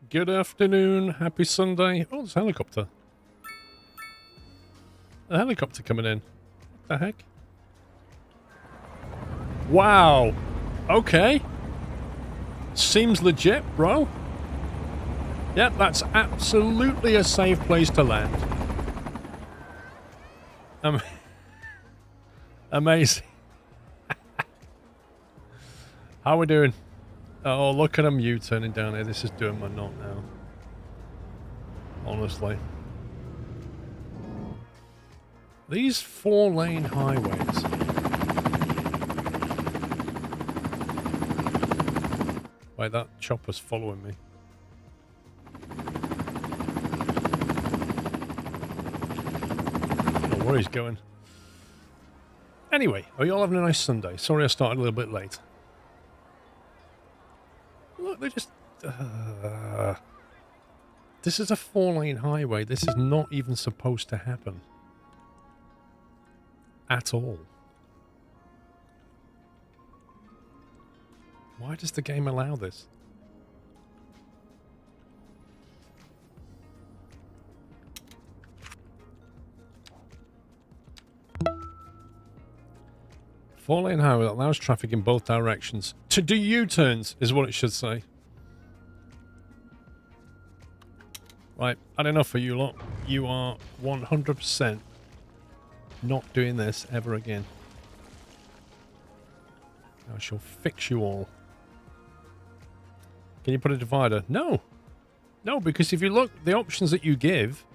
Good afternoon. Happy Sunday. Oh, there's a helicopter. A helicopter coming in. What the heck? Wow. Okay. Seems legit, bro. Yep, that's absolutely a safe place to land. Amazing. How we doing? Oh, look at him U-turning down here. This is doing my knot now. Honestly. These 4-lane highways. Wait, that chopper's following me. I don't know where he's going. Anyway, are you all having a nice Sunday? Sorry I started a little bit late. Look, they're just... This is a 4-lane highway. This is not even supposed to happen. At all. Why does the game allow this? Four-lane highway that allows traffic in both directions to do U-turns is what it should say. Right, had enough for you lot. You are 100% not doing this ever again. I shall fix you all. Can you put a divider? No. No, because if you look, the options that you give,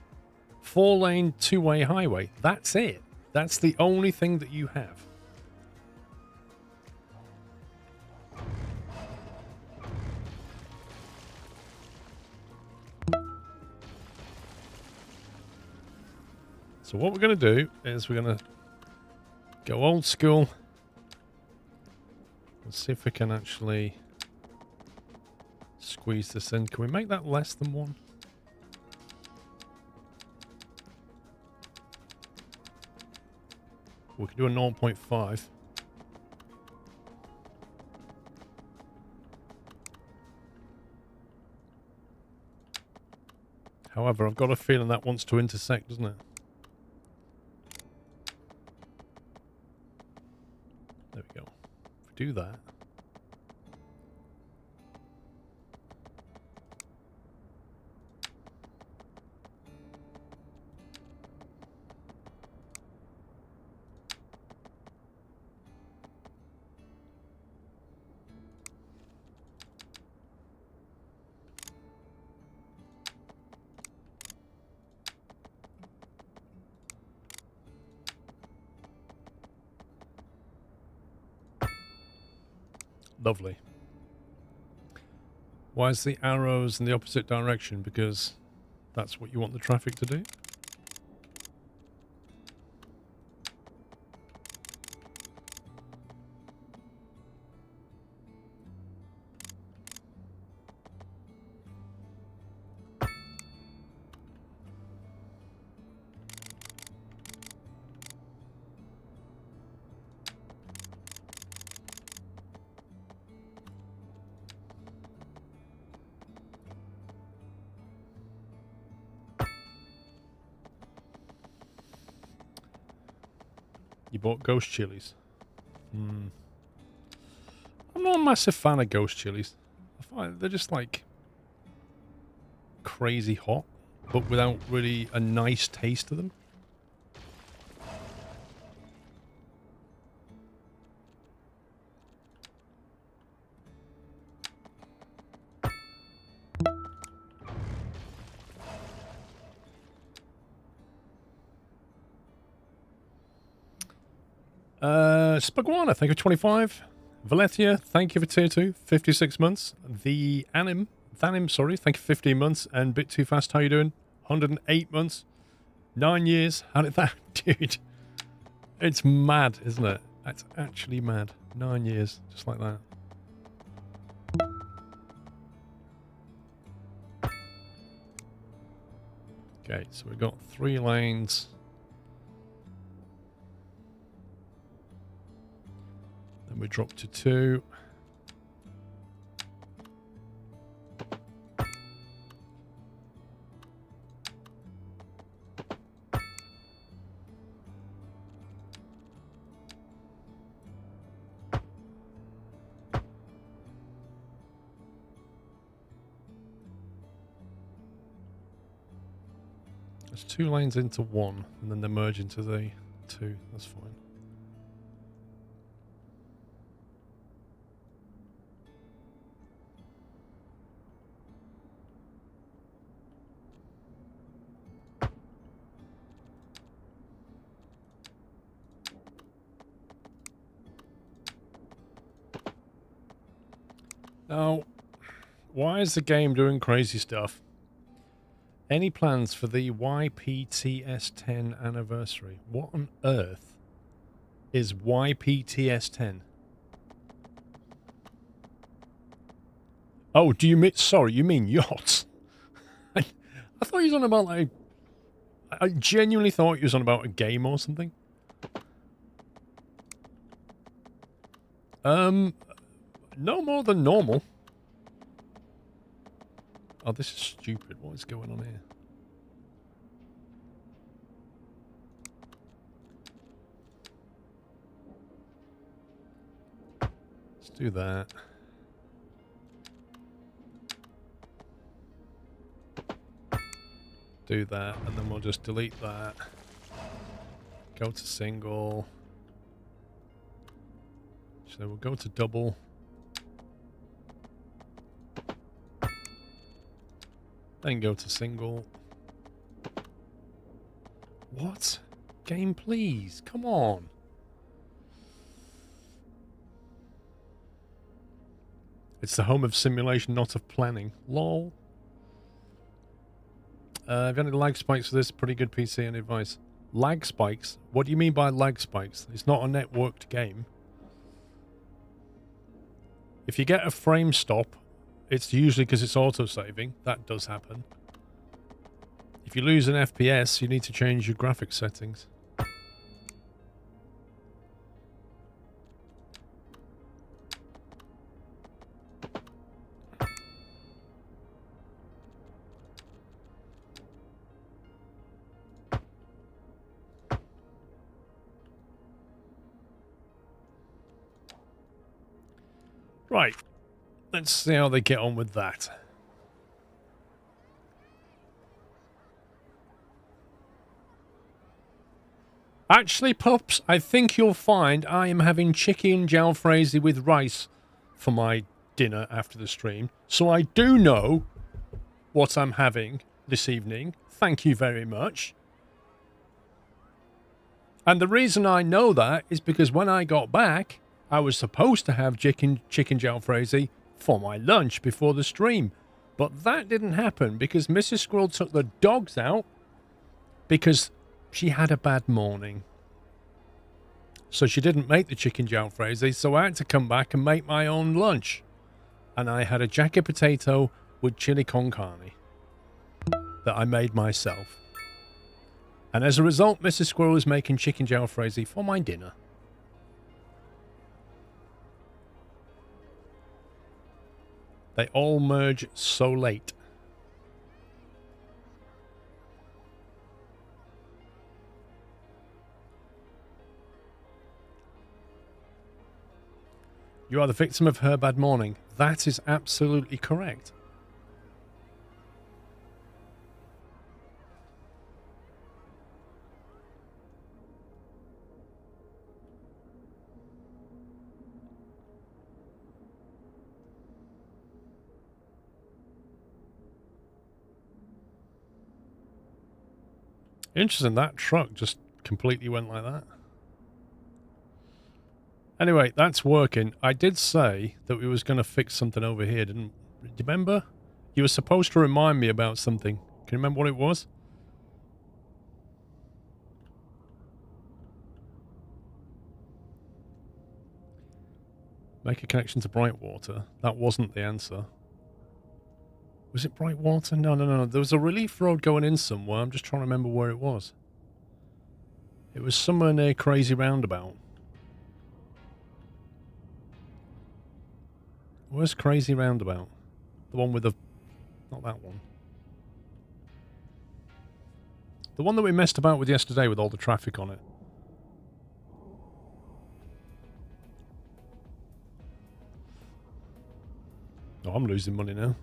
4-lane, 2-way highway, that's it. That's the only thing that you have. So what we're going to do is we're going to go old school. Let's see if we can actually squeeze this in. Can we make that less than 1? We can do a 0.5. However, I've got a feeling that wants to intersect, doesn't it? There we go. If we do that. Lovely. Why is the arrows in the opposite direction? Because that's what you want the traffic to do. You bought ghost chilies. I'm not a massive fan of ghost chilies. I find they're just like crazy hot, but without really a nice taste to them. Spaguana, thank you for 25. Valetia, thank you for tier 2, 56 months. The Thanim, sorry, thank you for 15 months. And Bit Too Fast, how you doing? 108 months. 9 years. How did that, dude? It's mad, isn't it? That's actually mad. 9 years, just like that. Okay, so we've got 3 lanes. Then we drop to 2. There's 2 lanes into 1, and then they merge into the 2. That's fine. Now, why is the game doing crazy stuff? Any plans for the YPTS10 anniversary? What on earth is YPTS10? Oh, do you mean... Sorry, you mean yachts? I thought you was on about, like... I genuinely thought you was on about a game or something. No more than normal. Oh, this is stupid. What is going on here? Let's do that. Do that, and then we'll just delete that. Go to single. So we'll go to double. Then go to single. What? Game, please. Come on. It's the home of simulation, not of planning. Lol. Have you any lag spikes for this? Pretty good PC and advice. Lag spikes? What do you mean by lag spikes? It's not a networked game. If you get a frame stop, it's usually because it's auto-saving. That does happen. If you lose an FPS, you need to change your graphics settings. Right. Let's see how they get on with that. Actually, pups, I think you'll find I am having chicken jalfrezi with rice for my dinner after the stream. So I do know what I'm having this evening. Thank you very much. And the reason I know that is because when I got back, I was supposed to have chicken jalfrezi for my lunch before the stream. But that didn't happen because Mrs. Squirrel took the dogs out because she had a bad morning. So she didn't make the chicken jalfrezi, so I had to come back and make my own lunch. And I had a jacket potato with chili con carne that I made myself. And as a result, Mrs. Squirrel is making chicken jalfrezi for my dinner. They all merge so late. You are the victim of her bad morning. That is absolutely correct. Interesting, that truck just completely went like that. Anyway, that's working. I did say that we was going to fix something over here, didn't you? Remember? You were supposed to remind me about something. Can you remember what it was? Make a connection to Brightwater. That wasn't the answer. Was it Brightwater? No. There was a relief road going in somewhere. I'm just trying to remember where it was. It was somewhere near Crazy Roundabout. Where's Crazy Roundabout? The one with the... Not that one. The one that we messed about with yesterday with all the traffic on it. Oh, I'm losing money now.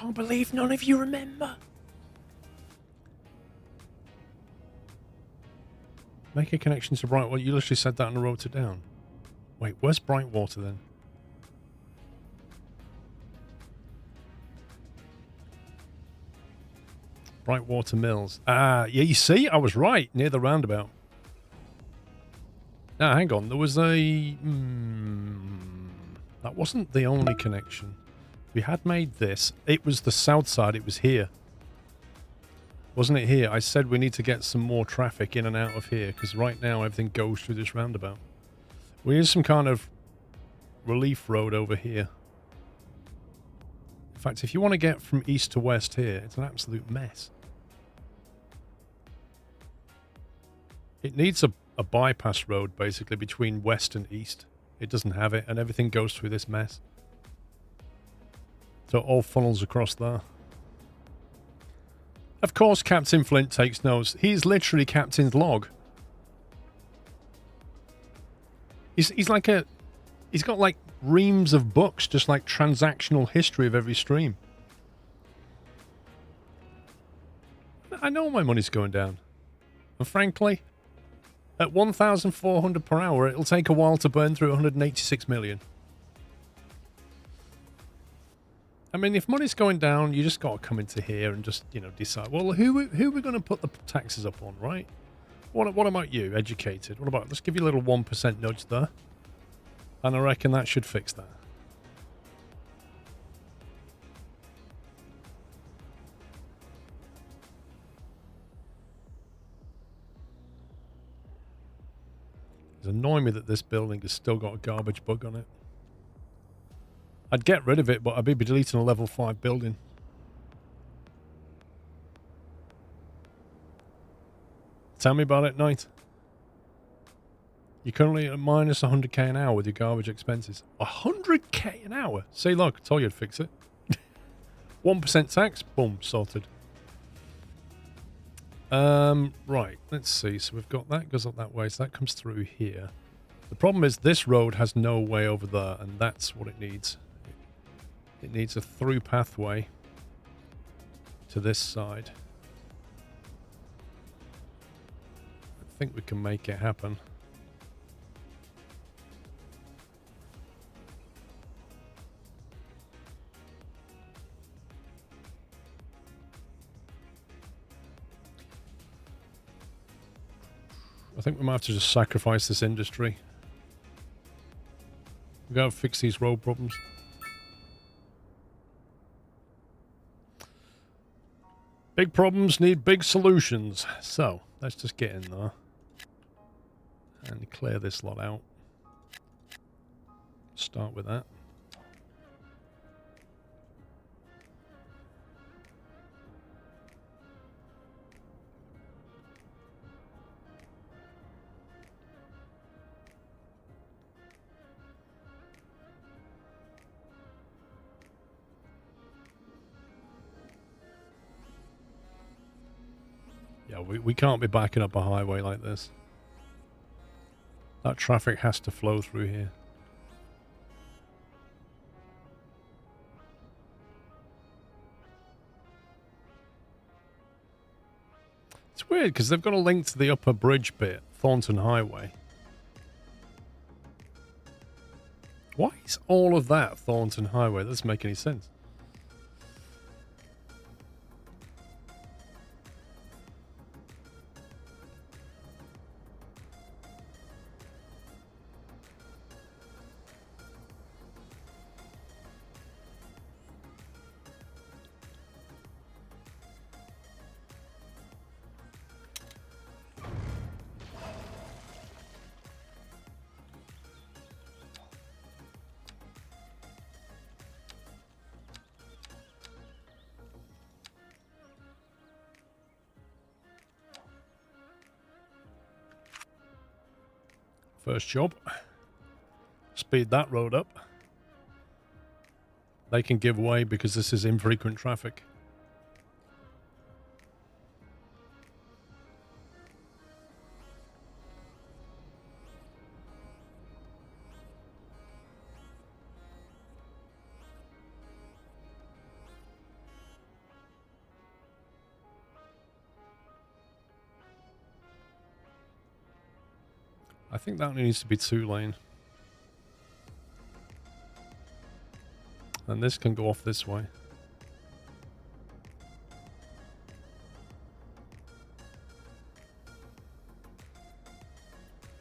can't believe none of you remember. Make a connection to Brightwater. You literally said that on the road to down. Wait, where's Brightwater then? Brightwater Mills. Ah, yeah, you see? I was right. Near the roundabout. Now, hang on. There was a... that wasn't the only connection. We had made this. It was the south side. It was here. Wasn't it here? I said we need to get some more traffic in and out of here, because right now everything goes through this roundabout. We need some kind of relief road over here. In fact, if you want to get from east to west here, it's an absolute mess. It needs a bypass road, basically, between west and east. It doesn't have it, and everything goes through this mess. So it all funnels across there. Of course, Captain Flint takes notes. He's literally Captain's log. He's like a... He's got like reams of books, just like transactional history of every stream. I know my money's going down. And frankly, at 1,400 per hour, it'll take a while to burn through 186 million. I mean, if money's going down, you just got to come into here and just, you know, decide, well, who are we going to put the taxes up on, right? What about you, educated? What about, let's give you a little 1% nudge there. And I reckon that should fix that. It's annoying me that this building has still got a garbage bug on it. I'd get rid of it, but I'd be deleting a level 5 building. Tell me about it, Knight. You're currently at minus 100k an hour with your garbage expenses. 100k an hour? See, look, I told you I'd fix it. 1% tax, boom, sorted. Right, let's see. So we've got that goes up that way, so that comes through here. The problem is this road has no way over there, and that's what it needs. It needs a through pathway to this side. I think we can make it happen. I think we might have to just sacrifice this industry. We've got to fix these road problems. Big problems need big solutions. So, let's just get in there. And clear this lot out. Start with that. Yeah, we can't be backing up a highway like this. That traffic has to flow through here. It's weird because they've got a link to the upper bridge bit, Thornton Highway. Why is all of that Thornton Highway? That doesn't make any sense. First job. Speed that road up. They can give way because this is infrequent traffic. I think that only needs to be 2-lane. And this can go off this way.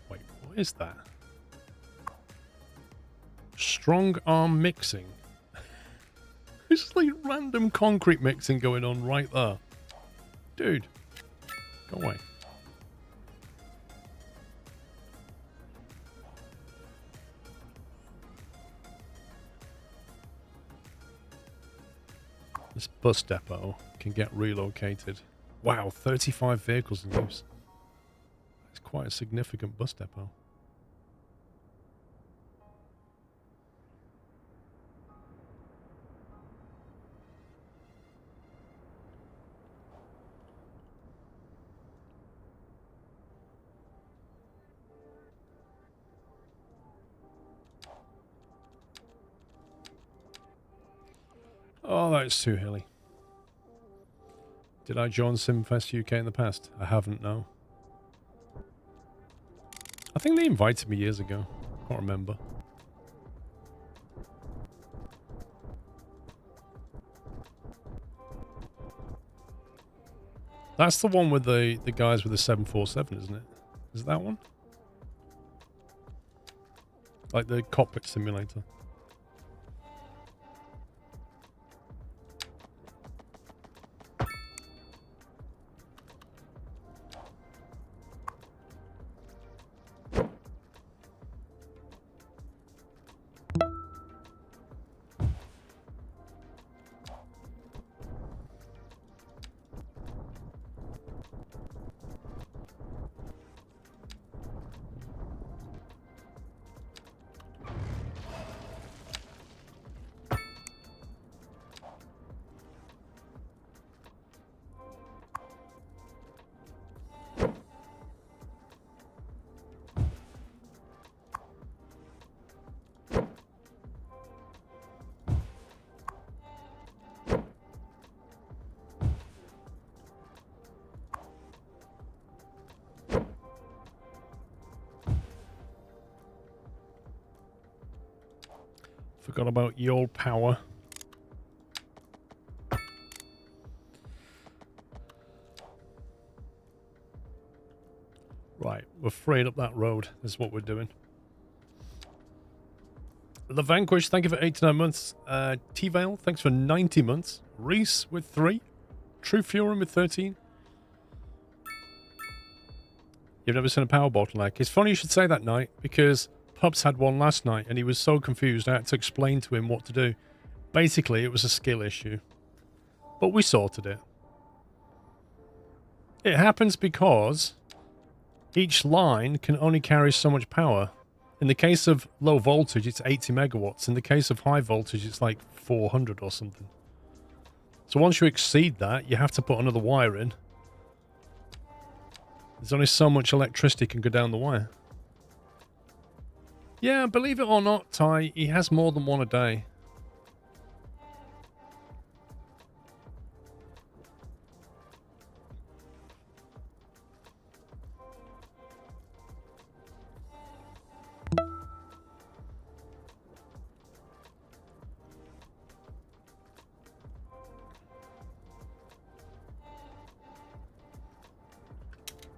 Wait, what is that? Strong arm mixing. It's like random concrete mixing going on right there. Dude, go away. This bus depot can get relocated. Wow, 35 vehicles in use. It's quite a significant bus depot. Oh, that's too hilly. Did I join Simfest UK in the past? I haven't, no. I think they invited me years ago. Can't remember. That's the one with the guys with the 747, isn't it? Is it that one? Like the cockpit simulator. Forgot about your power. Right, we're freed up that road. This is what we're doing. The Vanquish, thank you for 89 months. T-Vale, thanks for 90 months. Reese with 3. True Fury with 13. You've never seen a power bottleneck. It's funny you should say that, Knight, because Pups had one last night and he was so confused I had to explain to him what to do. Basically, it was a skill issue. But we sorted it. It happens because each line can only carry so much power. In the case of low voltage, it's 80 megawatts. In the case of high voltage, it's like 400 or something. So once you exceed that, you have to put another wire in. There's only so much electricity can go down the wire. Yeah, believe it or not, Ty, he has more than one a day.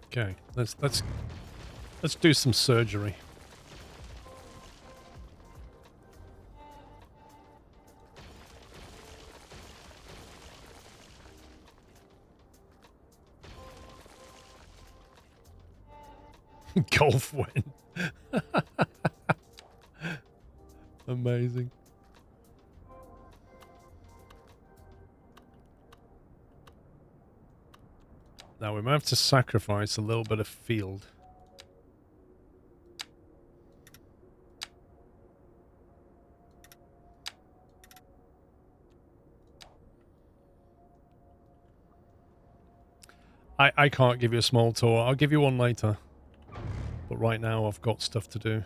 Okay, let's do some surgery. Golf win. Amazing. Now we might have to sacrifice a little bit of field. I can't give you a small tour. I'll give you one later. But right now I've got stuff to do.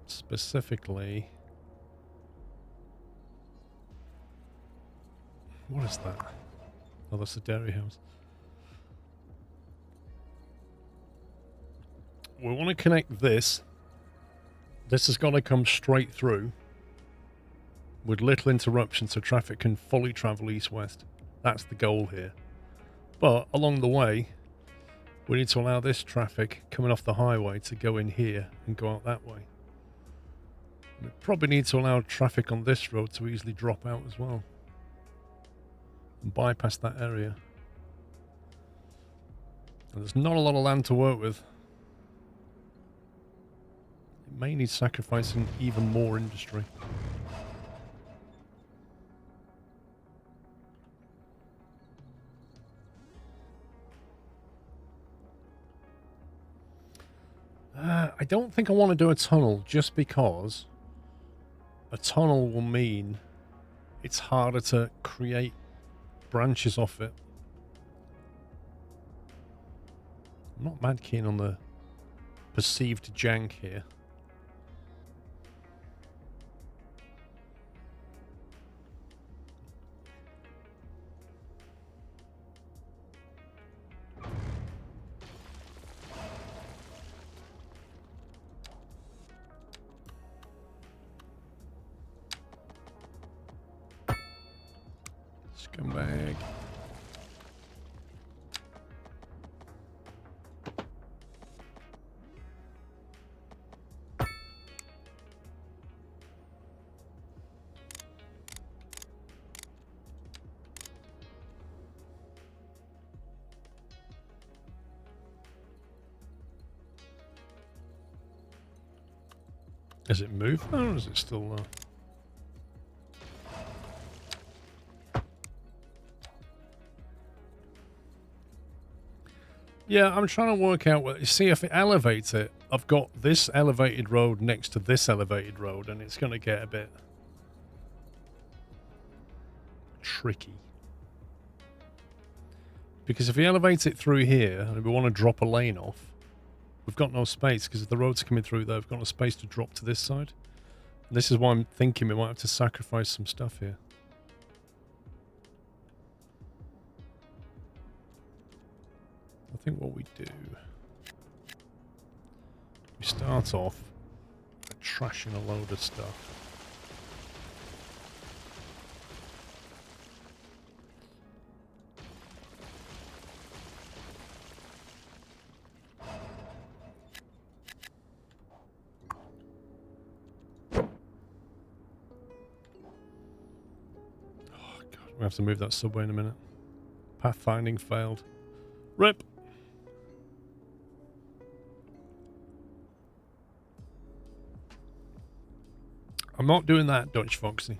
Specifically... What is that? Oh, that's the dairy house. we want to connect this. This has got to come straight through with little interruption so traffic can fully travel east-west. That's the goal here. But along the way, we need to allow this traffic coming off the highway to go in here and go out that way. We probably need to allow traffic on this road to easily drop out as well and bypass that area. And there's not a lot of land to work with. It may need sacrificing even more industry. I don't think I want to do a tunnel just because a tunnel will mean it's harder to create branches off it. I'm not mad keen on the perceived jank here. Scumbag. Has it moved now, or is it still Yeah, I'm trying to work out what. See, if it elevates it, I've got this elevated road next to this elevated road, and it's going to get a bit tricky. Because if he elevates it through here, and we want to drop a lane off, we've got no space, because if the road's coming through there, we've got no space to drop to this side. And this is why I'm thinking we might have to sacrifice some stuff here. I think what we do, we start off by trashing a load of stuff. Oh God, we have to move that subway in a minute. Pathfinding failed. RIP. I'm not doing that, Dutch Foxy.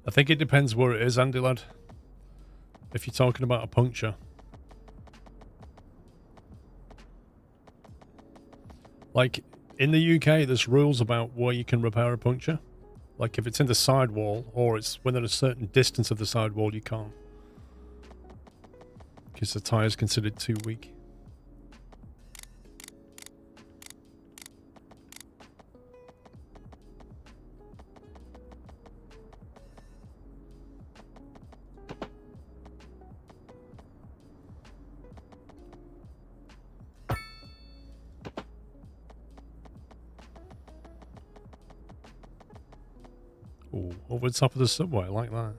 I think it depends where it is, Andy lad. If you're talking about a puncture. Like, in the UK, there's rules about where you can repair a puncture. Like, if it's in the sidewall, or it's within a certain distance of the sidewall, you can't. Because the tyre's considered too weak. Ooh, over the top of the subway, I like that.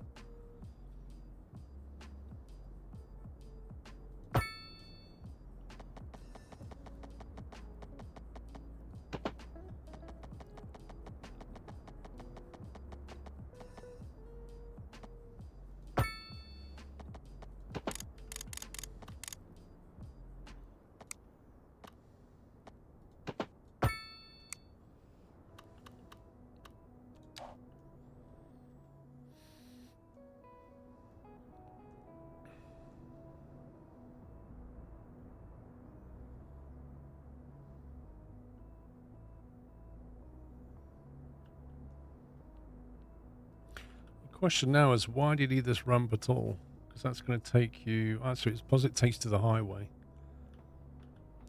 Question now is, why do you need this ramp at all? Because that's going to take you... Actually, it's because it takes you to the highway.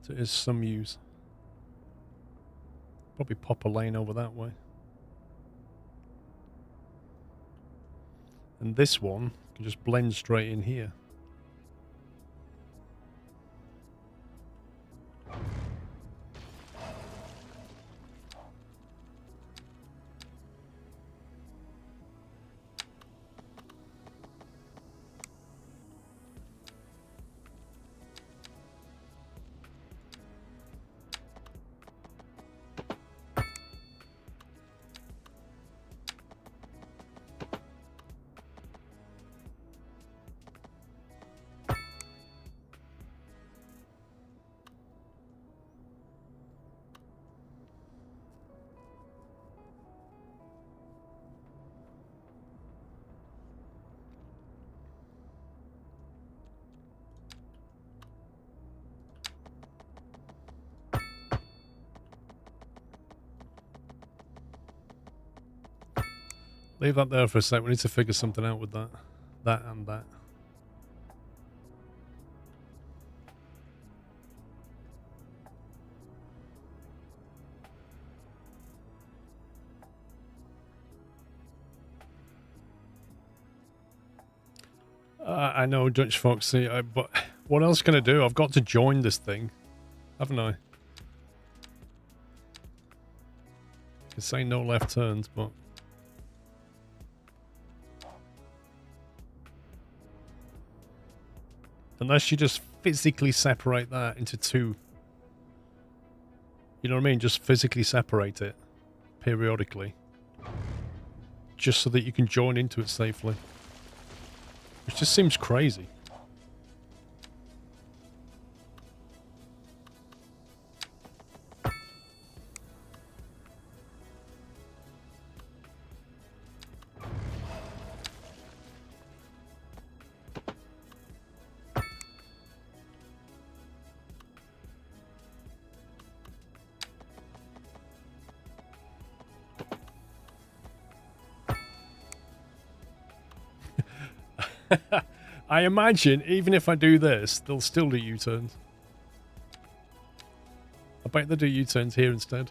So it is some use. Probably pop a lane over that way. And this one can just blend straight in here. Leave that there for a sec. We need to figure something out with that. That and that. I know, Dutch Foxy, but what else can I do? I've got to join this thing, haven't I? I can say no left turns, but... Unless you just physically separate that into two. You know what I mean? Just physically separate it periodically. Just so that you can join into it safely. Which just seems crazy. I imagine even if I do this, they'll still do U-turns. I bet they do U-turns here instead.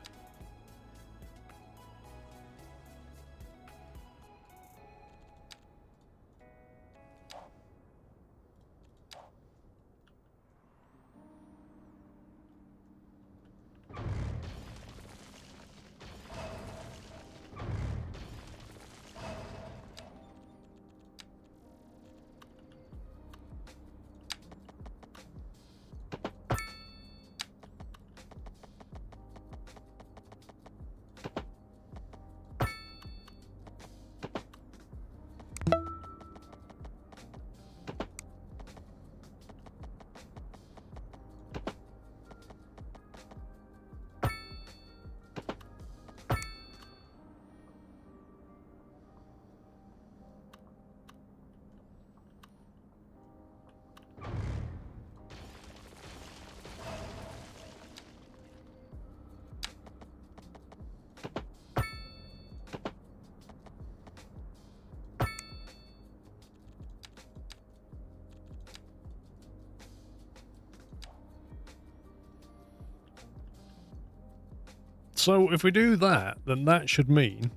So if we do that, then that should mean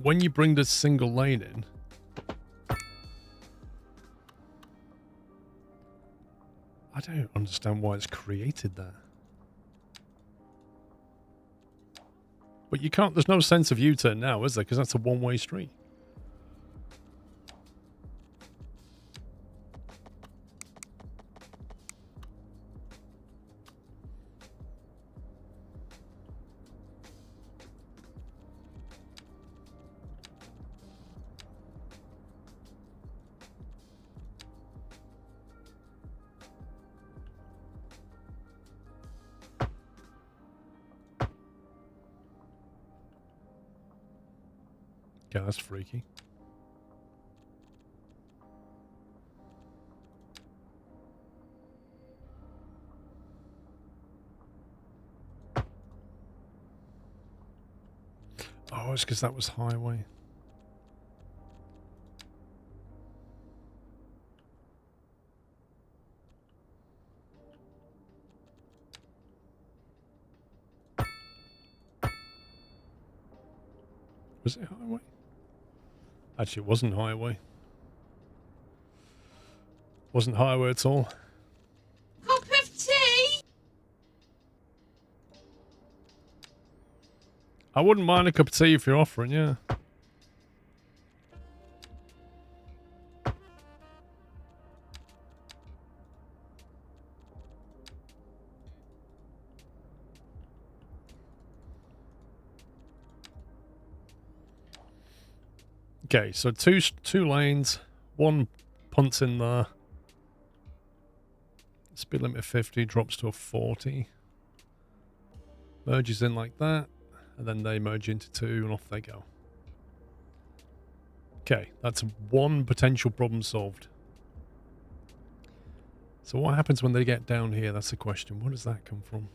when you bring this single lane in, I don't understand why it's created that. But you can't, there's no sense of U-turn now, is there? Because that's a one-way street. Yeah, that's freaky. Oh, it's because that was highway. Was it highway? Actually, it wasn't highway. Wasn't highway at all. Cup of tea? I wouldn't mind a cup of tea if you're offering, yeah. Okay, so two lanes, one punts in there. Speed limit 50, drops to a 40. Merges in like that, and then they merge into two, and off they go. Okay, that's one potential problem solved. So what happens when they get down here? That's the question. Where does that come from?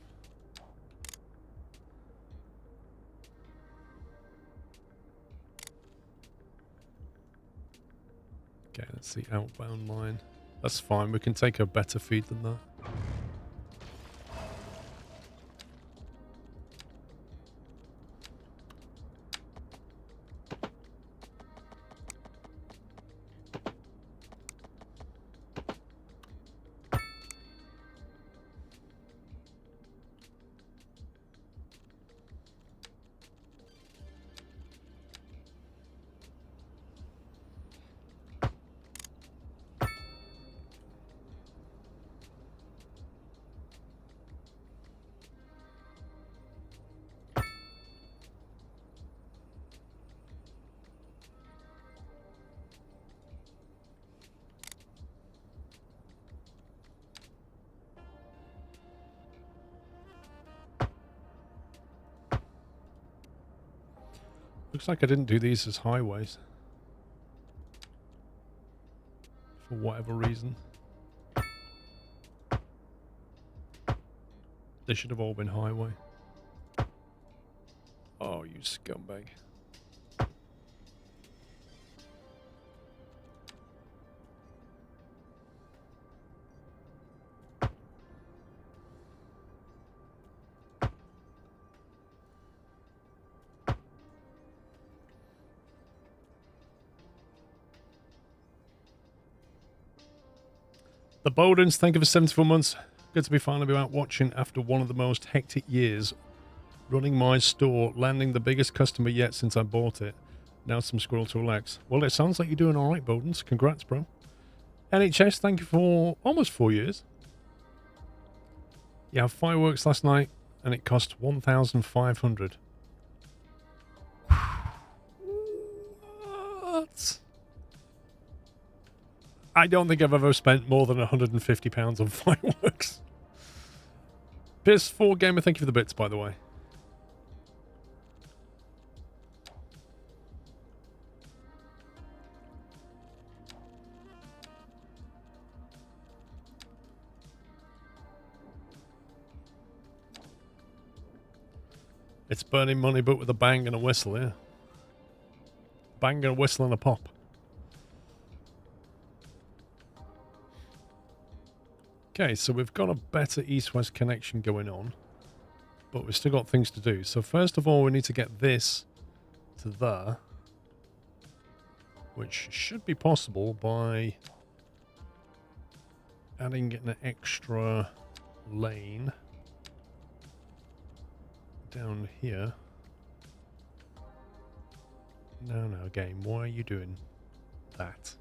Okay, that's the outbound line. That's fine. We can take a better feed than that. Looks like I didn't do these as highways. For whatever reason. They should have all been highway. Oh, you scumbag. The Bowdens, thank you for 74 months. Good to be finally out watching after one of the most hectic years. Running my store, landing the biggest customer yet since I bought it. Now some squirrel to relax. Well, it sounds like you're doing alright, Bowdens. Congrats, bro. NHS, thank you for almost 4 years. You had fireworks last night, and it cost 1,500. What? I don't think I've ever spent more than £150 on fireworks. PS4 Gamer, thank you for the bits, by the way. It's burning money, but with a bang and a whistle, yeah. Bang and a whistle and a pop. Okay, so we've got a better east-west connection going on, but we've still got things to do. So first of all, we need to get this to there, which should be possible by adding an extra lane down here. No, game, why are you doing that?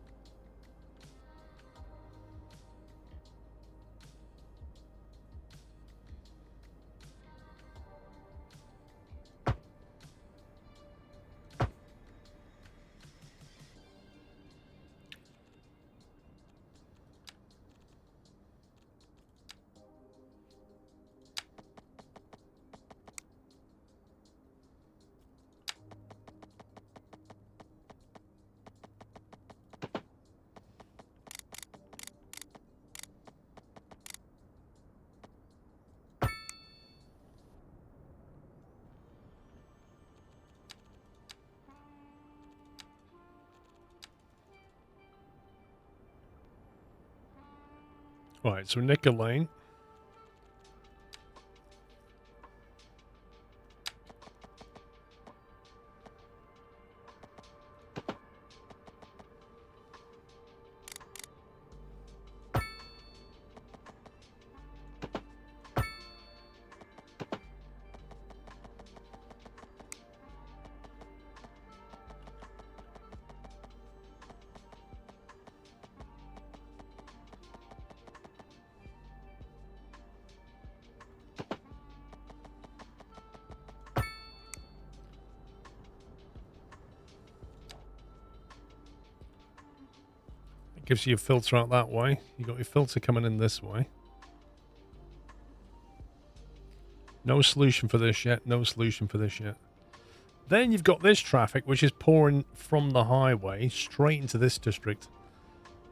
Right, so nick a lane. Gives you a filter out that way. You got your filter coming in this way. No solution for this yet. No solution for this yet. Then you've got this traffic, which is pouring from the highway straight into this district.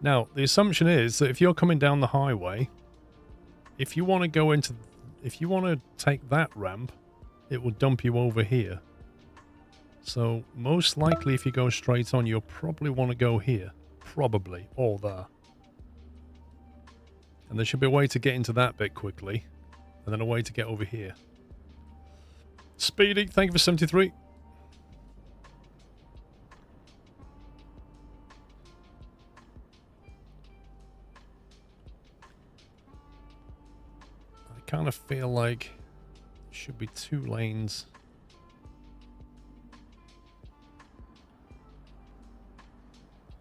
Now, the assumption is that if you're coming down the highway, if you want to go into... If you want to take that ramp, it will dump you over here. So, most likely if you go straight on, you'll probably want to go here. Probably. Or there. And there should be a way to get into that bit quickly. And then a way to get over here. Speedy, thank you for 73. I kind of feel like there should be 2 lanes.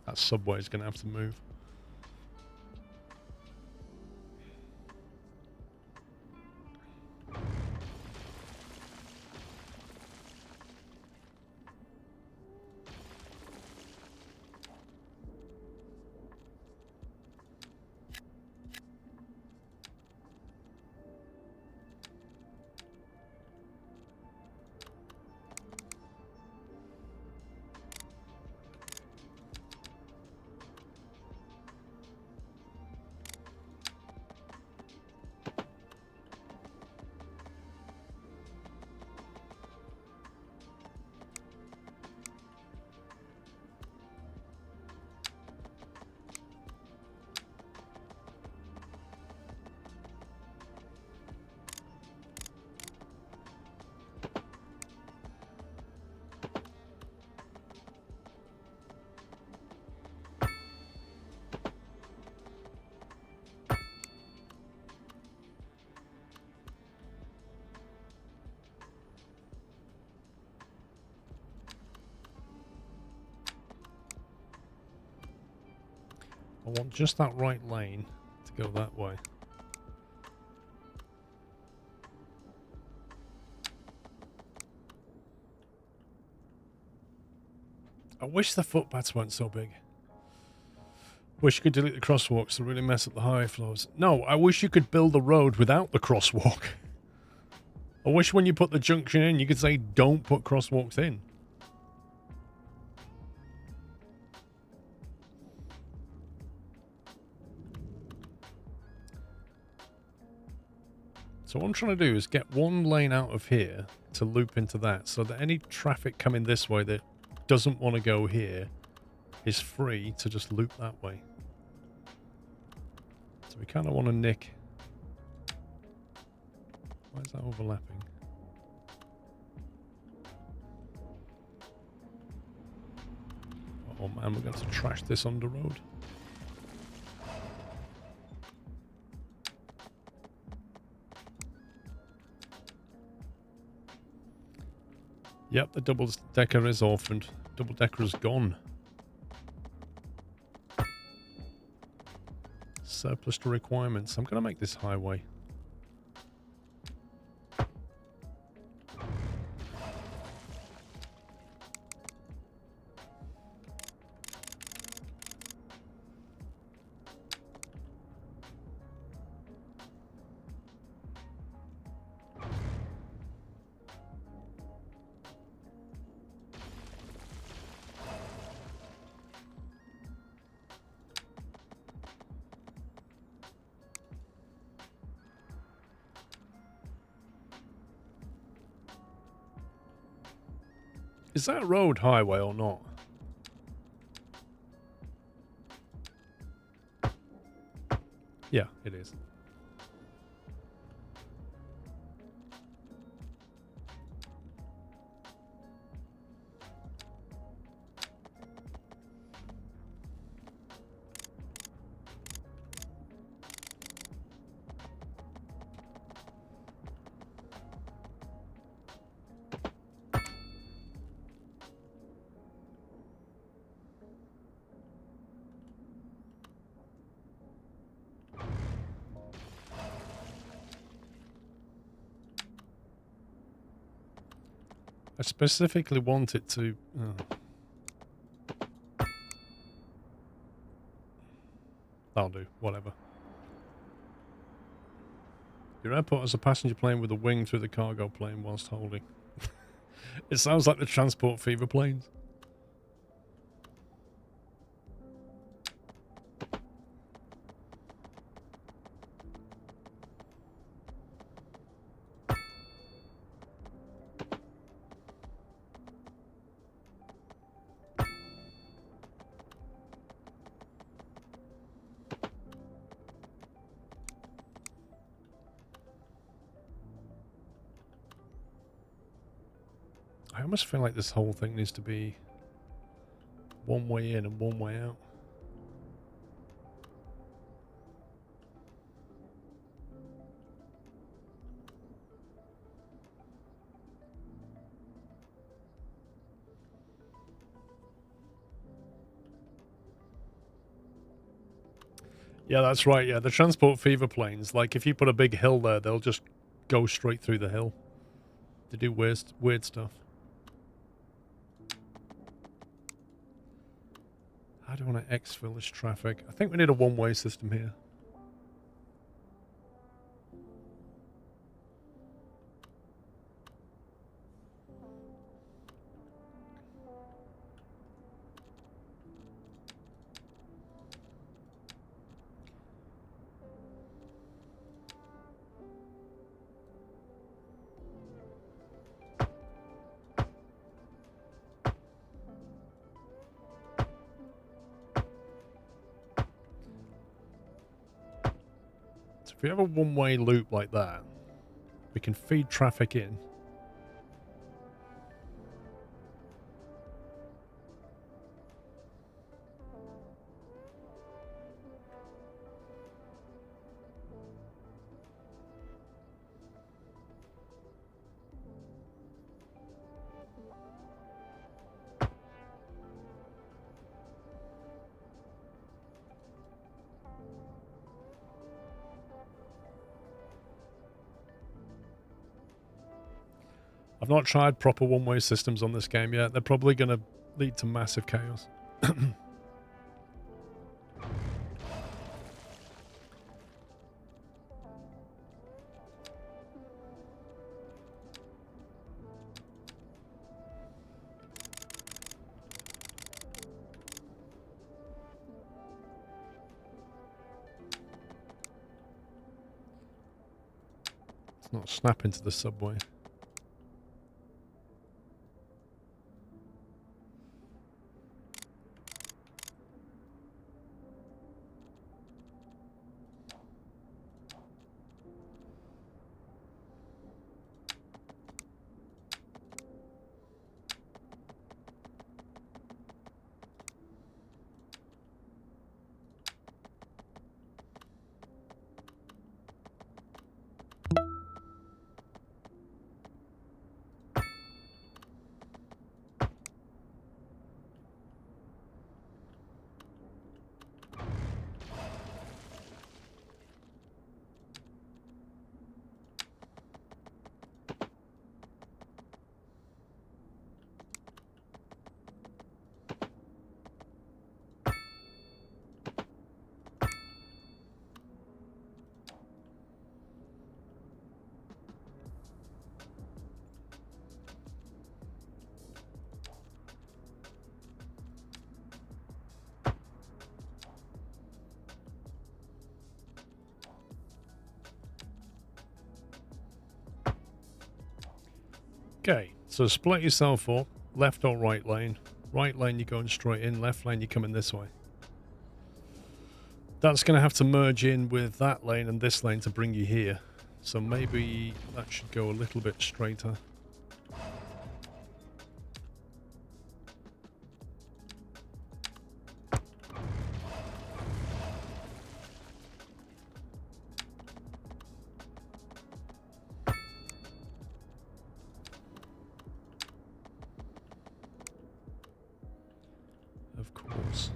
That subway is going to have to move. I want just that right lane to go that way. I wish the footpaths weren't so big. Wish you could delete the crosswalks to really mess up the highway flows. No, I wish you could build a road without the crosswalk. I wish when you put the junction in, you could say, don't put crosswalks in. So what I'm trying to do is get one lane out of here to loop into that so that any traffic coming this way that doesn't want to go here is free to just loop that way. So we kind of want to nick... Why is that overlapping? Oh man, we're going to trash this under road. Yep, the double-decker is orphaned. Double-decker is gone. Surplus to requirements. I'm going to make this highway. Is that a road highway or not? Yeah, it is. I specifically want it to... Oh. That'll do. Whatever. Your airport has a passenger plane with a wing through the cargo plane whilst holding. It sounds like the transport fever planes. I almost feel like this whole thing needs to be one way in and one way out. Yeah, that's right. Yeah, the transport fever planes, like if you put a big hill there, they'll just go straight through the hill. They do weird stuff. How do I want to exfil this traffic? I think we need a one-way system here. If we have a one-way loop like that, we can feed traffic in. I've not tried proper one-way systems on this game yet. They're probably going to lead to massive chaos. It's not snap into the subway. Okay, so split yourself up, left or right lane. Right lane you're going straight in, left lane you're coming this way. That's going to have to merge in with that lane and this lane to bring you here. So maybe that should go a little bit straighter. Of course.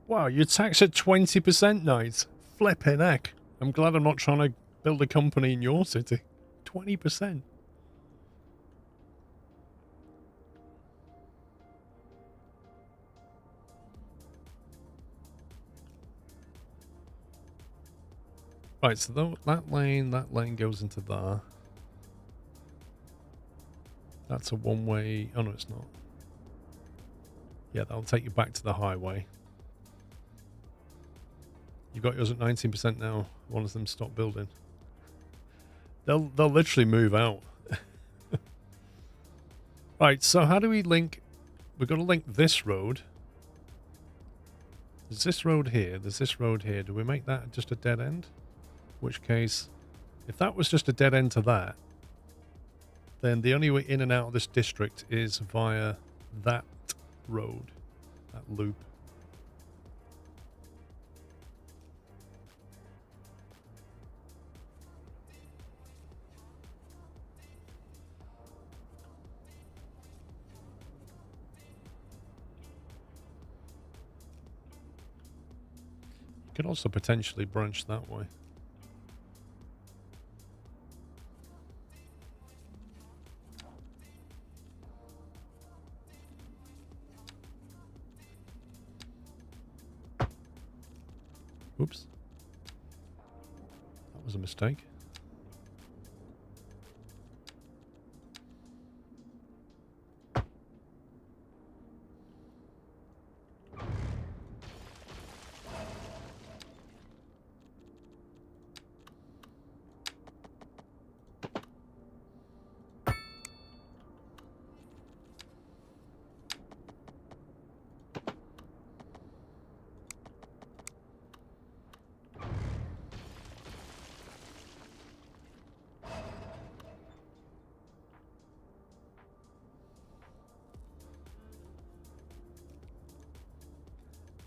Wow, you're taxed at 20%, Knight. Flipping heck. I'm glad I'm not trying to build a company in your city. 20%. Right, so that lane goes into there. That's a one-way... Oh, no, it's not. Yeah, that'll take you back to the highway. You've got yours at 19% now. One of them stop building. They'll literally move out. Right, so how do we link... We've got to link this road. There's this road here. There's this road here. Do we make that just a dead end? In which case, if that was just a dead end to that, then the only way in and out of this district is via that road, that loop. You could also potentially branch that way. Oops. That was a mistake.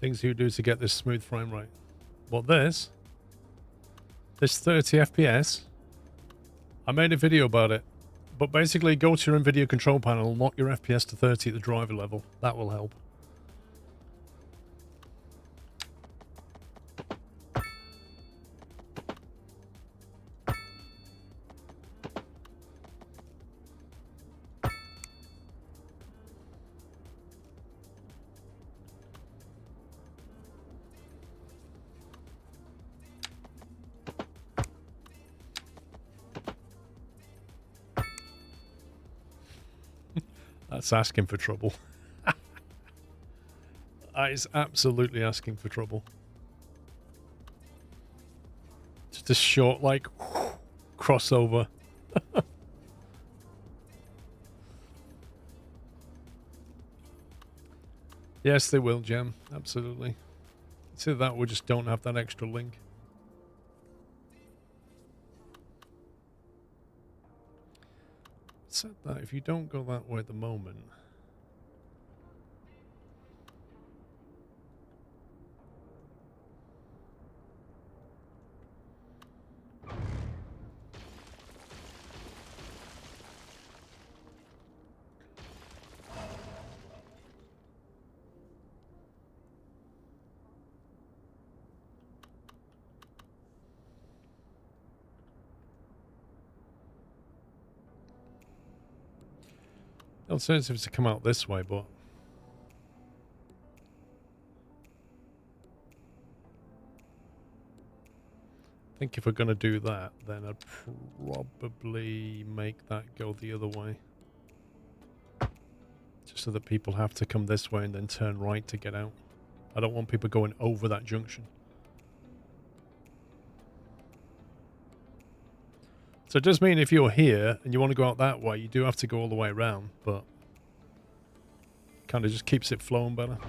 Things you do to get this smooth frame rate. What this 30 FPS. I made a video about it, but basically go to your NVIDIA control panel, lock your FPS to 30 at the driver level. That will help. That's asking for trouble. That is absolutely asking for trouble. Just a short, like, crossover. Yes, they will, Gem. Absolutely. It's either that or we just don't have that extra link. Said that if you don't go that way at the moment, the alternative is to come out this way, but I think if we're going to do that, then I'd probably make that go the other way. Just so that people have to come this way and then turn right to get out. I don't want people going over that junction. So it does mean if you're here and you want to go out that way, you do have to go all the way around, but kind of just keeps it flowing better.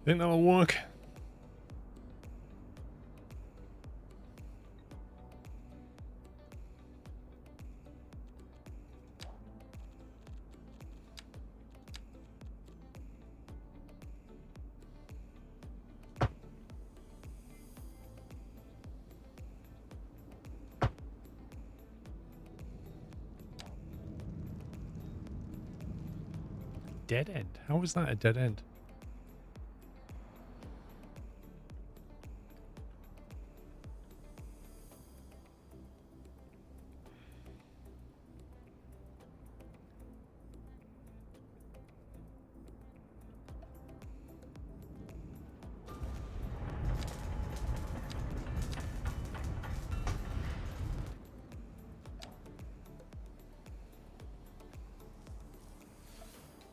Think that'll work? Dead end? How is that a dead end?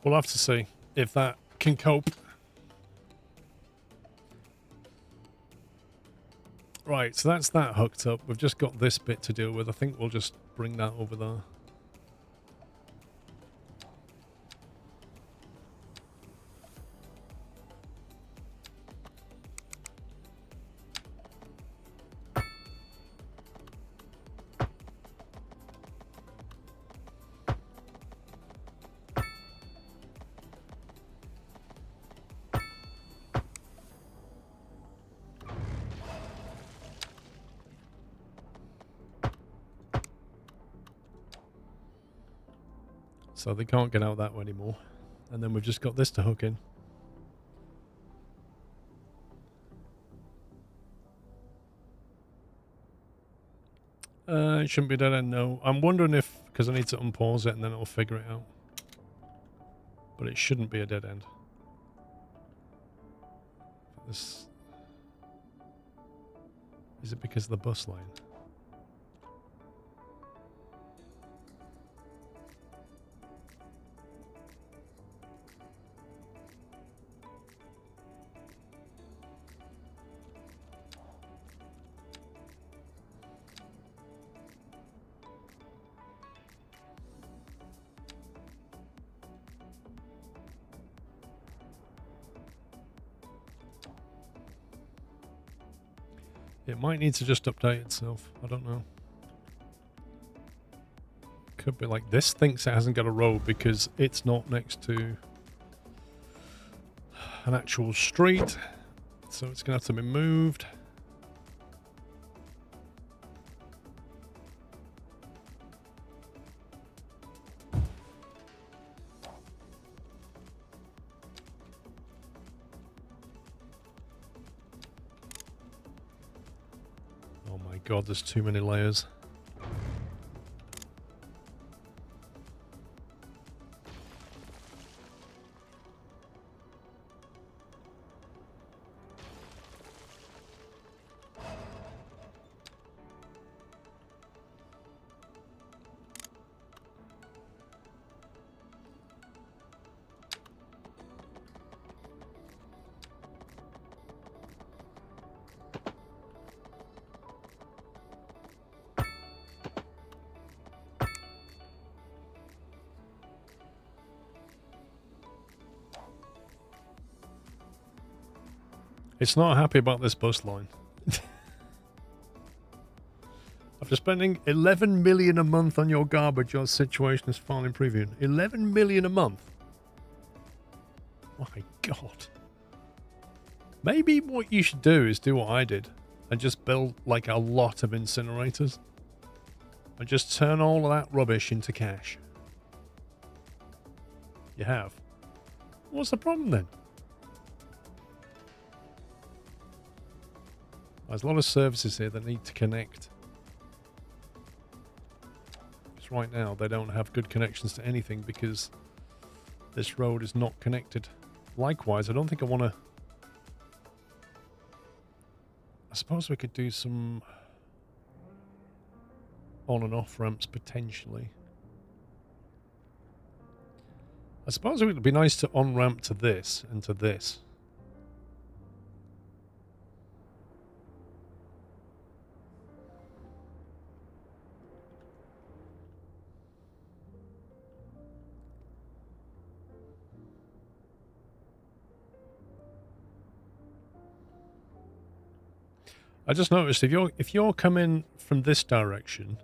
We'll have to see if that can cope. Right, so that's that hooked up. We've just got this bit to deal with. I think we'll just bring that over there. So they can't get out that way anymore. And then we've just got this to hook in. It shouldn't be dead end, no. I'm wondering if, because I need to unpause it and then it'll figure it out. But it shouldn't be a dead end. This... Is it because of the bus line? It might need to just update itself. I don't know. Could be like this thinks it hasn't got a road because it's not next to an actual street. So it's going to have to be moved. God, there's too many layers. It's not happy about this bus line. After spending 11 million a month on your garbage, your situation is far improving. 11 million a month? My God. Maybe what you should do is do what I did and just build like a lot of incinerators and just turn all of that rubbish into cash. You have. What's the problem then? There's a lot of services here that need to connect. Because right now they don't have good connections to anything because this road is not connected. Likewise, I don't think I want to... I suppose we could do some on and off ramps potentially. I suppose it would be nice to on-ramp to this and to this. I just noticed if you're coming from this direction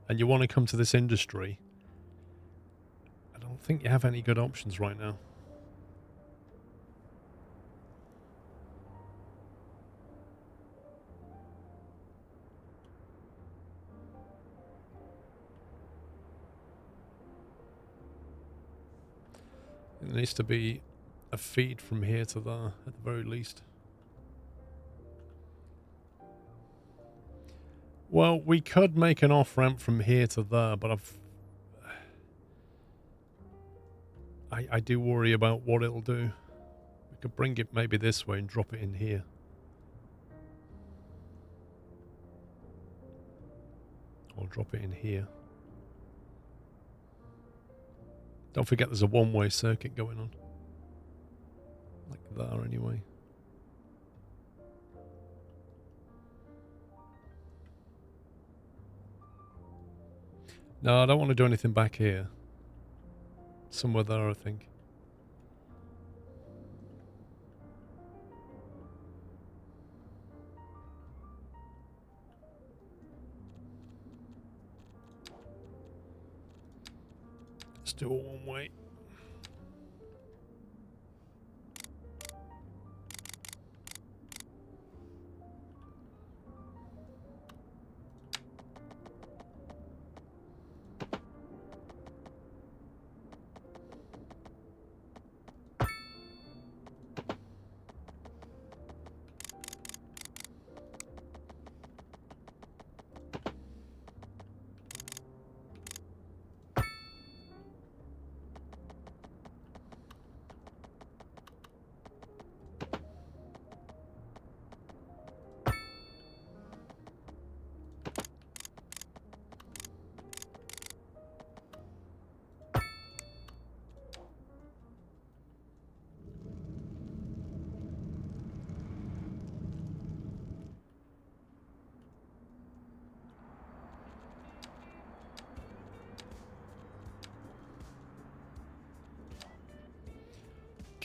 and you want to come to this industry, I don't think you have any good options right now. It needs to be a feed from here to there at the very least. Well, we could make an off-ramp from here to there, but I do worry about what it'll do. We could bring it maybe this way and drop it in here. Or drop it in here. Don't forget there's a one-way circuit going on. Like there anyway. No, I don't want to do anything back here. Somewhere there, I think. Let's do a one-way.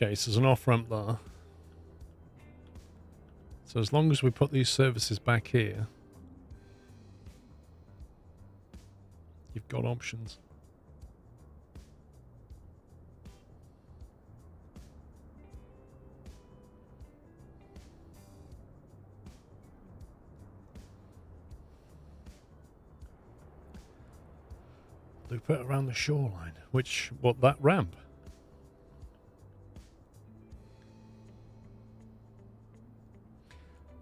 Okay, so there's an off-ramp there. So as long as we put these services back here, you've got options. Loop it around the shoreline. What, that ramp?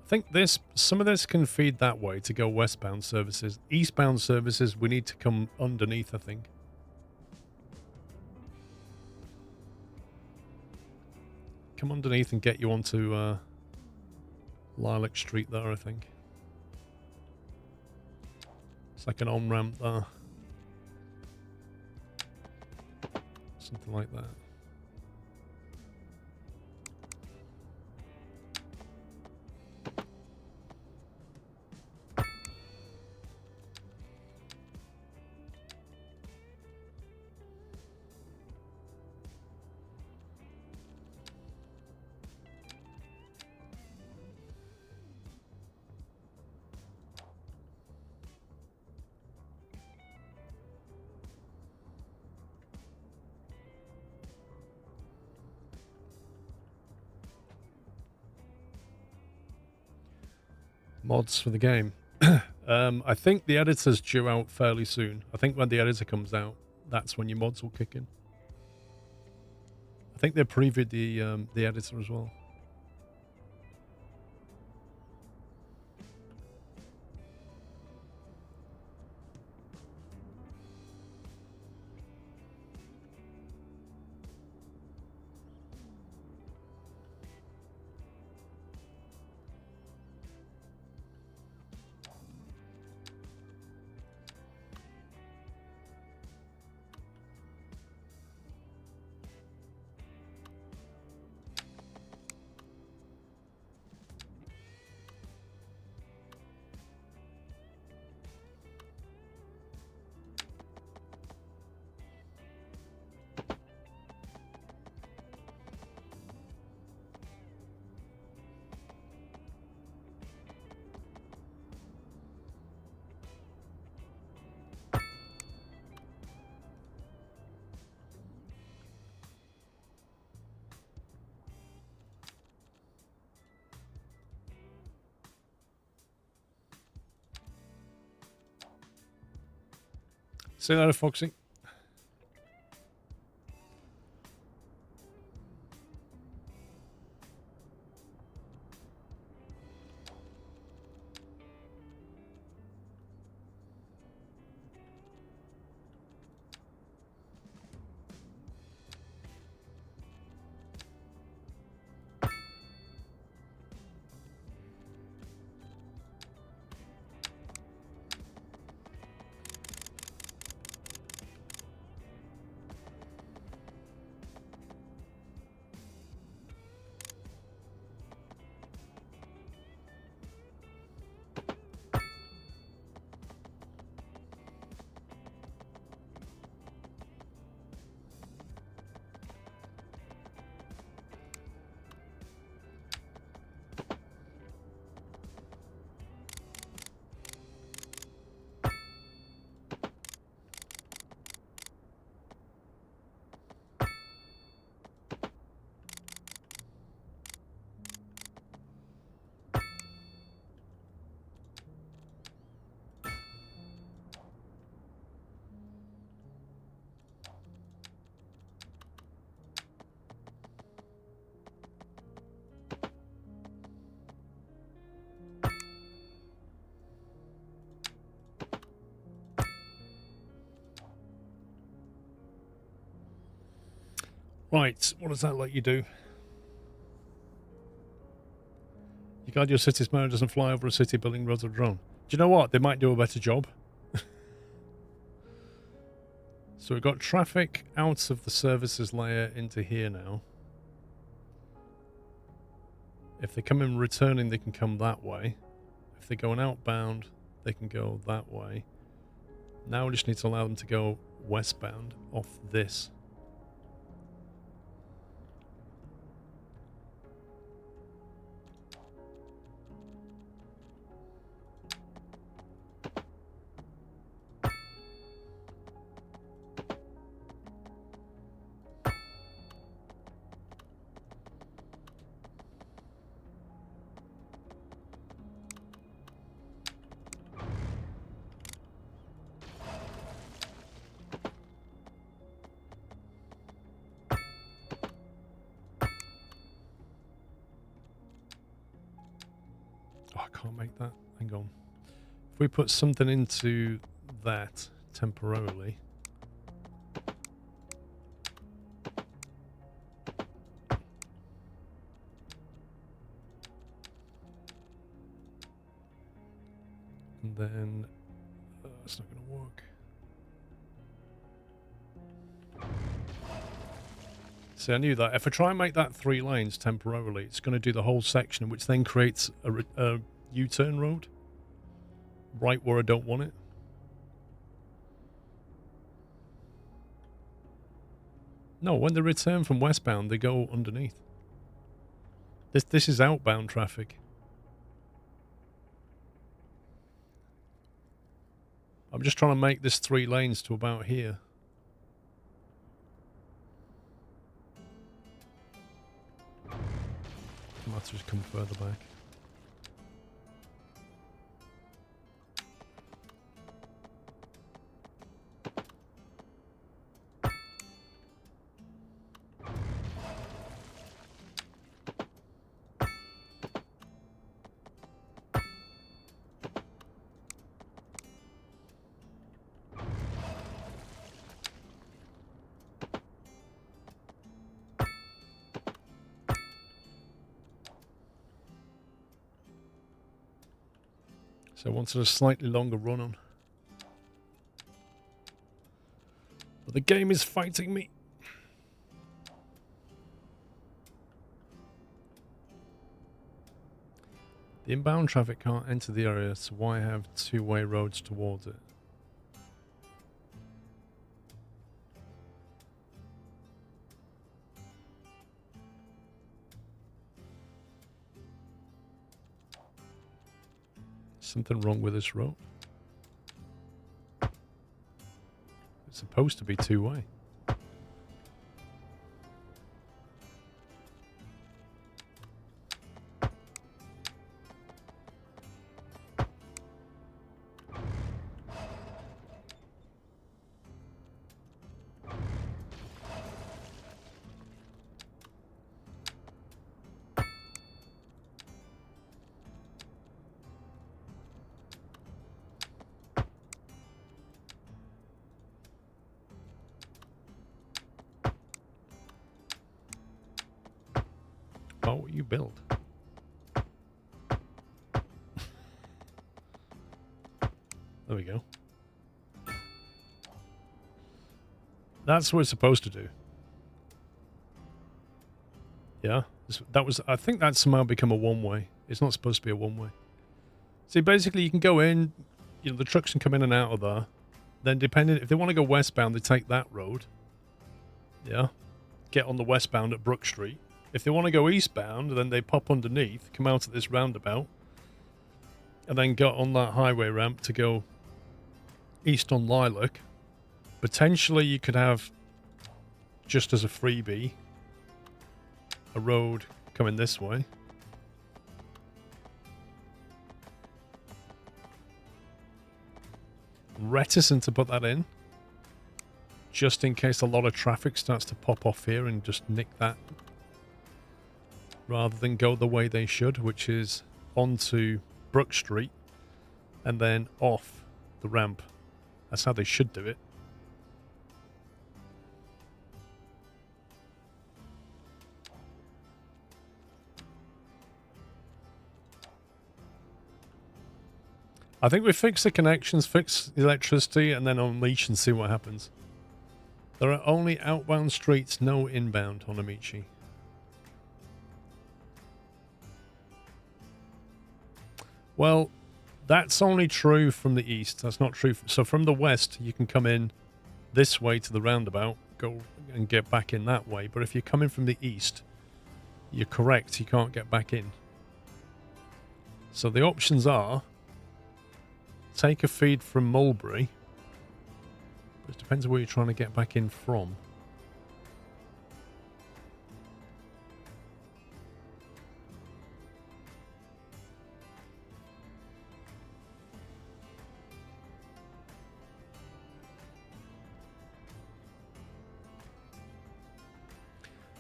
I think some of this can feed that way to go westbound services. Eastbound services, we need to come underneath, I think. Come underneath and get you onto Lilac Street there, I think. It's like an on-ramp there. Something like that. Mods for the game. I think the editor's due out fairly soon. I think when the editor comes out, that's when your mods will kick in. I think they previewed the editor as well. See you later, Foxy. Right, what does that let you do? You guide your city's motor doesn't fly over a city building roads or drone. Do you know what? They might do a better job. So we've got traffic out of the services layer into here now. If they come in returning, they can come that way. If they're going outbound, they can go that way. Now we just need to allow them to go westbound off this. Can't make that. Hang on. If we put something into that temporarily. And then it's not going to work. See, I knew that. If I try and make that 3 lanes temporarily, it's going to do the whole section, which then creates a U-turn road right where I don't want it. No, when they return from westbound, they go underneath. This is outbound traffic. I'm just trying to make this 3 lanes to about here. I might just come further back. So I wanted a slightly longer run on. But the game is fighting me. The inbound traffic can't enter the area, so why have 2-way roads towards it? Something wrong with this road. It's supposed to be 2-way. you build? There we go. That's what it's supposed to do. Yeah, that was. I think that's somehow become a one-way. It's not supposed to be a one-way. See, basically, you can go in. You know, the trucks can come in and out of there. Then, depending if they want to go westbound, they take that road. Yeah, get on the westbound at Brook Street. If they want to go eastbound, then they pop underneath, come out at this roundabout, and then get on that highway ramp to go east on Lilac. Potentially, you could have, just as a freebie, a road coming this way. Reticent to put that in, just in case a lot of traffic starts to pop off here and just nick that, rather than go the way they should, which is onto Brook Street and then off the ramp. That's how they should do it. I think we fix the connections, fix the electricity, and then unleash and see what happens. There are only outbound streets, no inbound on Amici. Well, that's only true from the east. That's not true. So from the west, you can come in this way to the roundabout, go and get back in that way. But if you're coming from the east, you're correct. You can't get back in. So the options are take a feed from Mulberry. It depends where you're trying to get back in from.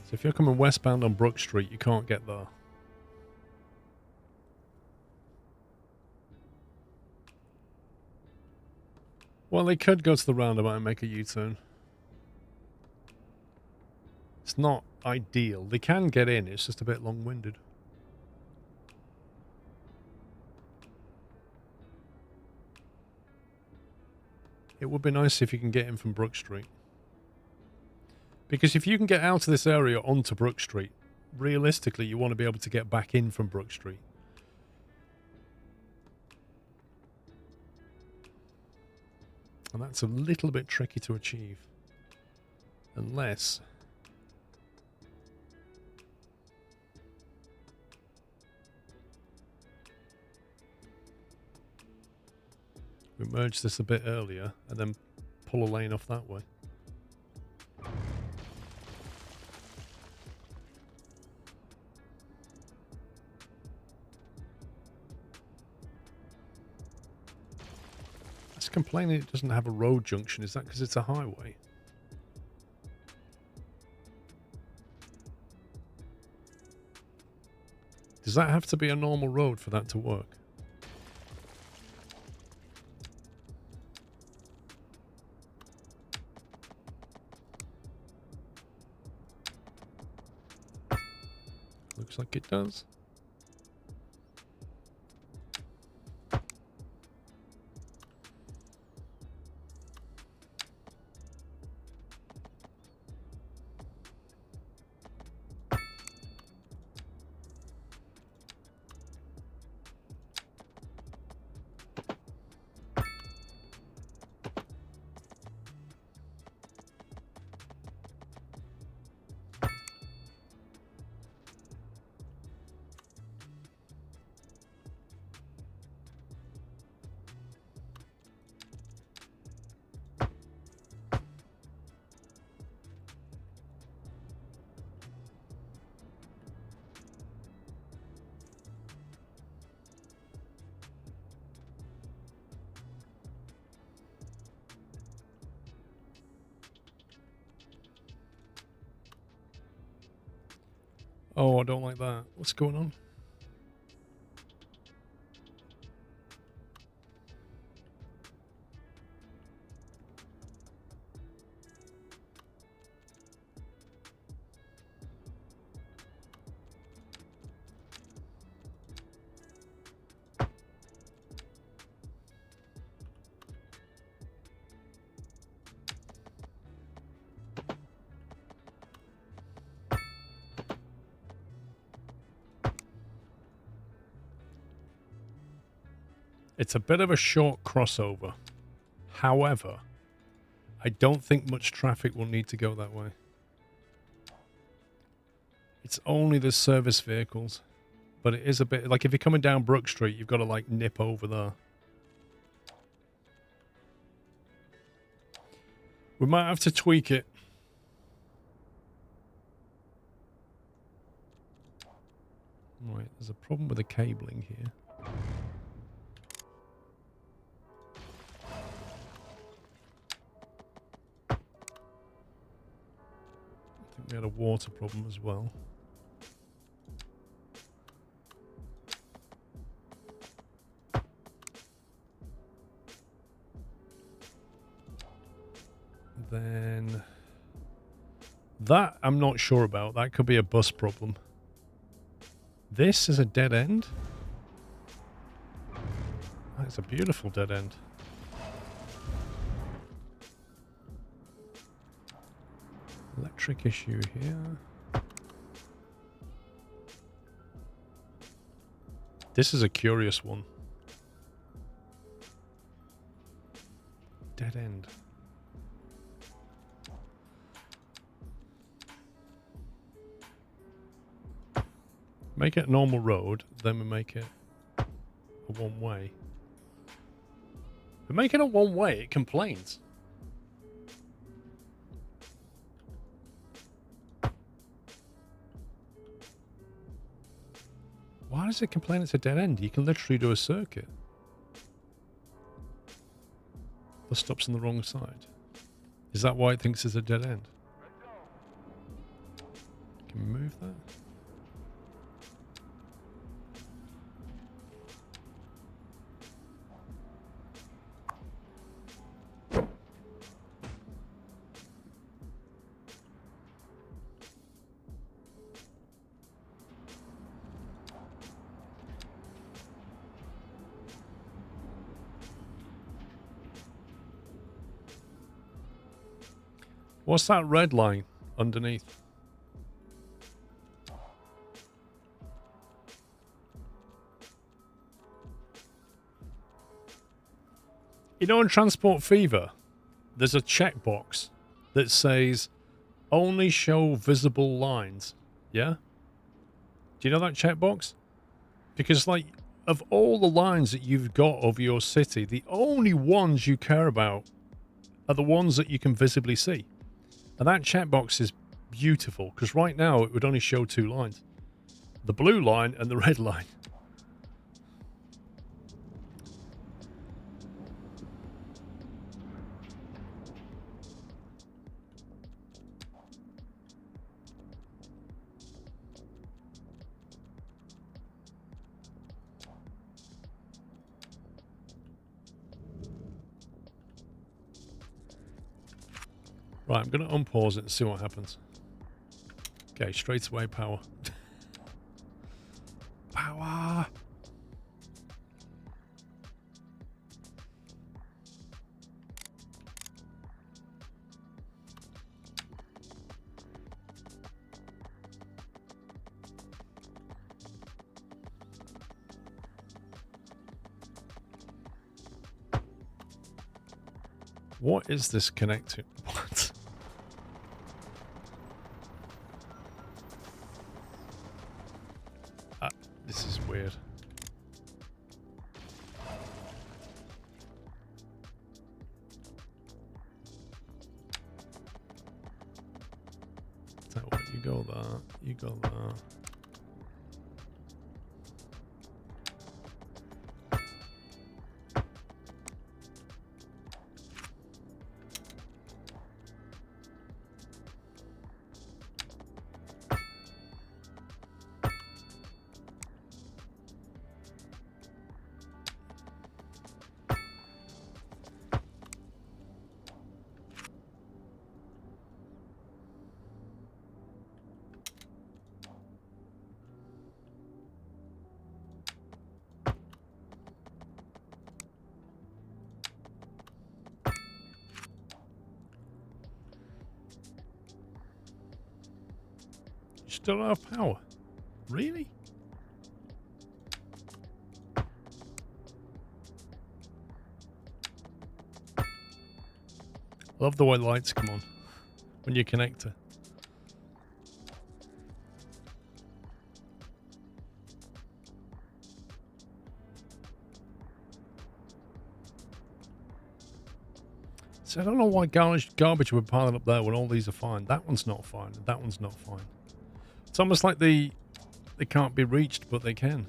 So if you're coming westbound on Brook Street, you can't get there. Well, they could go to the roundabout and make a U-turn. It's not ideal. They can get in, it's just a bit long-winded. It would be nice if you can get in from Brook Street. Because if you can get out of this area onto Brook Street, realistically, you want to be able to get back in from Brook Street. And that's a little bit tricky to achieve. Unless we merge this a bit earlier and then pull a lane off that way. Complaining it doesn't have a road junction. Is that because it's a highway? Does that have to be a normal road for that to work? Looks like it does. Oh, I don't like that. What's going on? It's a bit of a short crossover. However, I don't think much traffic will need to go that way. It's only the service vehicles. But it is a bit... Like, if you're coming down Brook Street, you've got to, like, nip over there. We might have to tweak it. Right, there's a problem with the cabling here. I think we had a water problem as well. Then... That I'm not sure about. That could be a bus problem. This is a dead end? That's a beautiful dead end. Electric issue here. This is a curious one. Dead end. Make it a normal road, then we make it a one-way. If we make it a one-way, it complains. Why does it complain it's a dead end? You can literally do a circuit. The stop's on the wrong side. Is that why it thinks it's a dead end? Can we move that? What's that red line underneath? You know, in Transport Fever, there's a checkbox that says only show visible lines. Yeah? Do you know that checkbox? Because, like, of all the lines that you've got over your city, the only ones you care about are the ones that you can visibly see. And that checkbox is beautiful, because right now it would only show two lines. The blue line and the red line. Right, I'm going to unpause it and see what happens. Okay, straight away power. Power! What is this connecting? What? This is weird. So what, you go there, you go there. Still don't have power. Really? I love the way the lights come on when you connect her. So I don't know why garbage would pile up there when all these are fine. That one's not fine. And that one's not fine. It's almost like they can't be reached, but they can.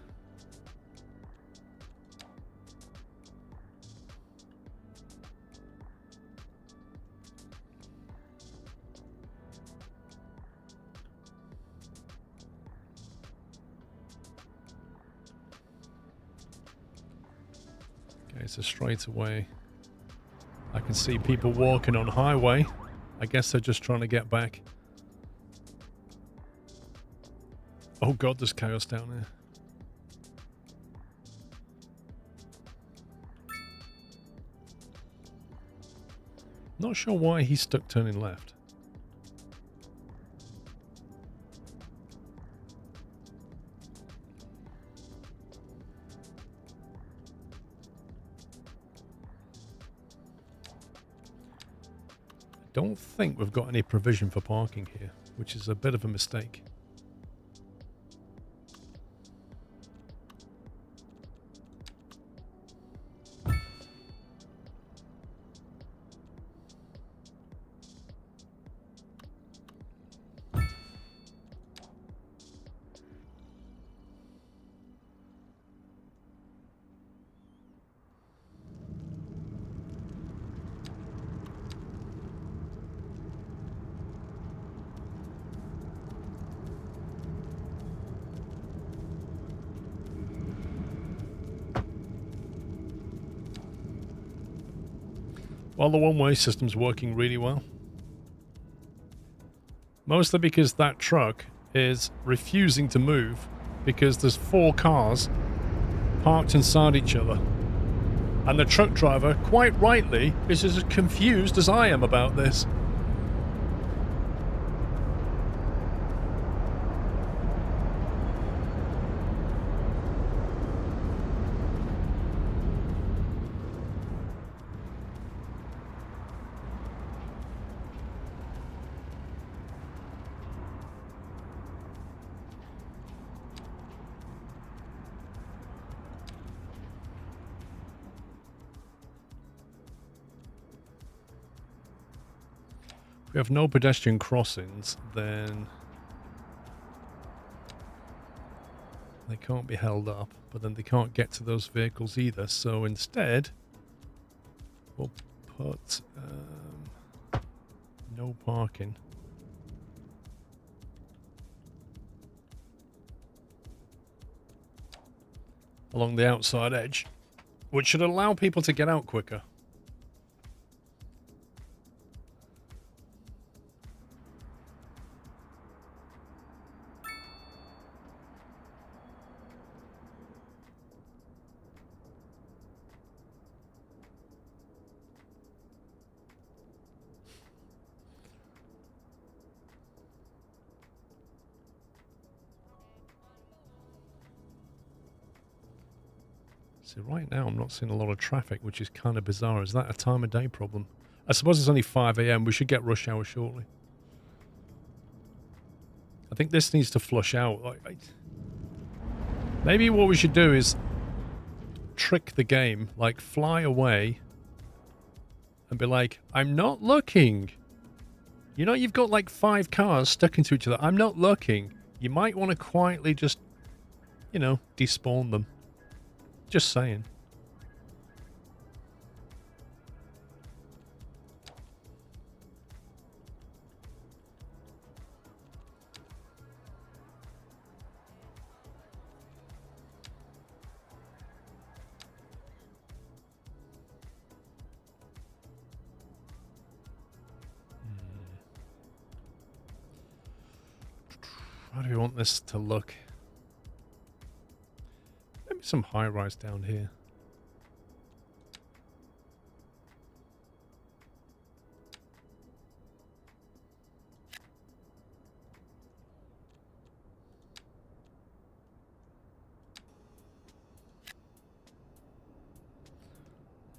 Okay, so straight away I can see people walking on highway. I guess they're just trying to get back. Oh god, there's chaos down there. Not sure why he's stuck turning left. Don't think we've got any provision for parking here, which is a bit of a mistake. Well, the one-way system's working really well. Mostly because that truck is refusing to move because there's 4 cars parked inside each other. And the truck driver, quite rightly, is as confused as I am about this. If we have no pedestrian crossings, then they can't be held up, but then they can't get to those vehicles either. So instead, we'll put no parking. Along the outside edge, which should allow people to get out quicker. So right now I'm not seeing a lot of traffic, which is kind of bizarre. Is that a time of day problem? I suppose it's only 5 AM. We should get rush hour shortly. I think this needs to flush out. Maybe what we should do is trick the game, like fly away and be like, I'm not looking. You know, you've got like 5 cars stuck into each other. I'm not looking. You might want to quietly just, you know, despawn them. Just saying. How do we want this to look? Maybe some high-rise down here.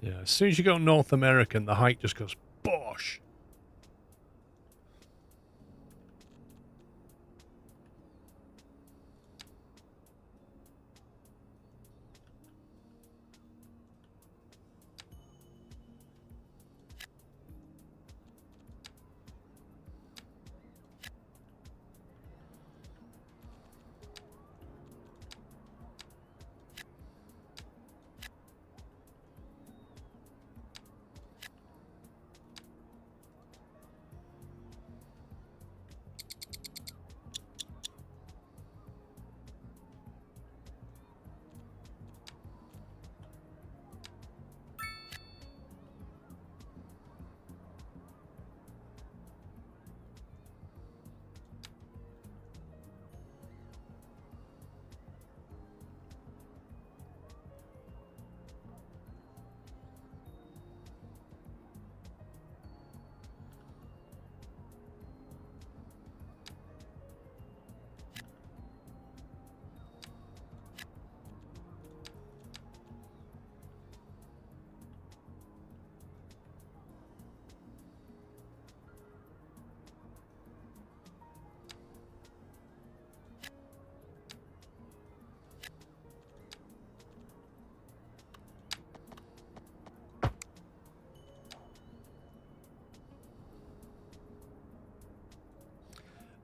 Yeah, as soon as you go North American, the height just goes, boom. gosh.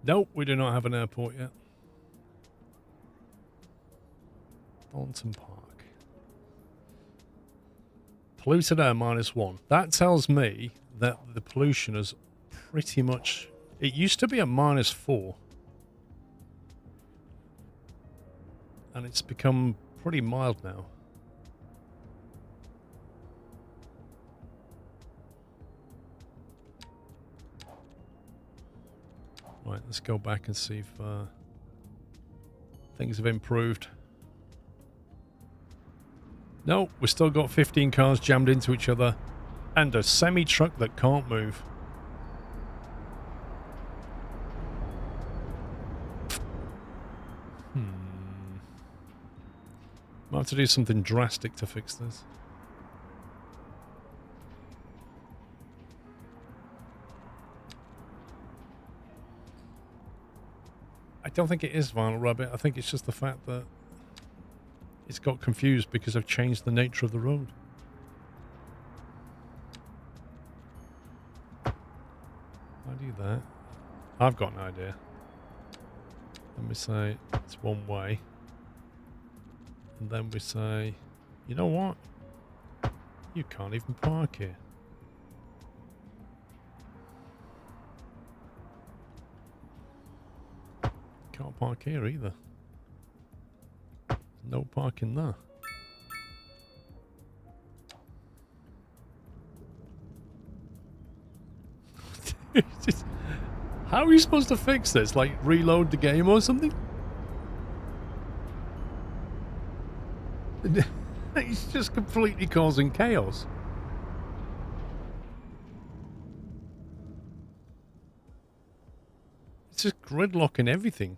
Nope, we do not have an airport yet. Thornton Park. Polluted air -1. That tells me that the pollution is pretty much... It used to be at -4. And it's become pretty mild now. Right, let's go back and see if things have improved. No, we've still got 15 cars jammed into each other and a semi-truck that can't move. Might have to do something drastic to fix this. I don't think it is Vinyl Rabbit. I think it's just the fact that it's got confused because I've changed the nature of the road. I do that. I've got an idea. Let me say it's one way. And then we say, you know what? You can't even park here. Can't park here either. No parking there. How are you supposed to fix this? Like reload the game or something? It's just completely causing chaos. It's just gridlocking everything.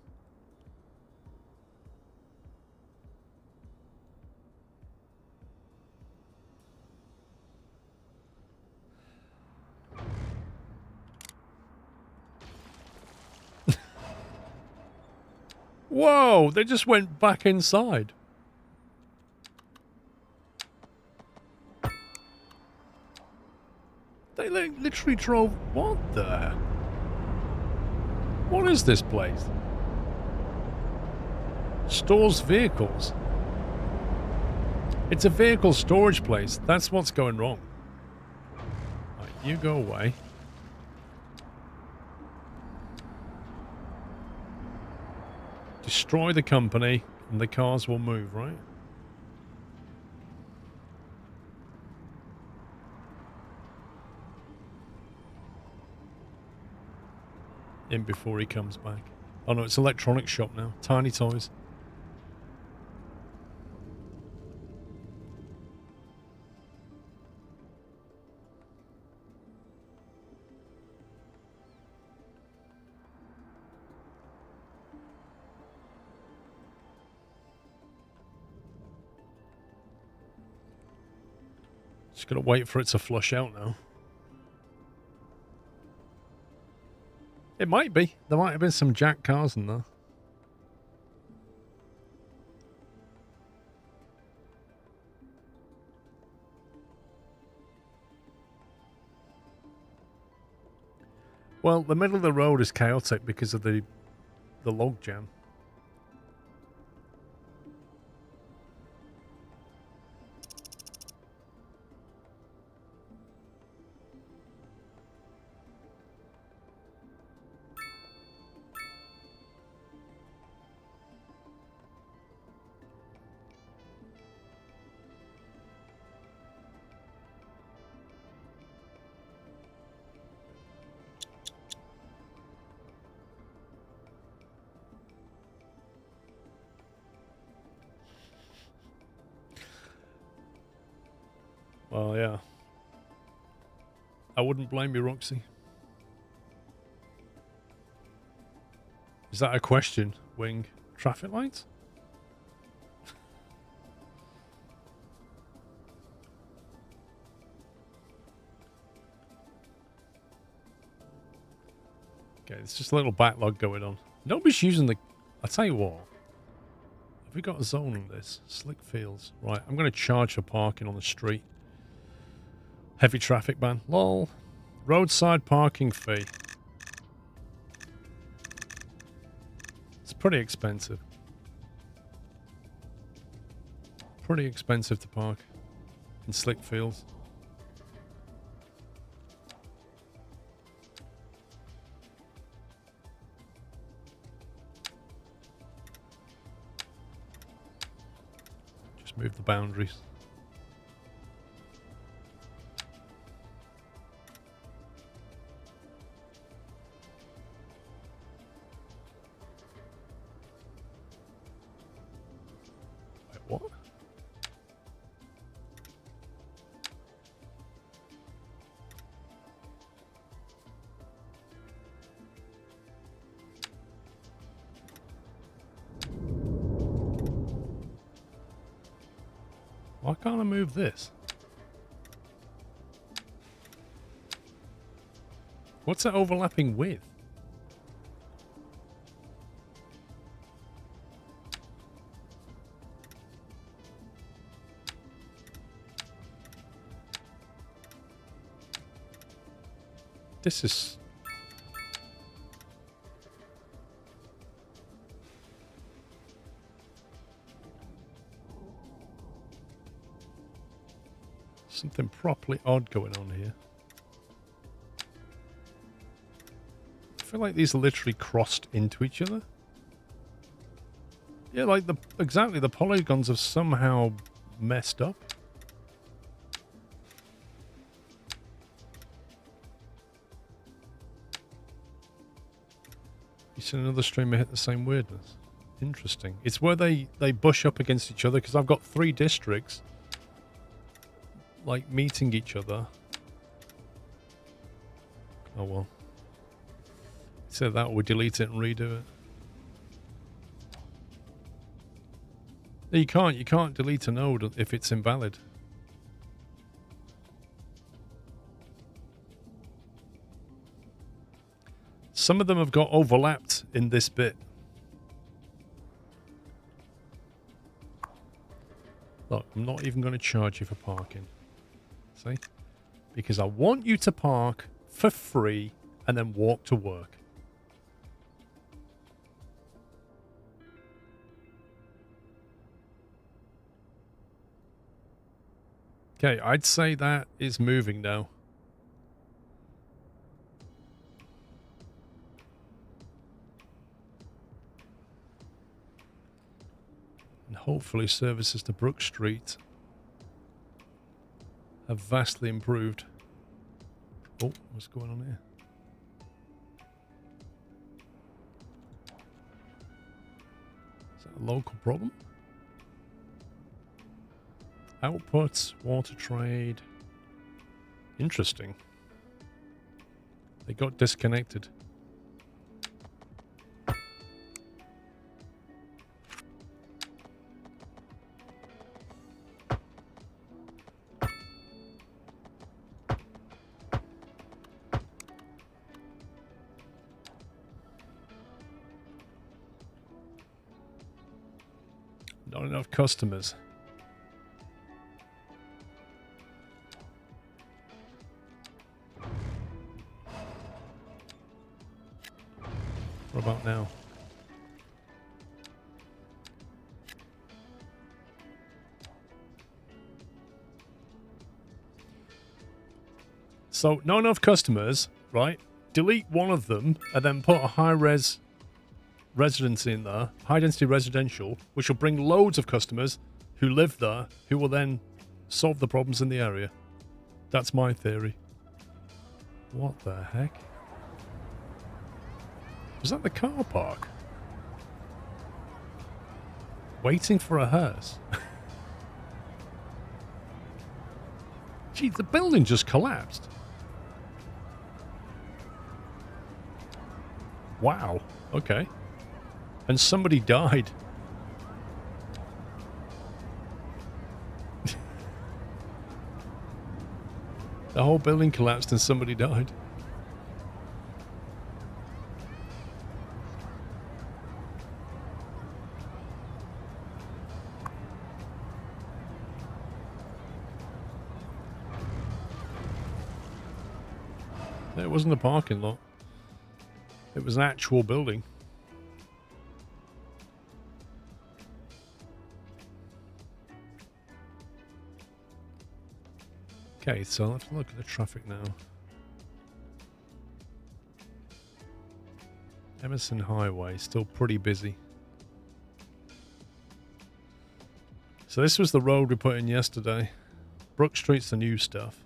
Whoa, they just went back inside. They literally drove... What the... What is this place? Stores vehicles. It's a vehicle storage place. That's what's going wrong. Right, you go away. Destroy the company and the cars will move, right? In before he comes back. Oh no, it's electronics shop now. Tiny toys. Just gotta wait for it to flush out now. It might be. There might have been some jack cars in there. Well, the middle of the road is chaotic because of the log jam. Well, yeah. I wouldn't blame you, Roxy. Is that a question, Wing? Traffic lights? Okay, it's just a little backlog going on. Nobody's using the... I'll tell you what. Have we got a zone on this? Slick fields. Right, I'm going to charge for parking on the street. Heavy traffic ban. Lol. Roadside parking fee. It's pretty expensive. Pretty expensive to park in slick fields. Just move the boundaries. What? Why can't I move this? What's it overlapping with? This is... something properly odd going on here. I feel like these are literally crossed into each other. Yeah, like exactly, the polygons have somehow messed up. You see another streamer hit the same weirdness. Interesting. It's where they bush up against each other, because I've got 3 districts like meeting each other. Oh well. So that would delete it and redo it. No, you can't delete a node if it's invalid. Some of them have got overlapped in this bit. Look, I'm not even going to charge you for parking. See? Because I want you to park for free and then walk to work. Okay, I'd say that is moving now. And hopefully services to Brook Street have vastly improved. Oh, what's going on here? Is that a local problem? Outputs, water trade. Interesting. They got disconnected. Not enough customers. What about now? So, not enough customers, right? Delete one of them and then put a high-res residence in there, high-density residential, which will bring loads of customers who live there, who will then solve the problems in the area. That's my theory. What the heck? Was that the car park? Waiting for a hearse? Gee, the building just collapsed. Wow. Okay. And somebody died. The whole building collapsed and somebody died. It wasn't a parking lot. It was an actual building. Okay, so let's look at the traffic now. Emerson Highway, still pretty busy. So this was the road we put in yesterday. Brook Street's the new stuff.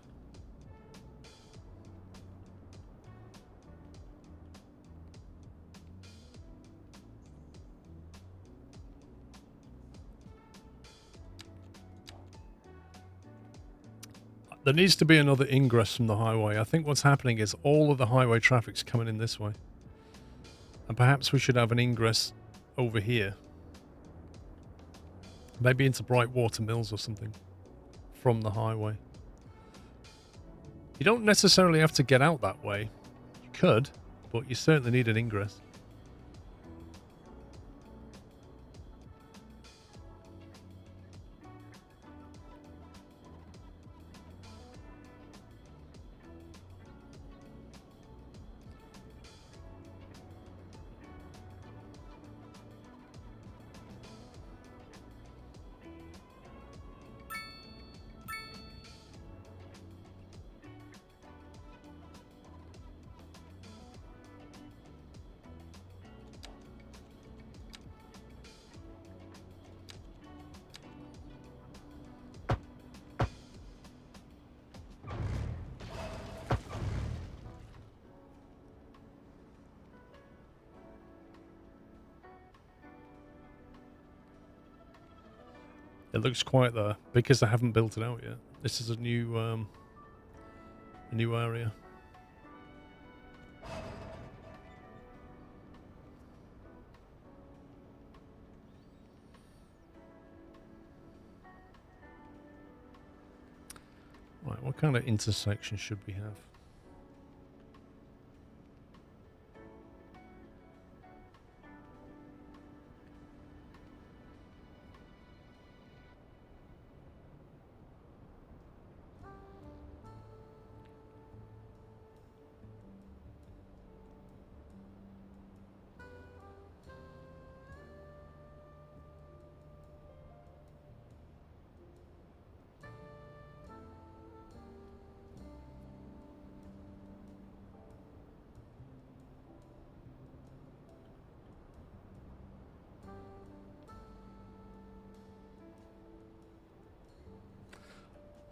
There needs to be another ingress from the highway. I think what's happening is all of the highway traffic's coming in this way. And perhaps we should have an ingress over here. Maybe into Brightwater Mills or something. From the highway. You don't necessarily have to get out that way. You could, but you certainly need an ingress. It looks quiet there because I haven't built it out yet. This is a new area. Right, what kind of intersection should we have?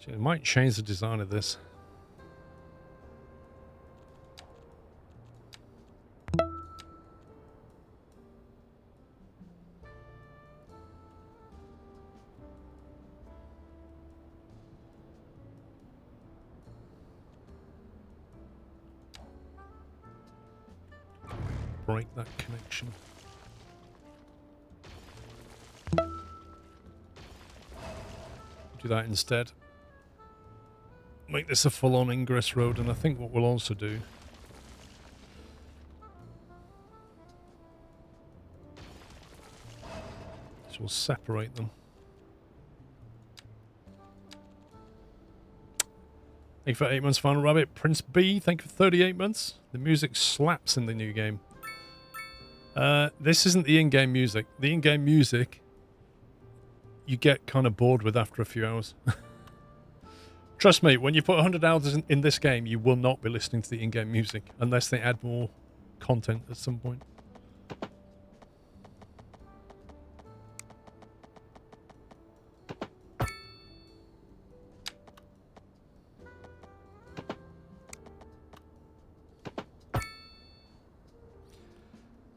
It might change the design of this. Break that connection. Do that instead. Make this a full-on ingress road, and I think what we'll also do So we'll separate them. Thank you for 8 months, Final Rabbit. Prince B, thank you for 38 months. The music slaps in the new game. This isn't the in-game music. The in-game music, you get kind of bored with after a few hours. Trust me, when you put 100 hours in this game, you will not be listening to the in-game music unless they add more content at some point.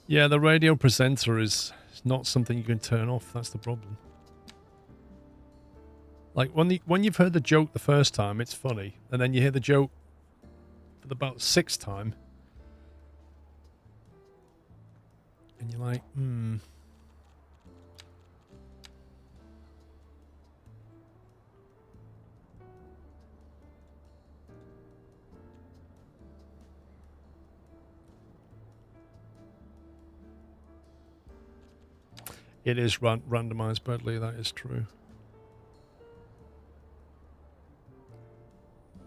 Yeah, the radio presenter is not something you can turn off. That's the problem. Like, when you've heard the joke the first time, it's funny. And then you hear the joke for about 6th time. And you're like, It is randomized, Bradley. That is true.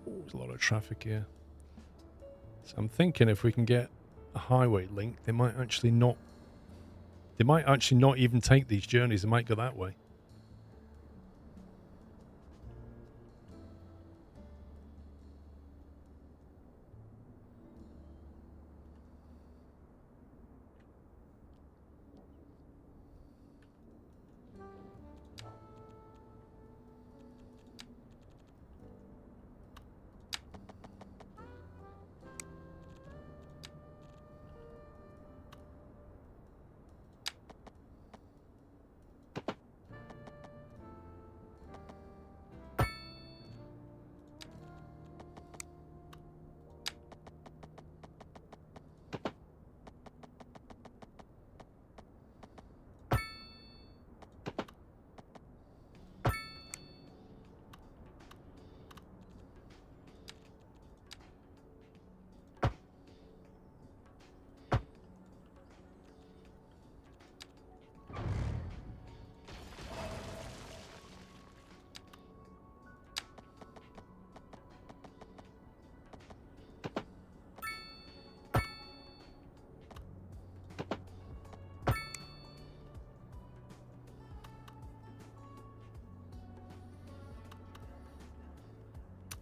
Oh, there's a lot of traffic here. So I'm thinking if we can get a highway link, they might actually not even take these journeys. They might go that way.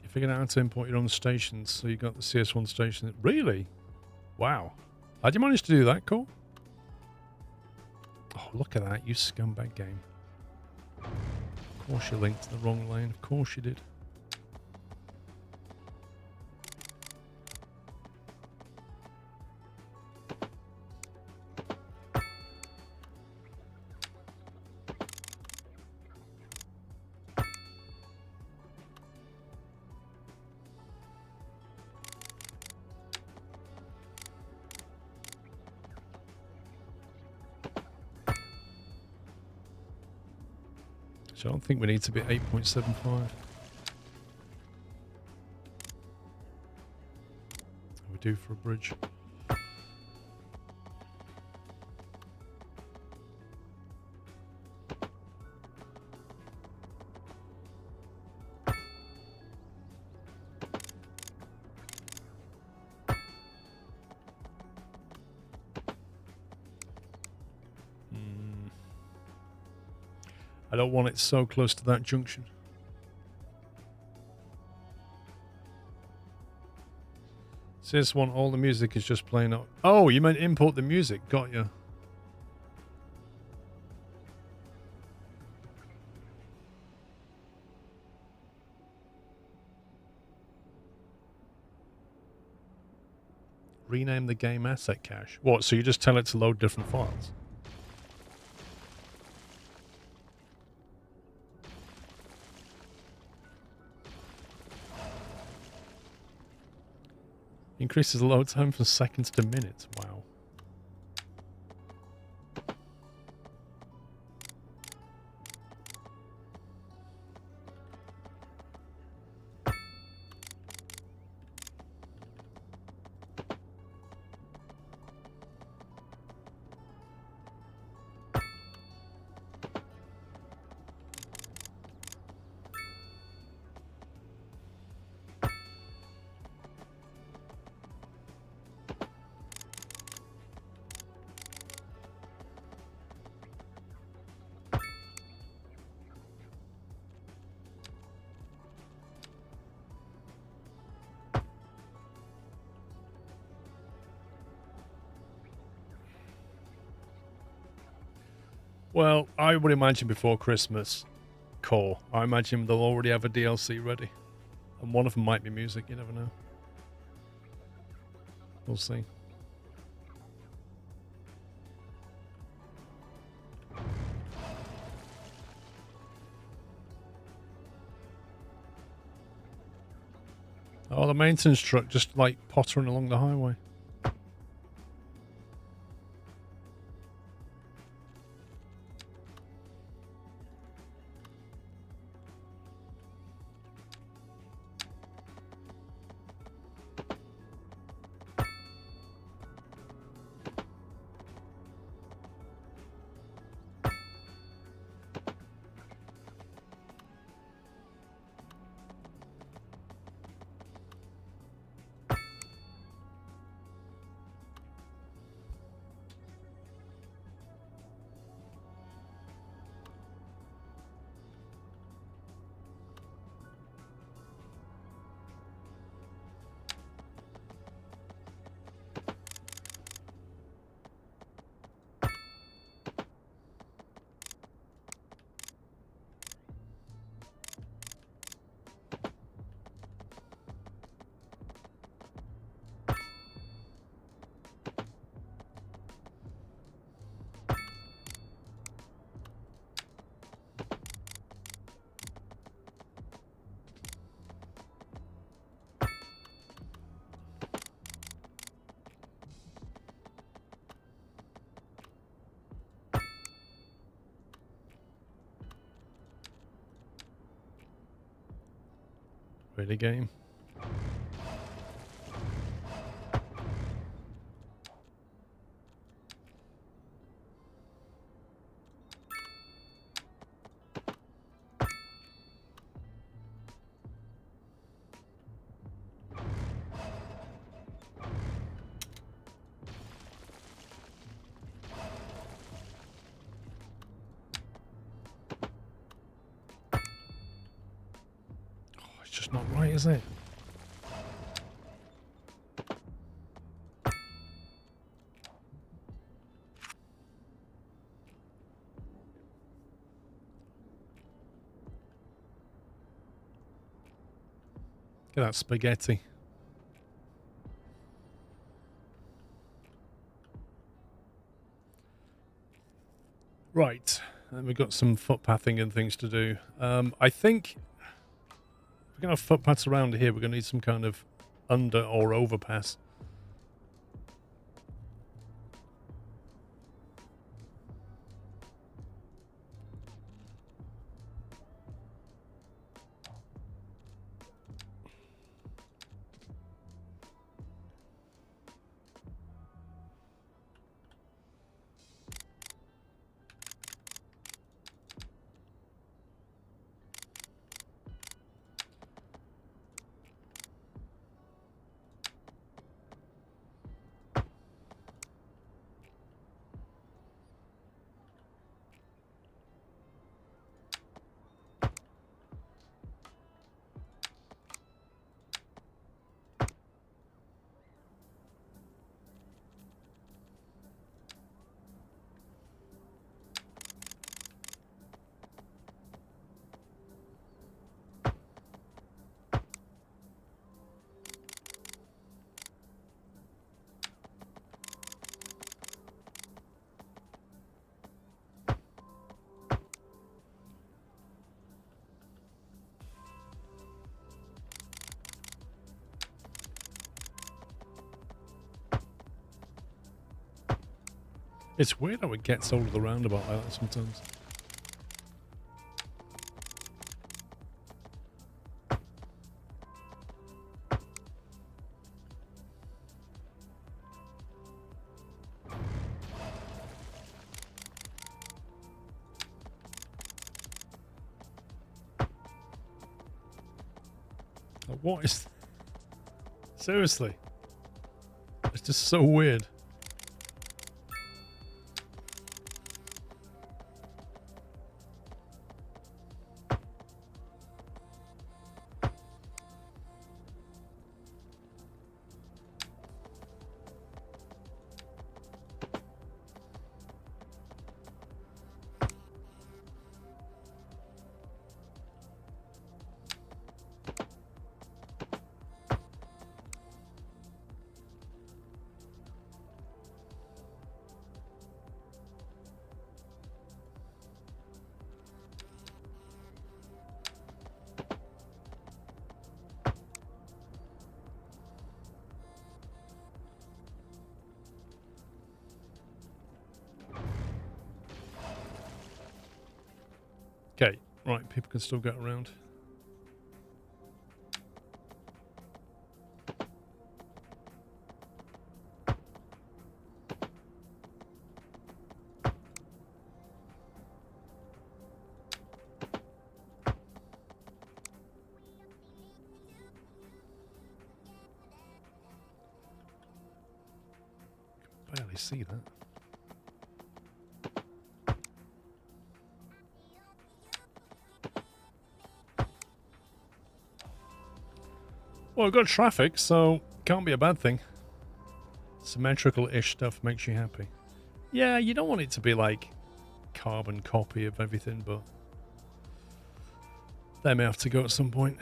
Figuring out how to import your own stations, so you got the CS1 station. Really? Wow. How'd you manage to do that, Cole? Oh, look at that, you scumbag game. Of course you linked to the wrong lane. Of course you did. So I don't think we need to be 8.75. We do for a bridge. I don't want it so close to that junction. CS1, all the music is just playing out. Oh, you meant import the music. Got you. Rename the game asset cache. What, so you just tell it to load different files? Increases load time from seconds to minutes. Wow. Well, I would imagine before Christmas, Core. I imagine they'll already have a DLC ready. And one of them might be music, you never know. We'll see. Oh, the maintenance truck just like pottering along the highway. Really game. It's just not right, is it? Look at that spaghetti. Right, and we've got some footpathing and things to do. I think if we're going to have footpaths around here, we're going to need some kind of under or overpass. It's weird how it gets over the roundabout like that sometimes. Like, what is... Seriously? It's just so weird. Right, people can still get around. Barely see that. Well, we've got traffic, so can't be a bad thing. Symmetrical-ish stuff makes you happy. Yeah, you don't want it to be like carbon copy of everything, but they may have to go at some point.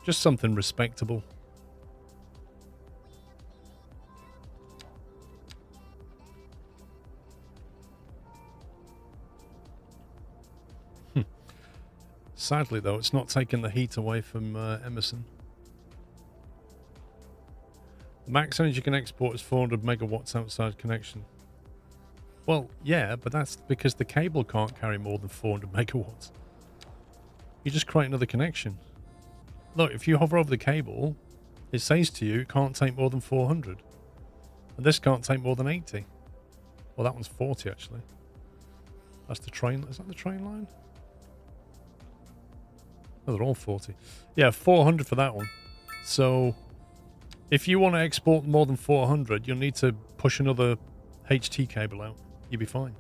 Just something respectable. Sadly, though, it's not taking the heat away from Emerson. The max energy you can export is 400 megawatts outside connection. Well, yeah, but that's because the cable can't carry more than 400 megawatts. You just create another connection. Look, if you hover over the cable, it says to you it can't take more than 400. And this can't take more than 80. Well, that one's 40, actually. That's the train. Is that the train line? Oh, they're all 40. Yeah, 400 for that one. So, if you want to export more than 400, you'll need to push another HT cable out. You'll be fine.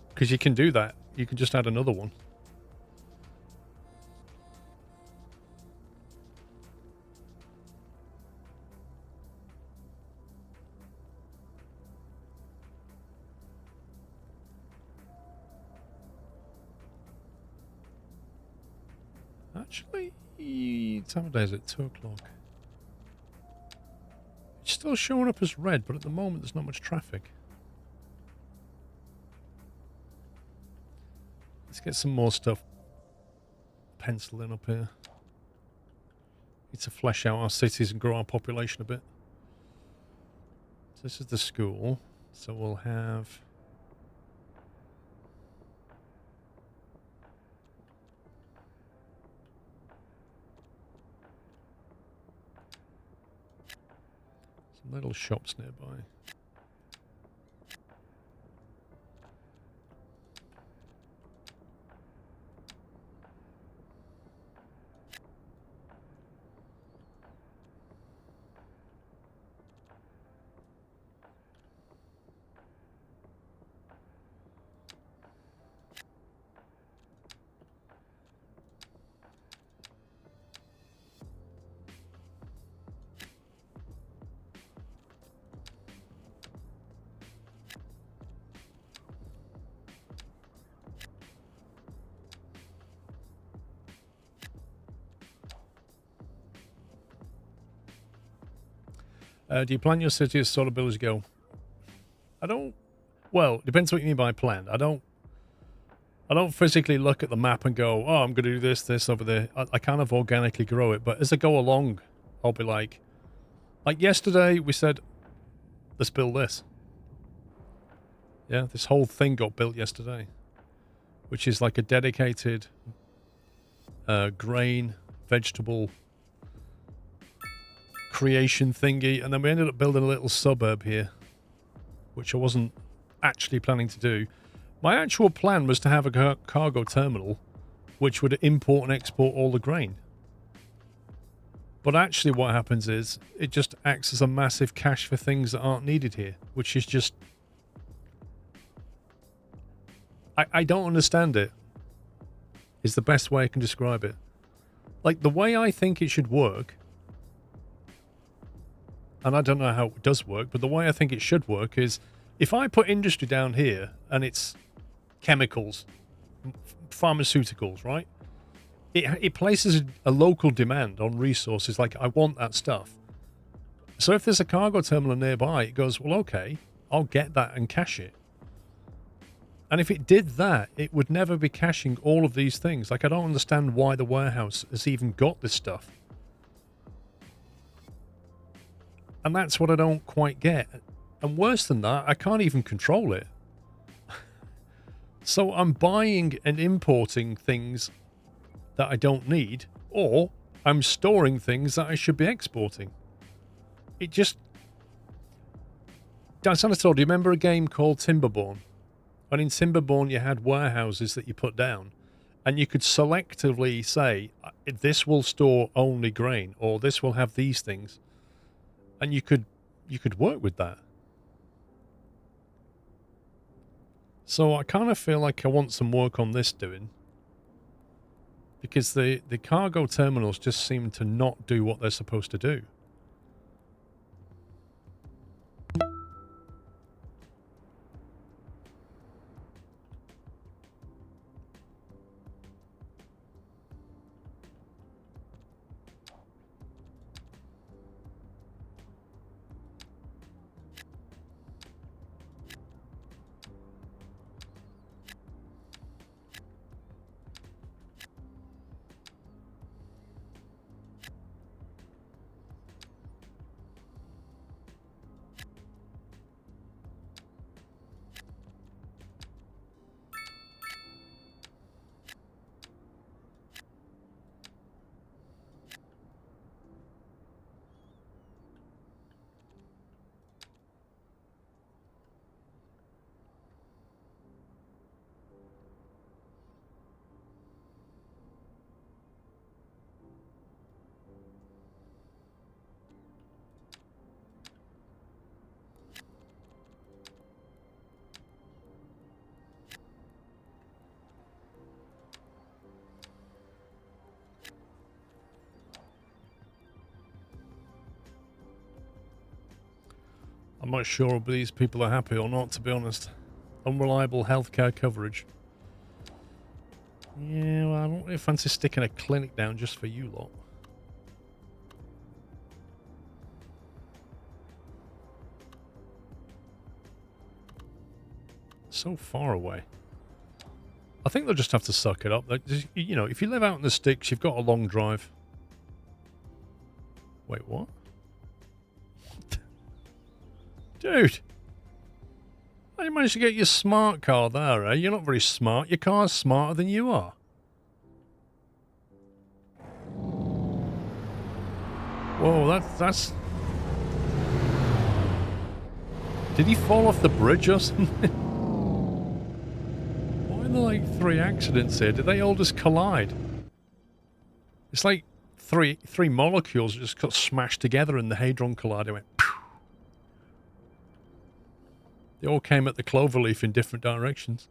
Because you can do that. You can just add another one. Actually, time of day is at 2 o'clock. It's still showing up as red, but at the moment there's not much traffic. Let's get some more stuff penciled in up here. Need to flesh out our cities and grow our population a bit. So this is the school. So we'll have... some little shops nearby. Do you plan your city as solar bill as you go? I don't... Well, depends what you mean by plan. I don't physically look at the map and go, oh, I'm going to do this over there. I kind of organically grow it. But as I go along, I'll be like yesterday, we said, let's build this. Yeah, this whole thing got built yesterday. Which is like a dedicated grain, vegetable creation thingy, and then we ended up building a little suburb here, which I wasn't actually planning to do. My actual plan was to have a cargo terminal which would import and export all the grain. But actually what happens is it just acts as a massive cache for things that aren't needed here, which is just... I don't understand it, is the best way I can describe it. Like, the way I think it should work, and I don't know how it does work, but the way I think it should work is if I put industry down here and it's chemicals, pharmaceuticals, right? It places a local demand on resources, like I want that stuff. So if there's a cargo terminal nearby, it goes, well, okay, I'll get that and cache it. And if it did that, it would never be caching all of these things. Like, I don't understand why the warehouse has even got this stuff. And that's what I don't quite get. And worse than that, I can't even control it. So I'm buying and importing things that I don't need, or I'm storing things that I should be exporting. It just... Dan Sanator, do you remember a game called Timberborn? And in Timberborn you had warehouses that you put down, and you could selectively say, this will store only grain, or this will have these things. And you could work with that. So I kind of feel like I want some work on this doing. Because the cargo terminals just seem to not do what they're supposed to do. I'm not sure if these people are happy or not, to be honest. Unreliable healthcare coverage. Yeah, well, I don't really fancy sticking a clinic down just for you lot. So far away. I think they'll just have to suck it up. You know, if you live out in the sticks, you've got a long drive. Wait, what? Dude! How you managed to get your smart car there, eh? You're not very smart. Your car's smarter than you are. Whoa, that's... Did he fall off the bridge or something? Why are there like 3 accidents here? Did they all just collide? It's like three molecules just got smashed together in the Hadron Collider. Went... They all came at the cloverleaf in different directions.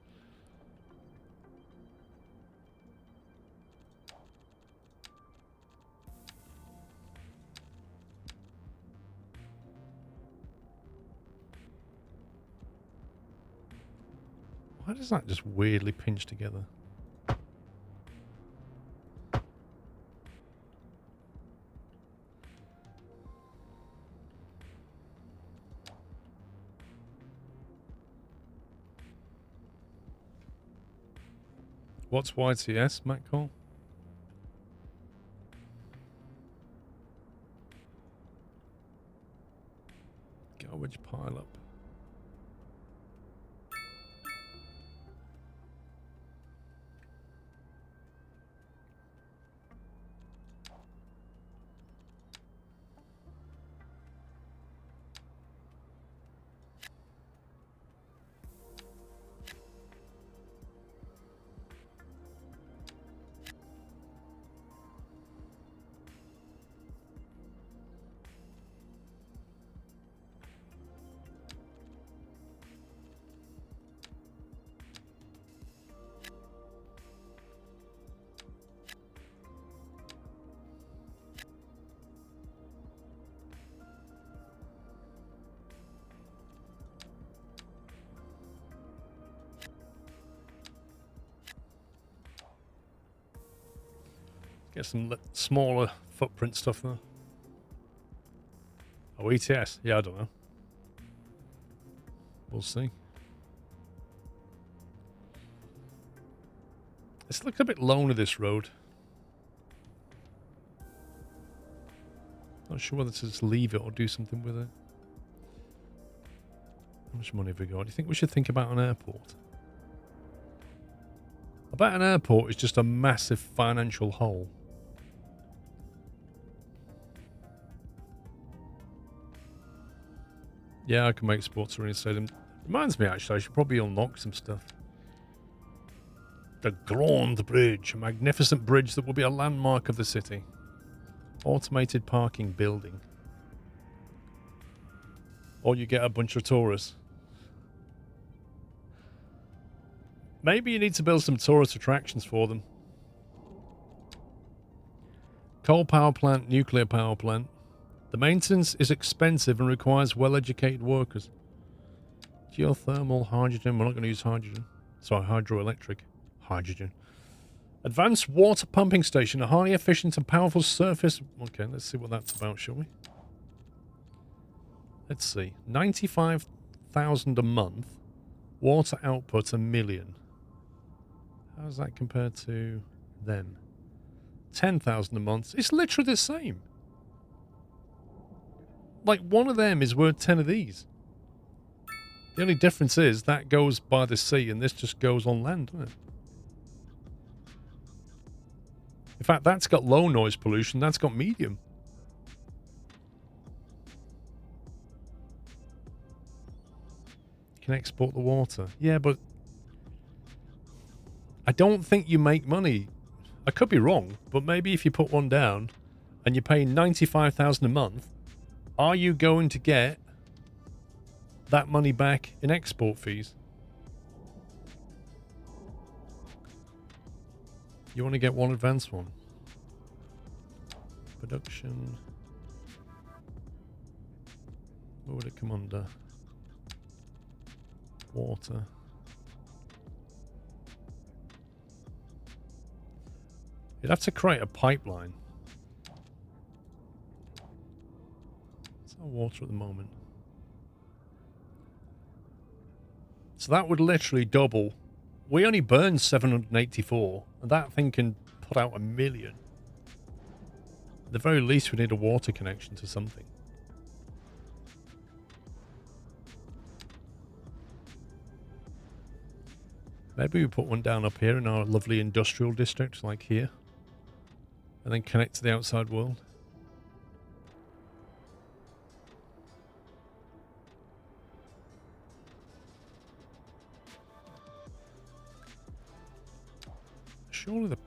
Why does that just weirdly pinch together? What's YTS, Matt Cole? Garbage pile up. Get some smaller footprint stuff there. Oh, ETS. Yeah, I don't know. We'll see. It's looking a bit lonely, this road. Not sure whether to just leave it or do something with it. How much money have we got? Do you think we should think about an airport? I bet an airport is just a massive financial hole. Yeah, I can make sports arena stadium. Reminds me, actually, I should probably unlock some stuff. The Grand Bridge, a magnificent bridge that will be a landmark of the city. Automated parking building. Or you get a bunch of tourists. Maybe you need to build some tourist attractions for them. Coal power plant, nuclear power plant. The maintenance is expensive and requires well-educated workers. Geothermal, hydrogen. We're not going to use hydrogen. Sorry, hydroelectric. Hydrogen. Advanced water pumping station. A highly efficient and powerful surface. Okay, let's see what that's about, shall we? Let's see. 95,000 a month. Water output, 1 million. How does that compare to them? 10,000 a month. It's literally the same. Like, one of them is worth 10 of these. The only difference is that goes by the sea and this just goes on land, doesn't it? In fact, that's got low noise pollution. That's got medium. You can export the water. Yeah, but I don't think you make money. I could be wrong, but maybe if you put one down and you're paying 95,000 a month, are you going to get that money back in export fees? You want to get one advanced one. Production. What would it come under? Water. You'd have to create a pipeline. It's no water at the moment. So that would literally double. We only burn 784, and that thing can put out 1 million. At the very least, we need a water connection to something. Maybe we put one down up here in our lovely industrial district, like here. And then connect to the outside world. Surely the...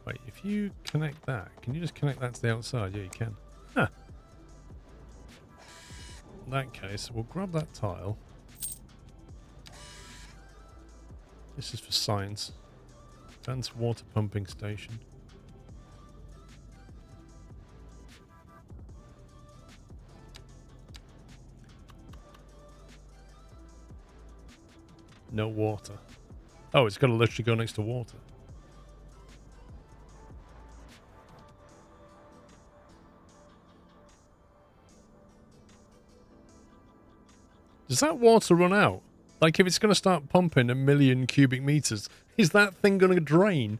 Wait, if you connect that, can you just connect that to the outside? Yeah, you can. Huh. In that case, we'll grab that tile. This is for science. Advanced water pumping station. No water. Oh, it's got to literally go next to water. Does that water run out? Like, if it's going to start pumping 1 million cubic meters, is that thing going to drain?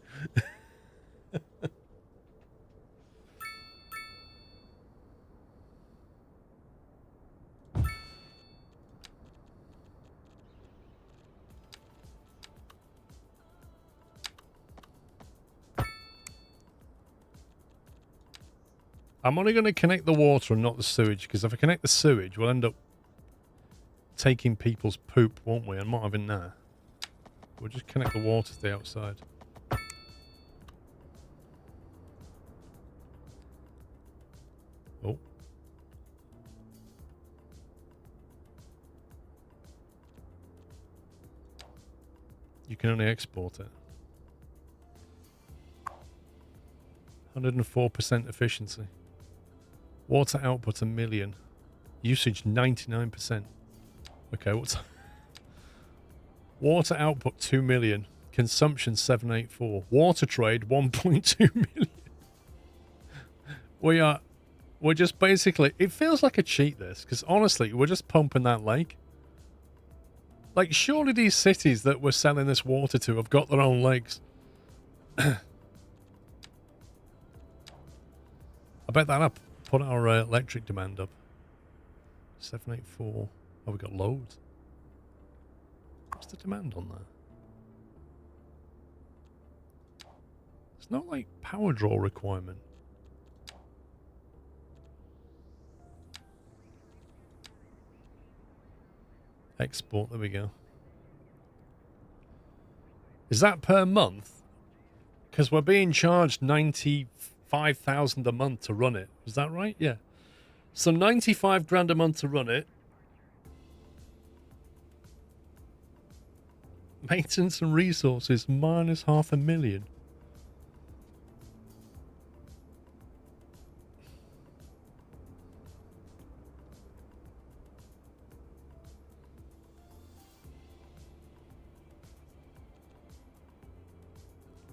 I'm only going to connect the water and not the sewage, because if I connect the sewage, we'll end up taking people's poop, won't we? I'm not having that. We'll just connect the water to the outside. Oh. You can only export it. 104% efficiency. Water output 1 million. Usage 99%. Okay, what's... Water output 2 million. Consumption 784. Water trade 1.2 million. We're just basically... It feels like a cheat, this, because honestly, we're just pumping that lake. Like, surely these cities that we're selling this water to have got their own lakes. I bet that'll put our electric demand up. 784. Oh, we got loads. What's the demand on that? It's not like power draw requirement. Export, there we go. Is that per month? Because we're being charged 95,000 a month to run it. Is that right? Yeah. So 95 grand a month to run it. Maintenance and resources minus $500,000.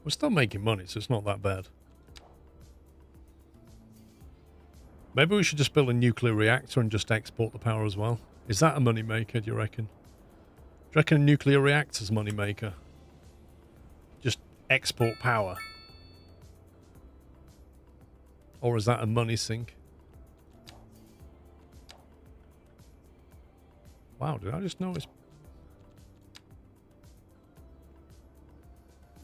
We're still making money, so it's not that bad. Maybe we should just build a nuclear reactor and just export the power as well. Is that a money maker, do you reckon? Do you reckon a nuclear reactor's money maker? Just export power? Or is that a money sink? Wow, did I just notice?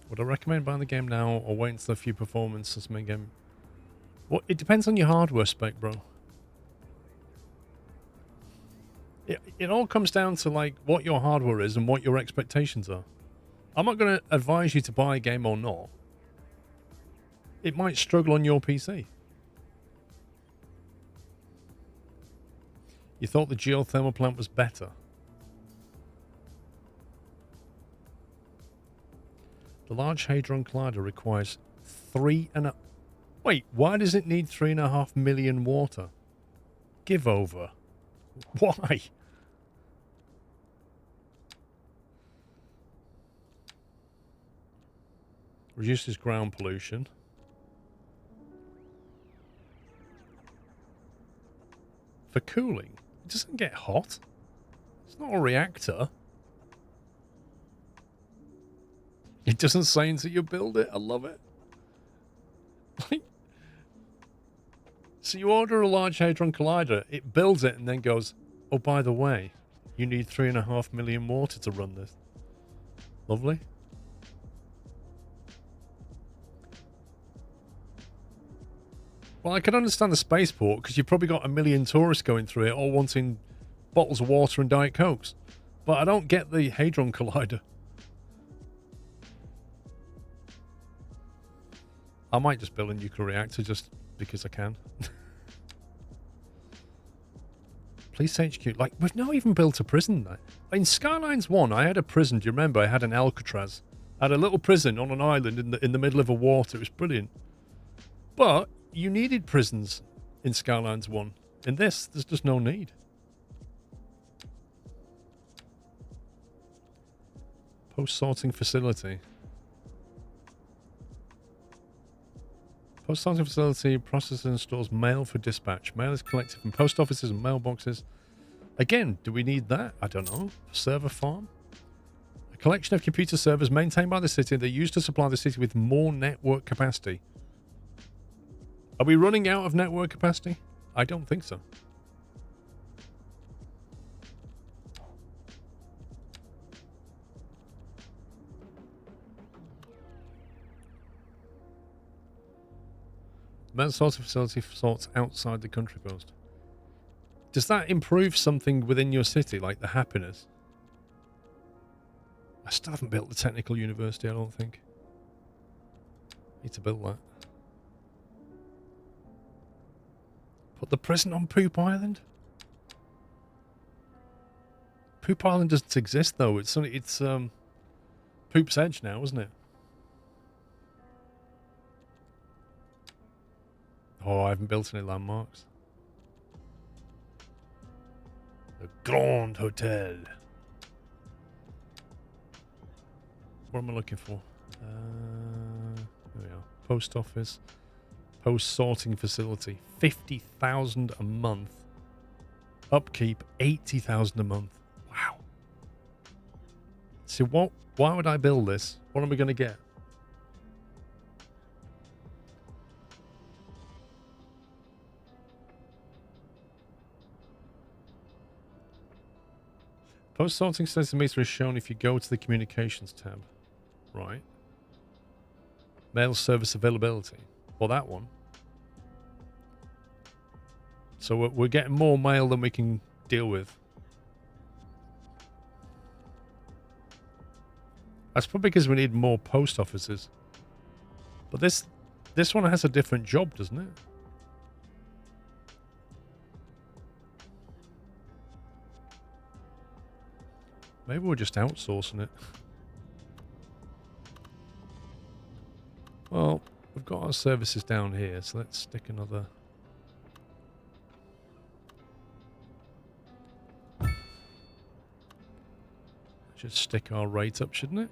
Would I recommend buying the game now or wait until a few performances main game? Well, it depends on your hardware spec, bro. It all comes down to like what your hardware is and what your expectations are. I'm not going to advise you to buy a game or not. It might struggle on your PC. You thought the geothermal plant was better. The Large Hadron Collider requires 3.5... Wait, why does it need 3.5 million water? Give over. Why? Reduces ground pollution. For cooling. It doesn't get hot. It's not a reactor. It doesn't say until you build it. I love it. So you order a Large Hadron Collider, it builds it and then goes, oh, by the way, you need 3.5 million water to run this. Lovely. Well, I can understand the spaceport because you've probably got 1 million tourists going through it all wanting bottles of water and Diet Cokes. But I don't get the Hadron Collider. I might just build a nuclear reactor just because I can. Police HQ. Like, we've not even built a prison there. In Skylines 1, I had a prison. Do you remember? I had an Alcatraz. I had a little prison on an island in the middle of a water. It was brilliant. But you needed prisons in Skylines 1. In this, there's just no need. Post-sorting facility. Post-sorting facility processes and stores mail for dispatch. Mail is collected from post offices and mailboxes. Again, do we need that? I don't know. Server farm? A collection of computer servers maintained by the city. They're used to supply the city with more network capacity. Are we running out of network capacity? I don't think so. Mail sorting facility sorts outside the country post. Does that improve something within your city, like the happiness? I still haven't built the technical university, I don't think. Need to build that. Put the prison on Poop Island? Poop Island doesn't exist though. It's Poop's Edge now, isn't it? Oh, I haven't built any landmarks. The Grand Hotel. What am I looking for? There we are. Post office. Post sorting facility. 50,000 a month. Upkeep 80,000 a month. Wow. So why would I build this? What am I going to get? Post sorting centimeter is shown if you go to the communications tab. Right. Mail service availability. Well, that one. So we're getting more mail than we can deal with. That's probably because we need more post offices. But this one has a different job, doesn't it? Maybe we're just outsourcing it. Well, we've got our services down here, so let's stick another... Should stick our rate up, shouldn't it?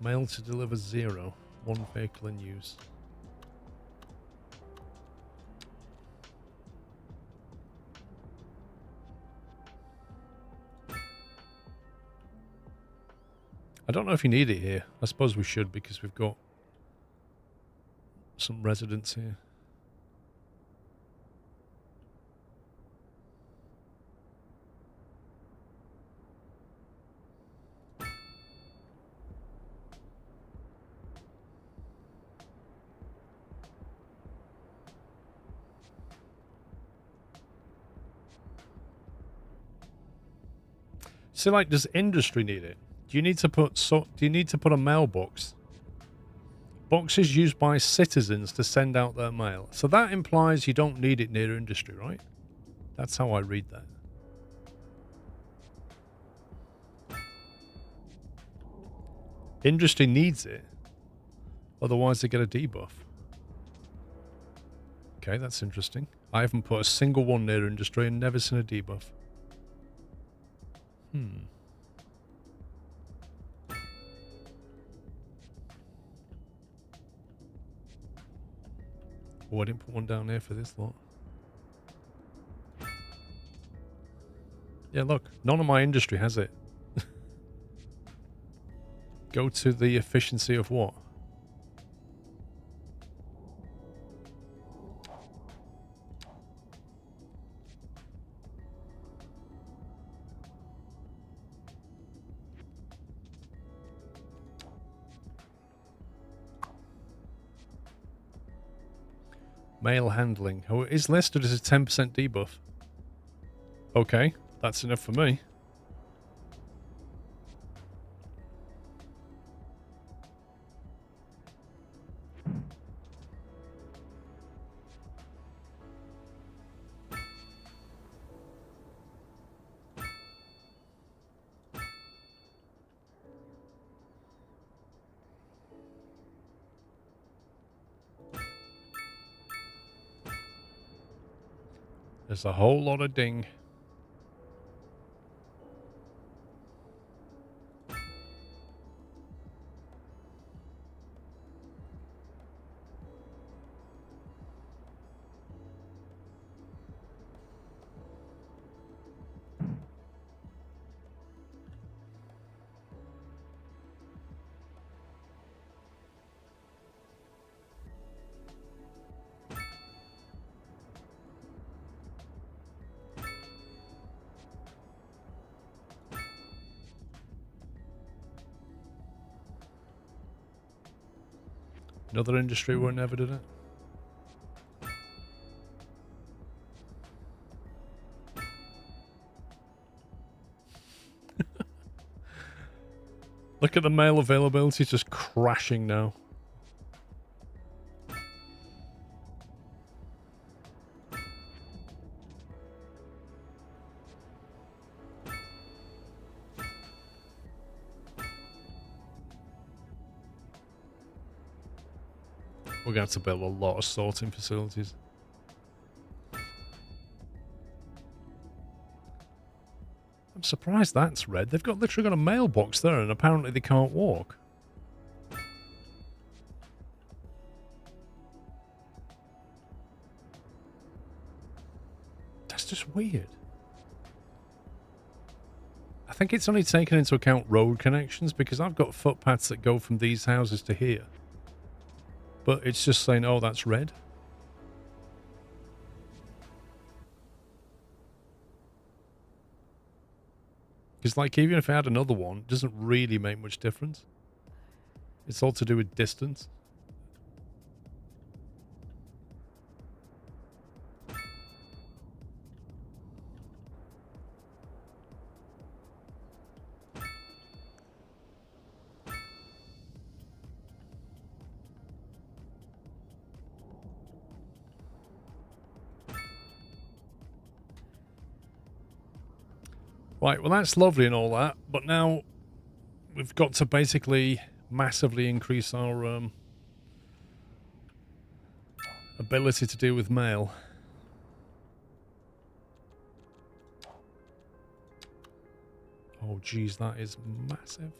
Mail to deliver 0. 1 vehicle in use. I don't know if you need it here. I suppose we should because we've got some residents here. So, like, does industry need it? Do you need to put a mailbox? Boxes used by citizens to send out their mail. So that implies you don't need it near industry, right? That's how I read that. Industry needs it. Otherwise they get a debuff. Okay, that's interesting. I haven't put a single one near industry and never seen a debuff. Oh, I didn't put one down there for this lot. Yeah, look. None of my industry has it. Go to the efficiency of what? Mail handling. Oh, it is listed as a 10% debuff. Okay, that's enough for me. There's a whole lot of ding. Another industry where never did it. Look at the mail availability just crashing now. We're going to have to build a lot of sorting facilities. I'm surprised that's red. They've literally got a mailbox there and apparently they can't walk. That's just weird. I think it's only taken into account road connections because I've got footpaths that go from these houses to here. But it's just saying, oh, that's red. Because, like, even if I had another one, it doesn't really make much difference. It's all to do with distance. Right, well, that's lovely and all that, but now we've got to basically massively increase our ability to deal with mail. Oh, geez, that is massive.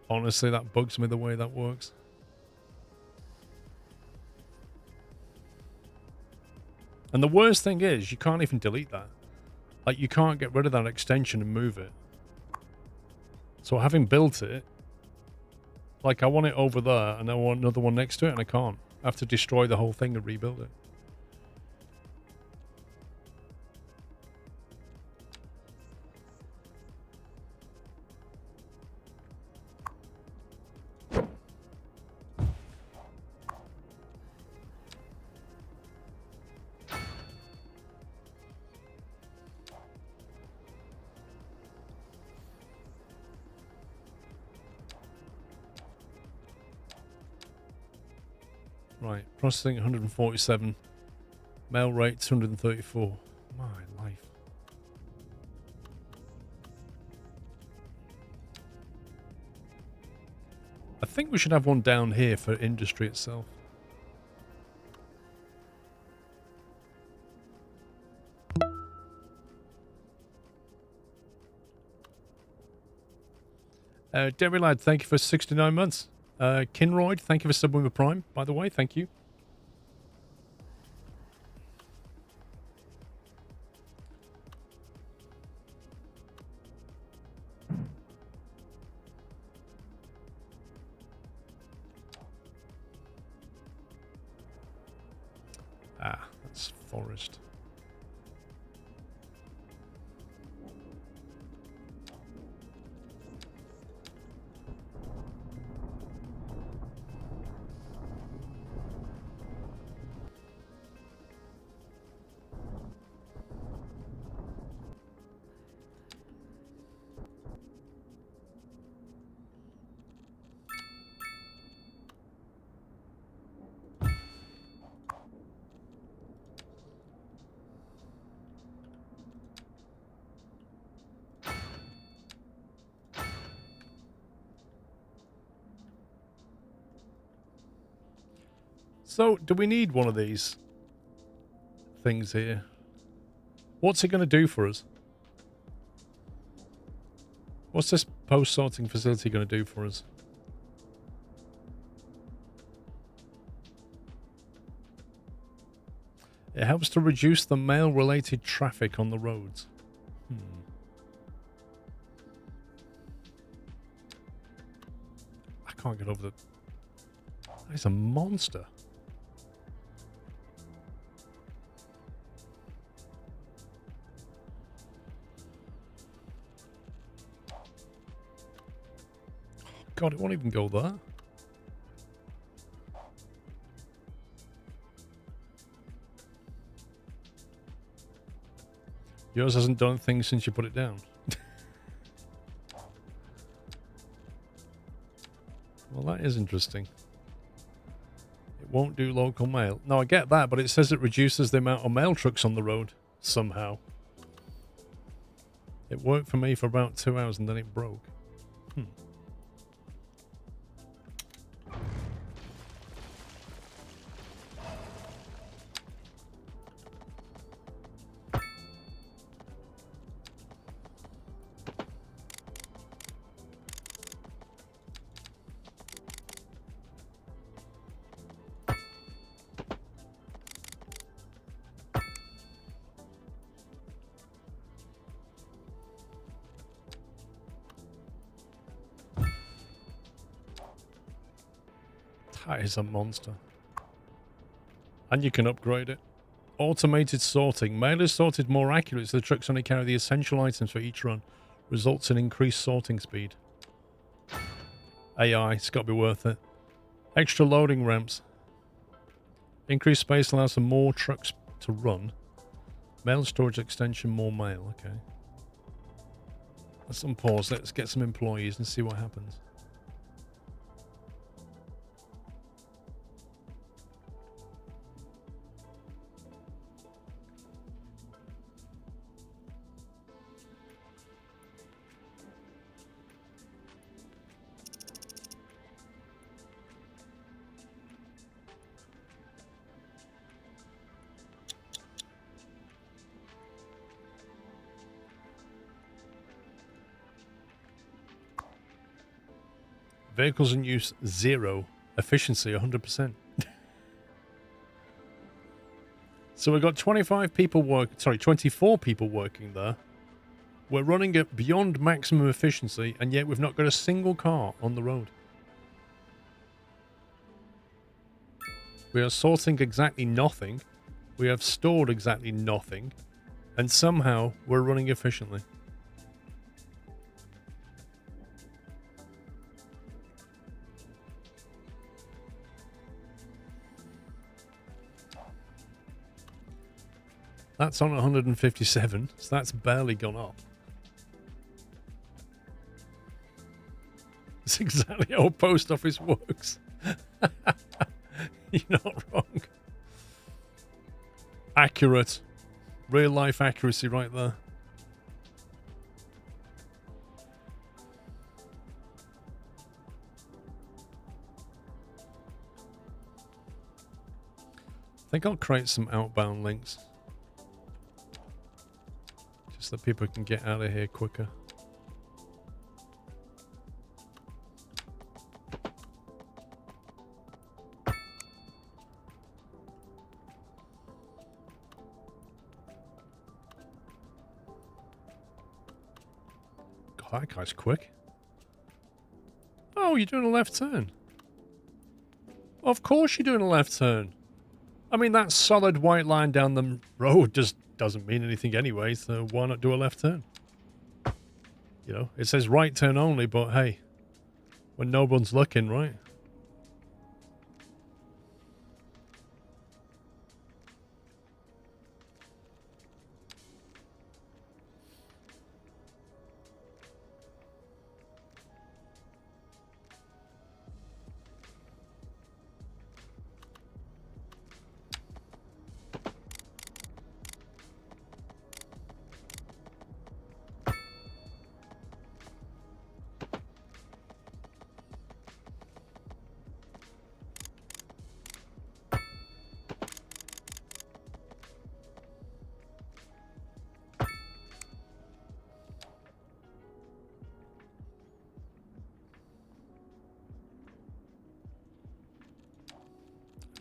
Honestly, that bugs me the way that works. And the worst thing is, you can't even delete that. Like, you can't get rid of that extension and move it. So having built it, like, I want it over there, and I want another one next to it, and I can't. I have to destroy the whole thing and rebuild it. Right, processing 147. Mail rate 234. My life. I think we should have one down here for industry itself. Derry Lad, thank you for 69 months. Kinroyd, thank you for subbing with Prime, by the way. Thank you. Ah, that's forest. So, do we need one of these things here? What's it going to do for us? What's this post-sorting facility going to do for us? It helps to reduce the mail-related traffic on the roads. I can't get over the... It's a monster. God, it won't even go there. Yours hasn't done things since you put it down. Well, that is interesting. It won't do local mail. No, I get that, but it says it reduces the amount of mail trucks on the road somehow. It worked for me for about 2 hours and then it broke. That is a monster. And you can upgrade it. Automated sorting. Mail is sorted more accurate, so the trucks only carry the essential items for each run. Results in increased sorting speed. AI, it's got to be worth it. Extra loading ramps. Increased space allows for more trucks to run. Mail storage extension, more mail. Okay. Let's unpause. Let's get some employees and see what happens. Vehicles in use 0. Efficiency 100%. So we've got 24 people working there. We're running it beyond maximum efficiency, and yet we've not got a single car on the road. We are sorting exactly nothing. We have stored exactly nothing. And somehow we're running efficiently. That's on 157, so that's barely gone up. That's exactly how a post office works. You're not wrong. Accurate. Real life accuracy right there. I think I'll create some outbound links. So that people can get out of here quicker. God, that guy's quick. Oh, you're doing a left turn. Of course you're doing a left turn. I mean, that solid white line down the road just doesn't mean anything anyway, so why not do a left turn? You know, it says right turn only, but hey, when no one's looking, right?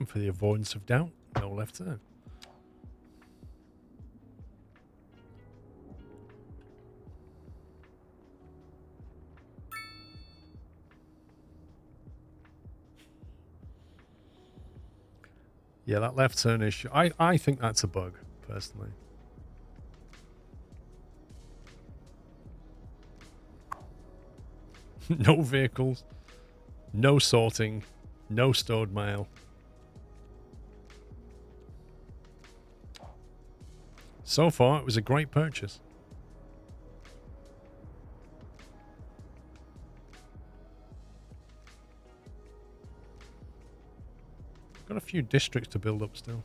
And for the avoidance of doubt, no left turn. Yeah, that left turn issue. I think that's a bug, personally. No vehicles, no sorting, no stored mail. So far, it was a great purchase. Got a few districts to build up still.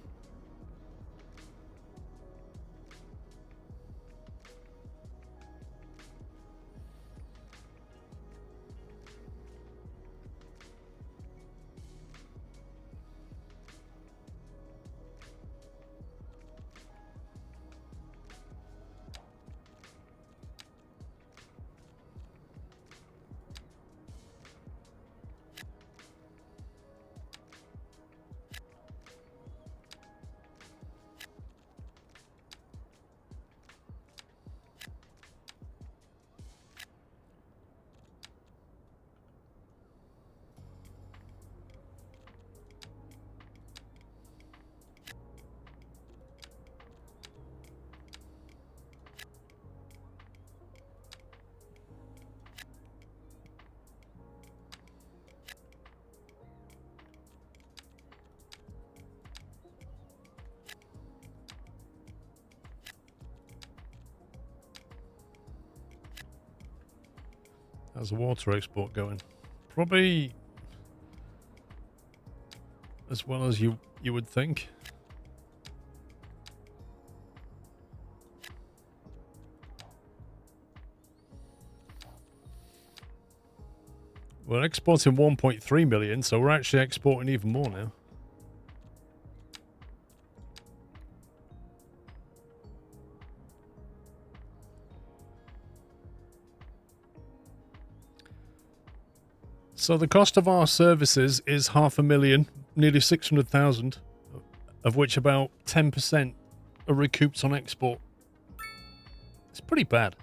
How's the water export going? Probably as well as you would think. We're exporting 1.3 million, so we're actually exporting even more now. So the cost of our services is 500,000, nearly 600,000, of which about 10% are recouped on export. It's pretty bad.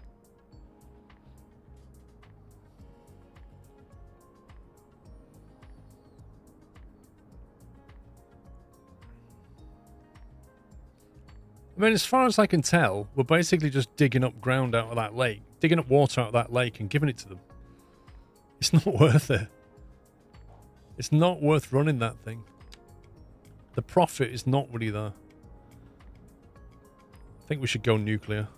I mean, as far as I can tell, we're basically just digging up ground out of that lake, digging up water out of that lake and giving it to them. It's not worth it. It's not worth running that thing. The profit is not really there. I think we should go nuclear.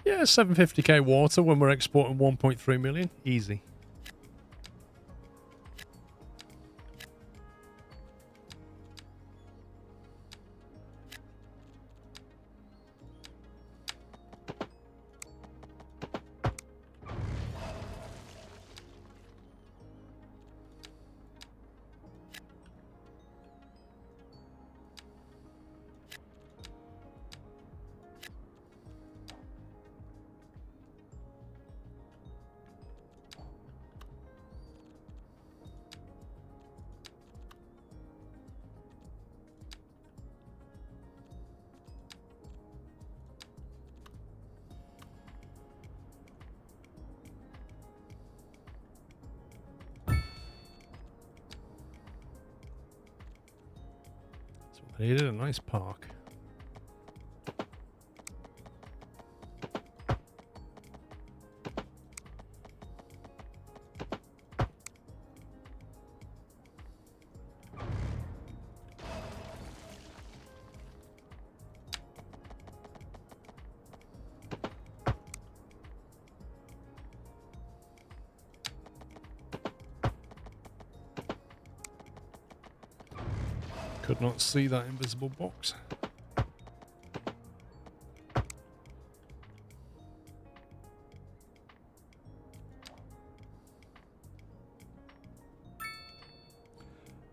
Yeah, 750k water when we're exporting 1.3 million. Easy. They needed a nice park. Could not see that invisible box.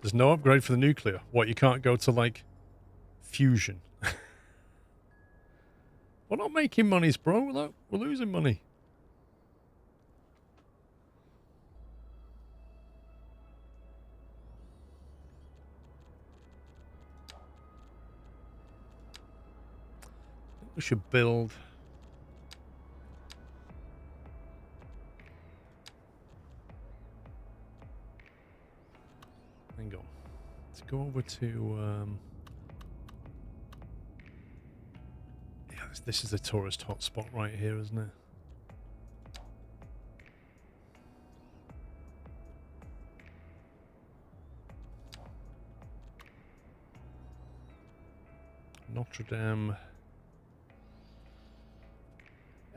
There's no upgrade for the nuclear. What, you can't go to, like, fusion? We're not making monies, bro. We're losing money. We should build. Hang on. Let's go over to. Yeah, this is the tourist hotspot right here, isn't it? Notre Dame.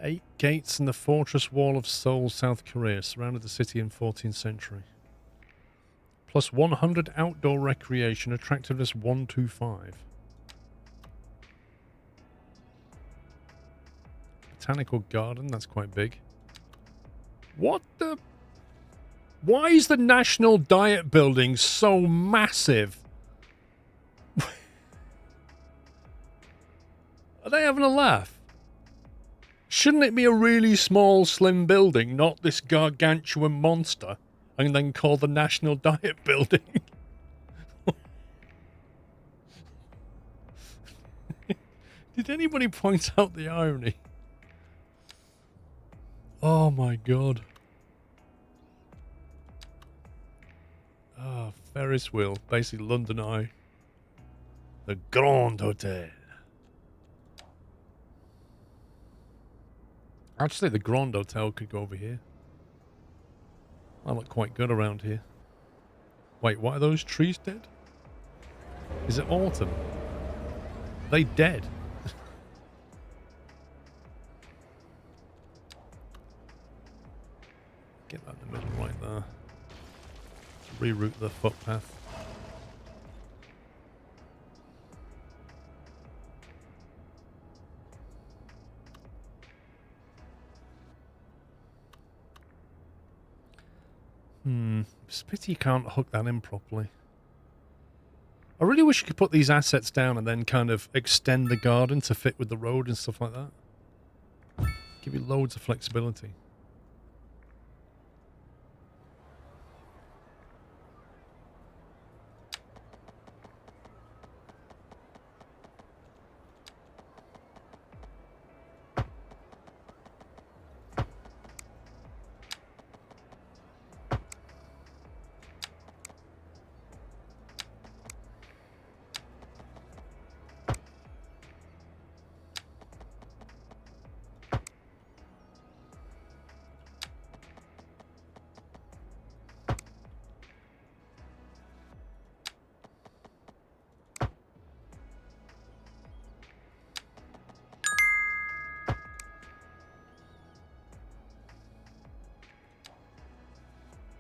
8 gates and the fortress wall of Seoul, South Korea, surrounded the city in 14th century. Plus 100 outdoor recreation, attractiveness 125. Botanical garden, that's quite big. What the? Why is the National Diet Building so massive? Are they having a laugh? Shouldn't it be a really small, slim building, not this gargantuan monster, and then called the National Diet Building? Did anybody point out the irony? Oh my god. Ah, Ferris wheel, basically London Eye. The Grand Hotel. Actually, the Grand Hotel could go over here. I look quite good around here. Wait, what are those trees dead? Is it autumn? Are they dead? Get that in the middle right there. Reroute the footpath. It's a pity you can't hook that in properly. I really wish you could put these assets down and then kind of extend the garden to fit with the road and stuff like that. Give you loads of flexibility.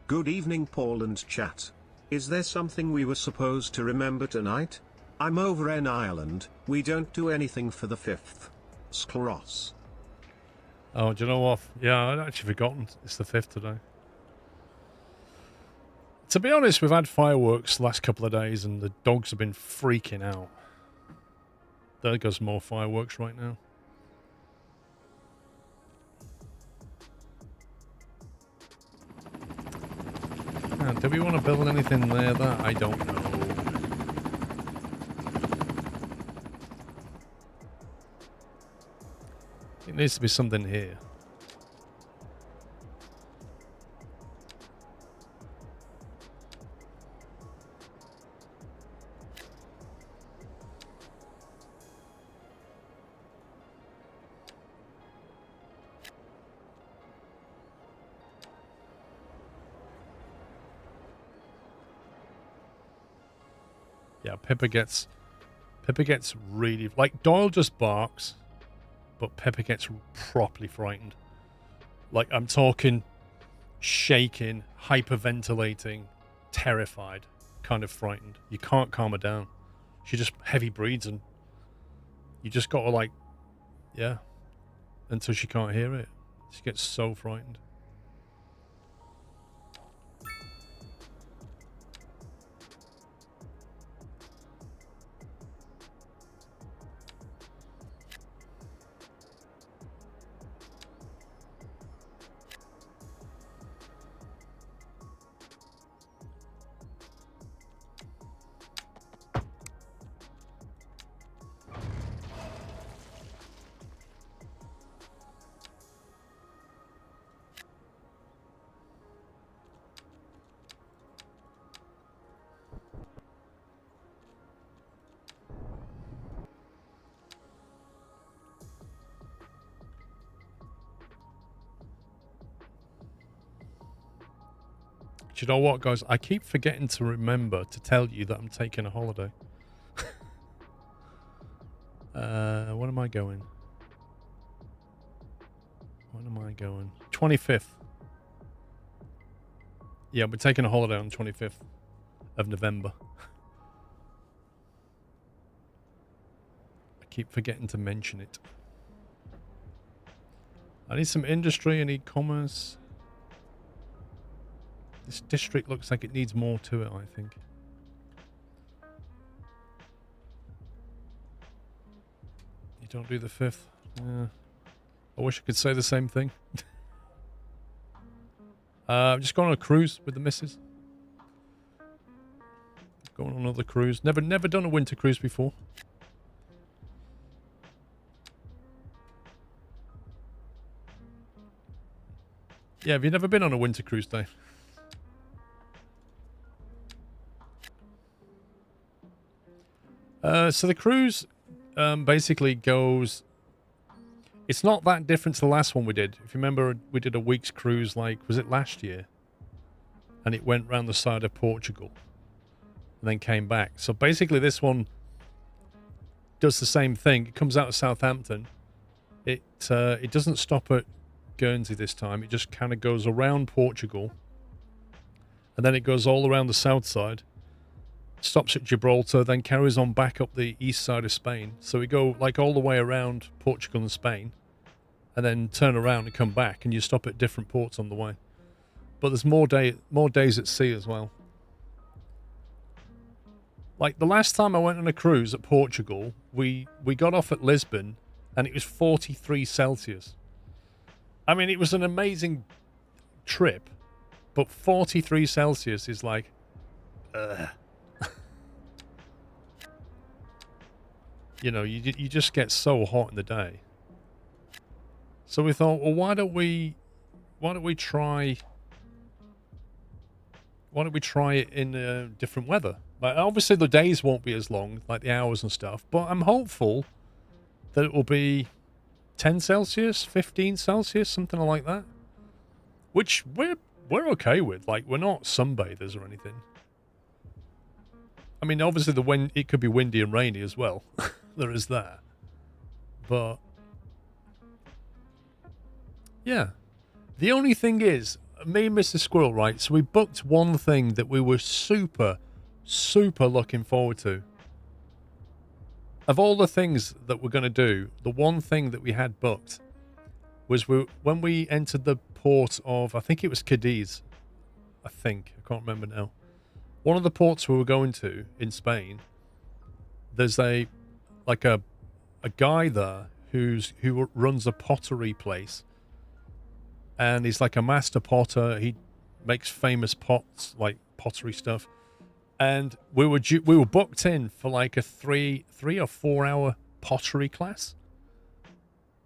Good evening, Paul and chat. Is there something we were supposed to remember tonight? I'm over in Ireland, we don't do anything for the 5th. Skross. Oh, do you know what? Yeah, I'd actually forgotten it's the 5th today. To be honest, we've had fireworks the last couple of days and the dogs have been freaking out. There goes more fireworks right now. Do we want to build anything there? That I don't know. It needs to be something here. Yeah, Pippa gets really, like, Doyle just barks, but Pippa gets properly frightened. Like, I'm talking shaking, hyperventilating, terrified, kind of frightened. You can't calm her down. She just heavy breathes and you just gotta, like, yeah, until she can't hear it. She gets so frightened. Do you know what, guys? I keep forgetting to remember to tell you that I'm taking a holiday. When am I going? When am I going? 25th. Yeah, we're taking a holiday on the 25th of November. I keep forgetting to mention it. I need some industry and e-commerce. This district looks like it needs more to it, I think. You don't do the 5th? Yeah. I wish I could say the same thing. I'm just going on a cruise with the missus. Going on another cruise. Never done a winter cruise before. Yeah, have you never been on a winter cruise, Dave? So the cruise basically goes... It's not that different to the last one we did. If you remember, we did a week's cruise, like, was it last year? And it went round the side of Portugal and then came back. So basically this one does the same thing. It comes out of Southampton. It doesn't stop at Guernsey this time. It just kind of goes around Portugal. And then it goes all around the south side. Stops at Gibraltar, then carries on back up the east side of Spain. So we go like all the way around Portugal and Spain, and then turn around and come back, and you stop at different ports on the way. But there's more days at sea as well. Like the last time I went on a cruise at Portugal, we got off at Lisbon, and it was 43 Celsius. I mean, it was an amazing trip, but 43 Celsius is like, you know, you just get so hot in the day. So we thought, well, why don't we try it in different weather? Like, obviously the days won't be as long, like the hours and stuff, but I'm hopeful that it will be 10 Celsius, 15 Celsius, something like that. Which we're okay with. Like, we're not sunbathers or anything. I mean, obviously it could be windy and rainy as well. There is that. But yeah. The only thing is, me and Mr. Squirrel, right? So we booked one thing that we were super, super looking forward to. Of all the things that we're going to do, the one thing that we had booked was when we entered the port of, I think it was Cadiz. I can't remember now. One of the ports we were going to in Spain, there's a guy there who runs a pottery place, and he's like a master potter. He makes famous pots, like pottery stuff. And we were booked in for like a 3 or 4 hour pottery class,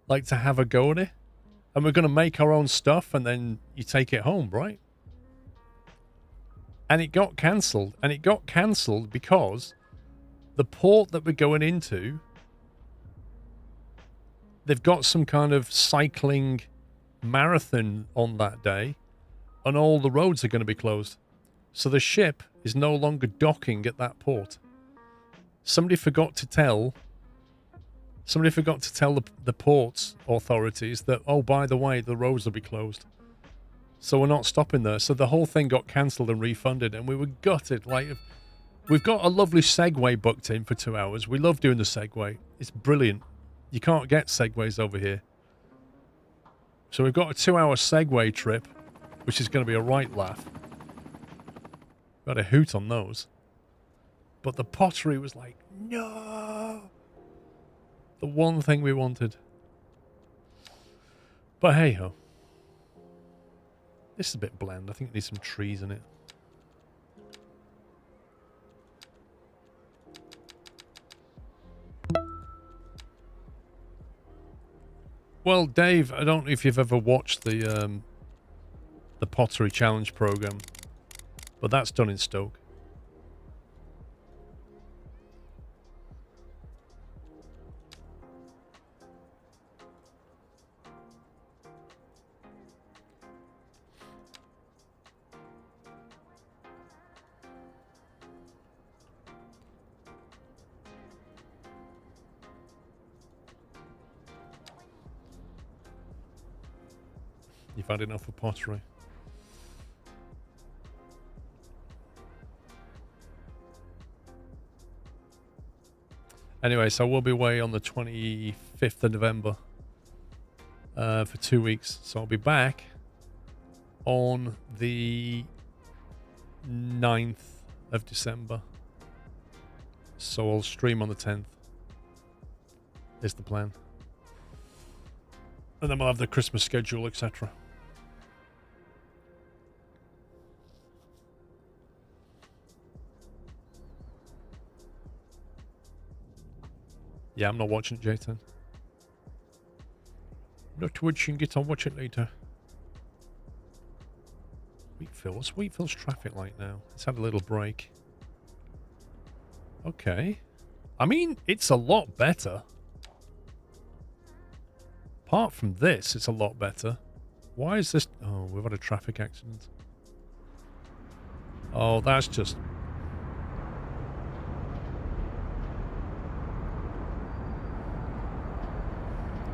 like to have a go at it. And we're going to make our own stuff, and then you take it home, right? And it got cancelled. And it got cancelled because the port that we're going into, they've got some kind of cycling marathon on that day, and all the roads are going to be closed. So the ship is no longer docking at that port. Somebody forgot to tell the port's authorities that, oh, by the way, the roads will be closed. So we're not stopping there. So the whole thing got cancelled and refunded, and we were gutted. Like, we've got a lovely Segway booked in for 2 hours. We love doing the Segway. It's brilliant. You can't get Segways over here. So we've got a 2-hour Segway trip, which is going to be a right laugh. Got a hoot on those. But the pottery was like, no! The one thing we wanted. But hey ho. This is a bit bland. I think it needs some trees in it. Well, Dave, I don't know if you've ever watched the Pottery Challenge program, but that's done in Stoke. You've had enough of pottery. Anyway, so we'll be away on the 25th of November for 2 weeks. So I'll be back on the 9th of December. So I'll stream on the 10th. Is the plan. And then we'll have the Christmas schedule, etc. Yeah, I'm not watching it, Jayton. Not watching it, I'll watch it later. Wheatfield. What's Wheatfield's traffic like now? It's had a little break. Okay. I mean, it's a lot better. Apart from this, it's a lot better. Why is this? Oh, we've had a traffic accident. Oh, that's just...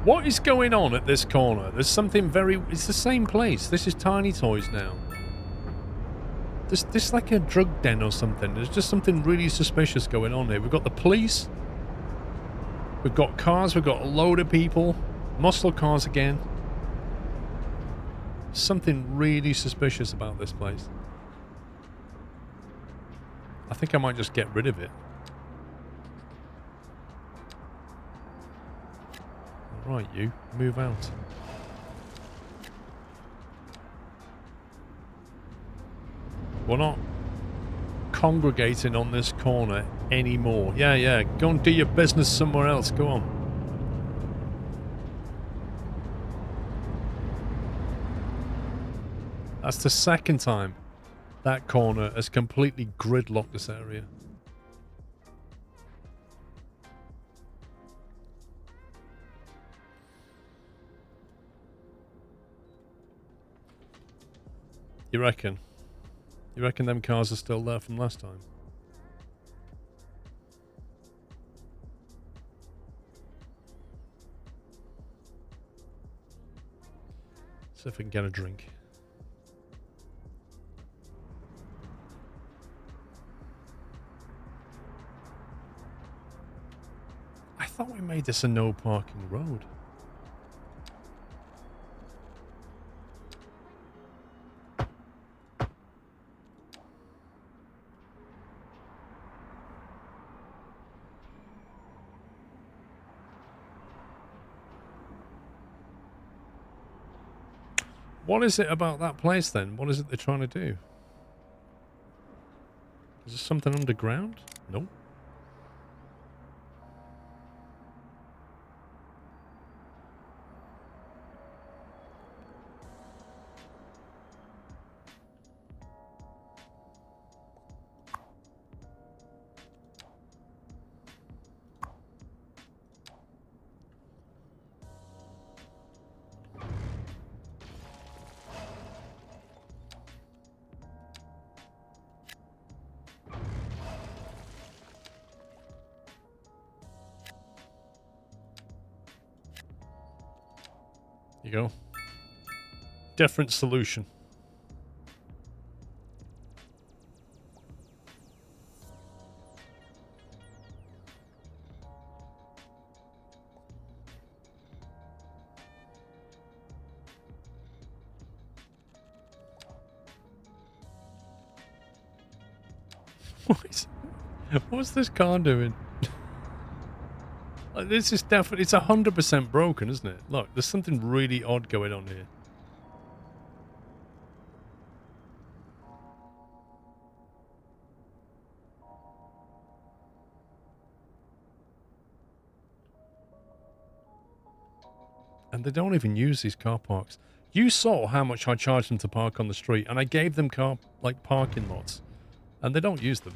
What is going on at this corner? There's something very... It's the same place. This is Tiny Toys now. This like a drug den or something. There's just something really suspicious going on here. We've got the police. We've got cars. We've got a load of people. Muscle cars again. Something really suspicious about this place. I think I might just get rid of it. Right, you. Move out. We're not congregating on this corner anymore. Yeah, yeah. Go and do your business somewhere else. Go on. That's the second time that corner has completely gridlocked this area. You reckon? You reckon them cars are still there from last time? See if we can get a drink. I thought we made this a no parking road. What is it about that place then? What is it they're trying to do? Is there something underground? Nope. You go. Different solution. What's this car doing? This is definitely, it's 100% broken, isn't it? Look, there's something really odd going on here. And they don't even use these car parks. You saw how much I charged them to park on the street, and I gave them parking lots. And they don't use them.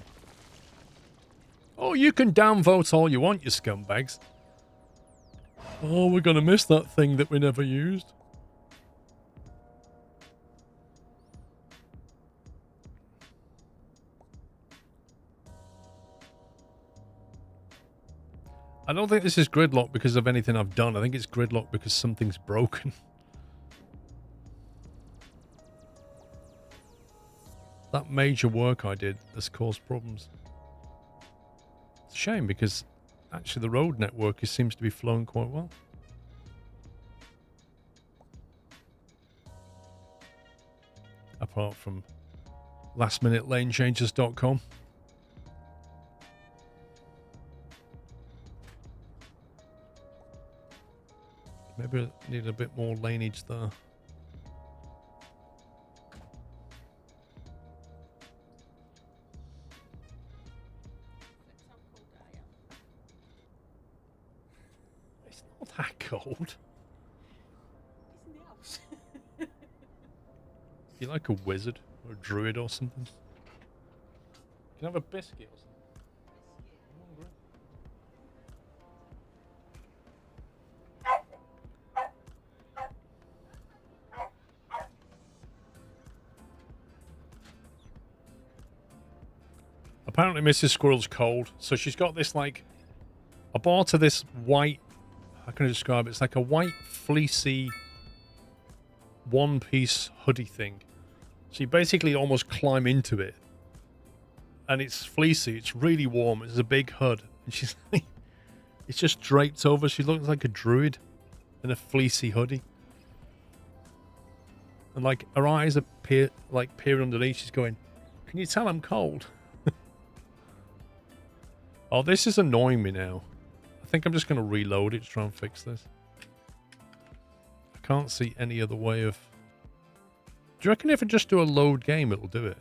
Oh, you can downvote all you want, you scumbags. Oh, we're gonna miss that thing that we never used. I don't think this is gridlock because of anything I've done. I think it's gridlock because something's broken. That major work I did has caused problems. It's a shame because actually the road network seems to be flowing quite well. Apart from lastminute-lanechanges.com. Maybe I need a bit more laneage there. It's not that cold. You're like a wizard or a druid or something. You can have a biscuit or something. Apparently Mrs. Squirrel's cold, so she's got this, like... I bought her this white... How can I describe it? It's like a white, fleecy, one-piece hoodie thing. So you basically almost climb into it. And it's fleecy. It's really warm. It's a big hood. And she's like... It's just draped over. She looks like a druid in a fleecy hoodie. And, like, her eyes are peer underneath. She's going, can you tell I'm cold? Oh, this is annoying me now. I think I'm just going to reload it to try and fix this. I can't see any other way of... Do you reckon if I just do a load game, it'll do it?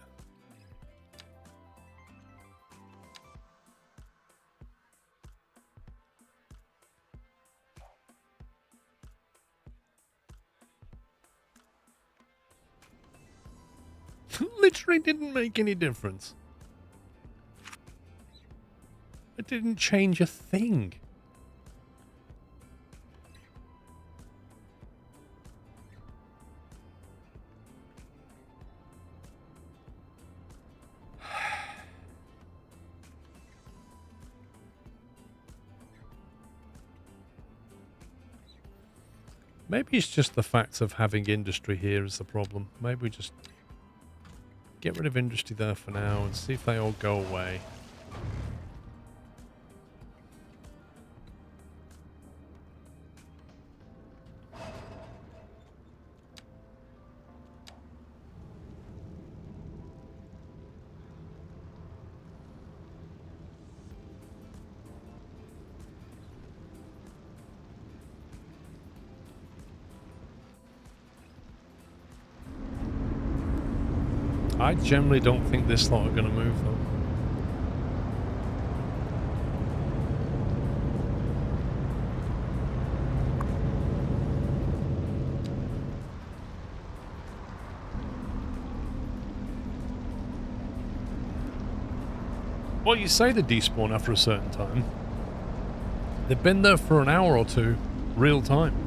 Literally didn't make any difference. It didn't change a thing. Maybe it's just the fact of having industry here is the problem. Maybe we just get rid of industry there for now and see if they all go away. I generally don't think this lot are going to move, though. Well, you say they despawn after a certain time. They've been there for an hour or two, real time.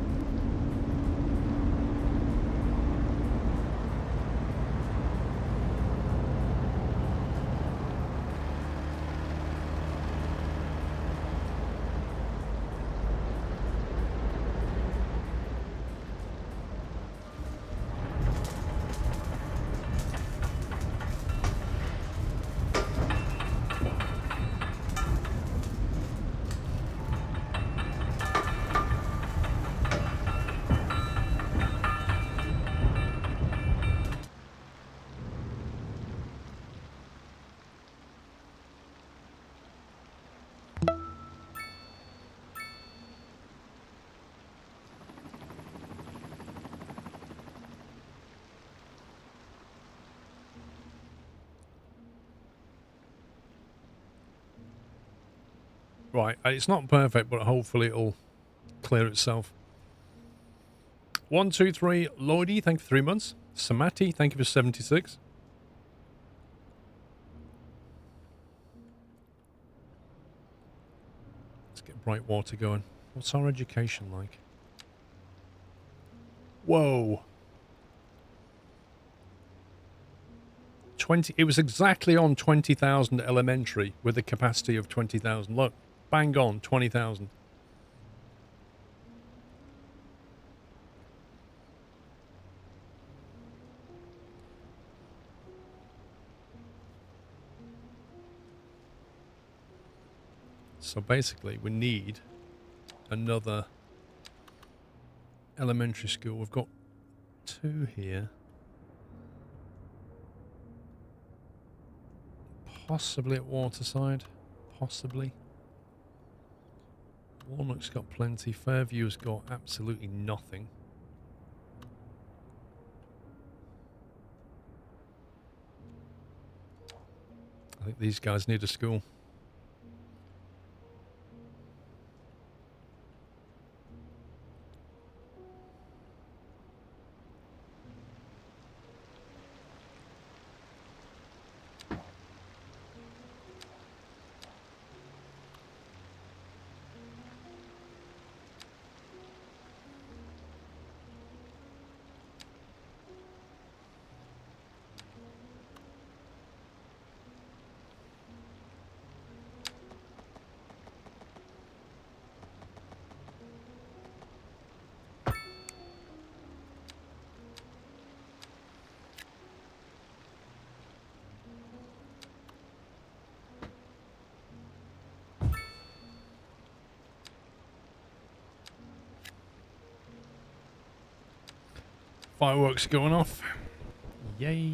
Right, it's not perfect, but hopefully it'll clear itself. 1, 2, 3, Lloydie, thank you for 3 months. Samati, thank you for 76. Let's get Brightwater going. What's our education like? Whoa. 20, it was exactly on 20,000 elementary with a capacity of 20,000. Look. Bang on, 20,000. So basically, we need another elementary school. We've got 2 here. Possibly at Waterside. Possibly. Walnock's got plenty. Fairview's got absolutely nothing. I think these guys need a school. Fireworks going off. Yay.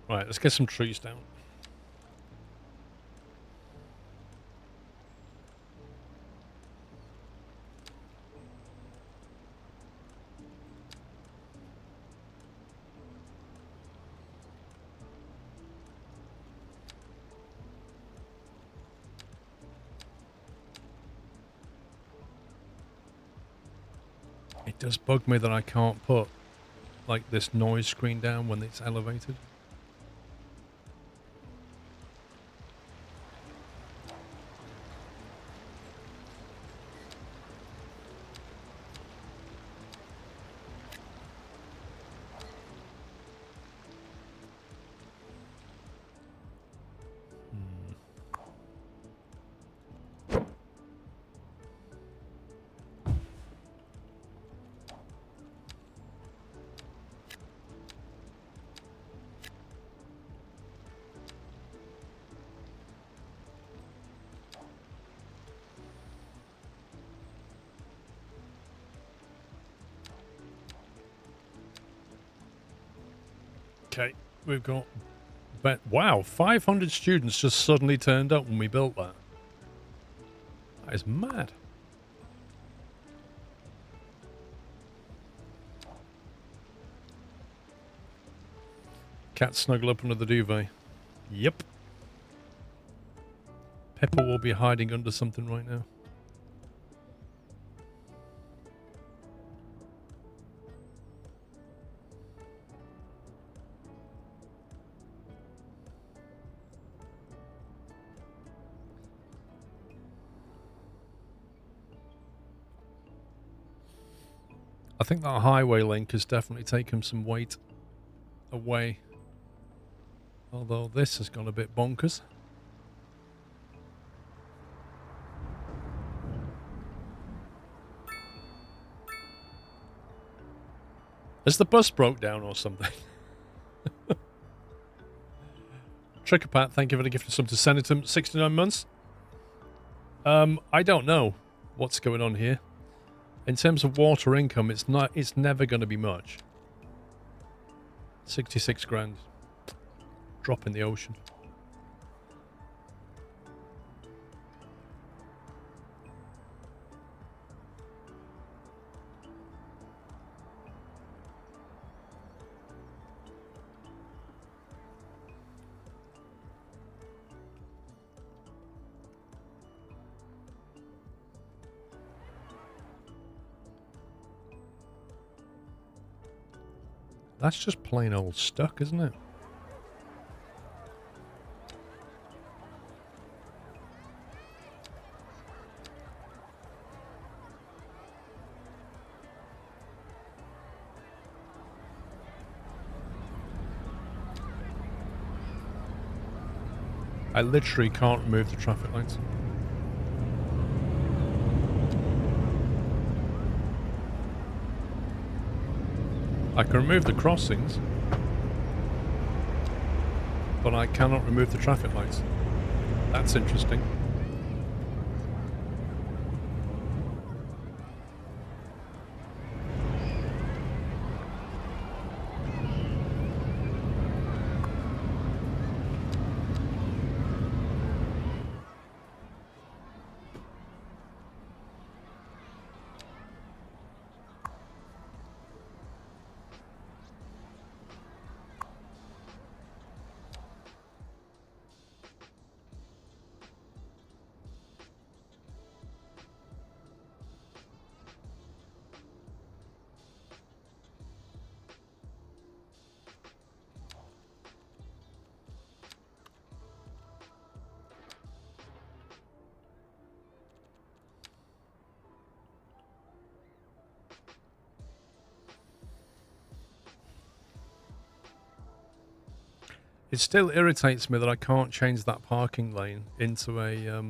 Right, let's get some trees down. It does bug me that I can't put like this noise screen down when it's elevated. Okay, we've got... wow, 500 students just suddenly turned up when we built that. That is mad. Cat snuggle up under the duvet. Yep. Pepper will be hiding under something right now. I think that highway link has definitely taken some weight away. Although this has gone a bit bonkers. Has the bus broke down or something? Trickopat, thank you for the gift of sub to Senatum. 69 months. I don't know what's going on here. In terms of water income, it's never going to be much. 66 grand. Drop in the ocean. That's just plain old stuck, isn't it? I literally can't remove the traffic lights. I can remove the crossings, but I cannot remove the traffic lights. That's interesting. It still irritates me that I can't change that parking lane into a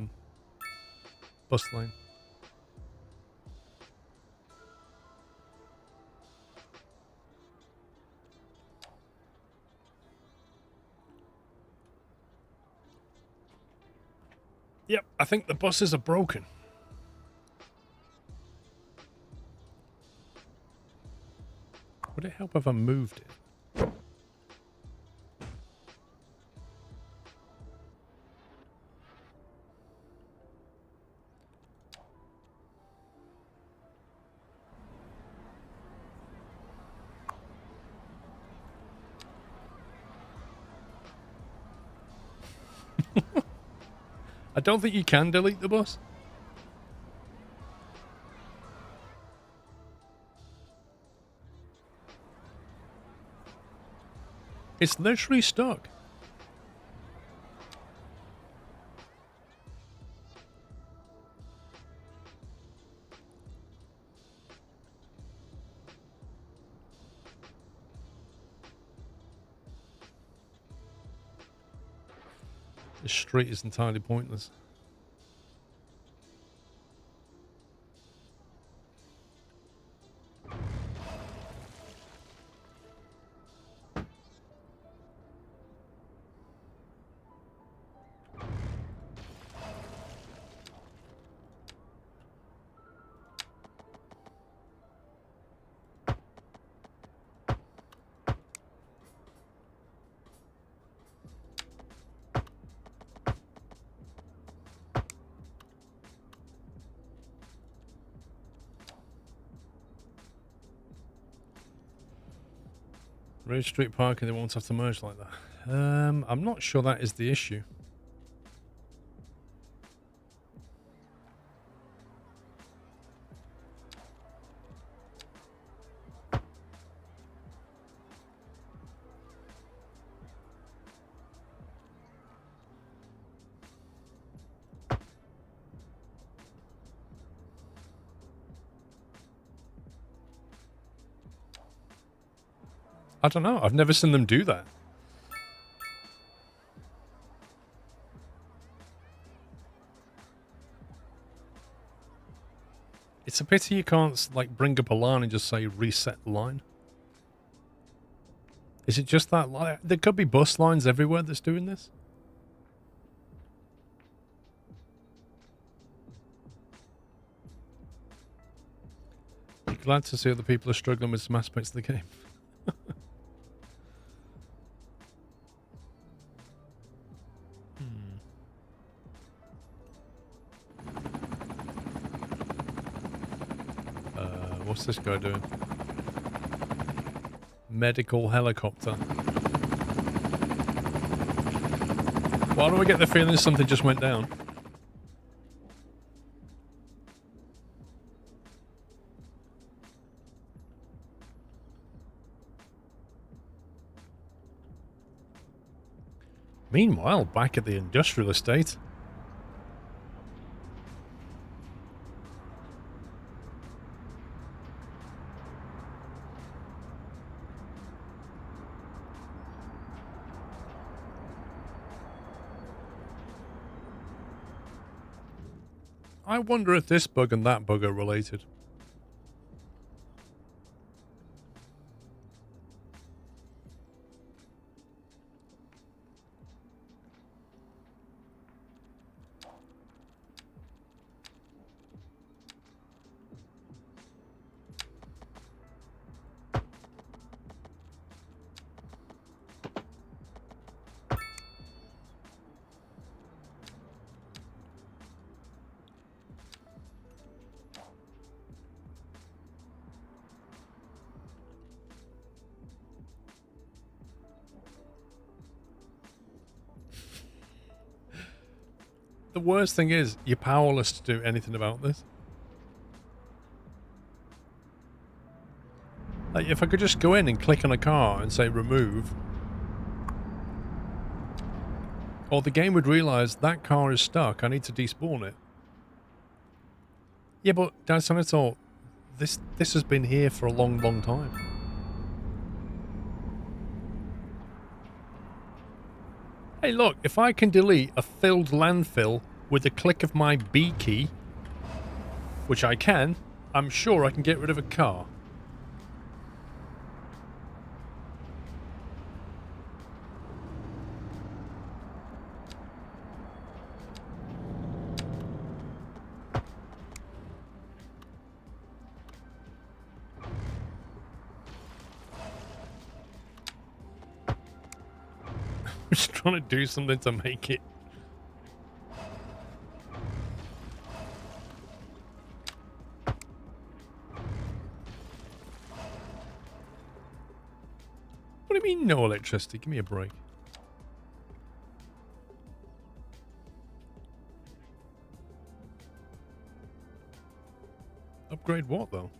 bus lane. Yep, I think the buses are broken. Would it help if I moved it? I don't think you can delete the bus. It's literally stuck. This street is entirely pointless. Road street parking, they won't have to merge like that. I'm not sure that is the issue. I don't know. I've never seen them do that. It's a pity you can't, like, bring up a line and just say reset line. Is it just that line? There could be bus lines everywhere that's doing this. Glad to see other people are struggling with some aspects of the game. What's this guy doing? Medical helicopter. Why do I get the feeling something just went down? Meanwhile, back at the industrial estate. I wonder if this bug and that bug are related. The worst thing is, you're powerless to do anything about this. Like, if I could just go in and click on a car and say remove, or the game would realise that car is stuck, I need to despawn it. Yeah, but Dad Senator, this has been here for a long, long time. Hey, look, if I can delete a filled landfill with the click of my B key, which I can, I'm sure I can get rid of a car. I'm just trying to do something to make it. What do you mean no electricity? Give me a break. Upgrade what, though?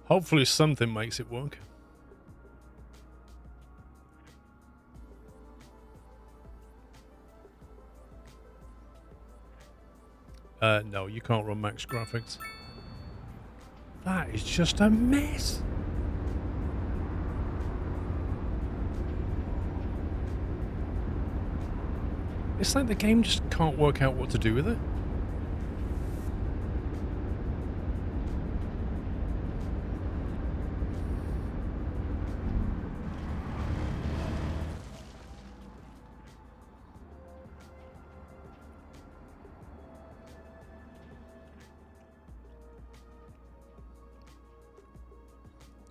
Hopefully something makes it work. No, you can't run max graphics. That is just a mess. It's like the game just can't work out what to do with it.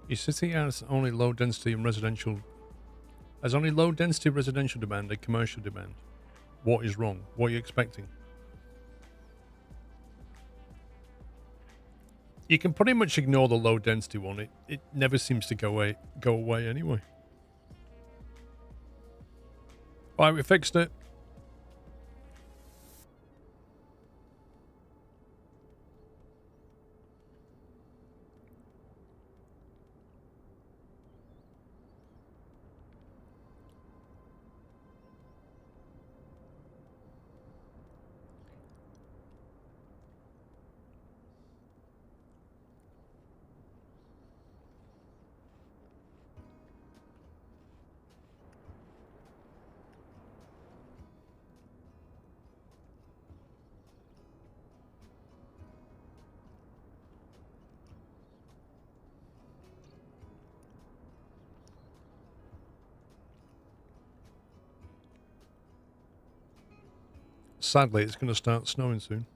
Your city has only low density and residential. Has only low density residential demand and commercial demand. What is wrong? What are you expecting? You can pretty much ignore the low density one. It never seems to go away anyway. Right, we fixed it. Sadly, it's going to start snowing soon.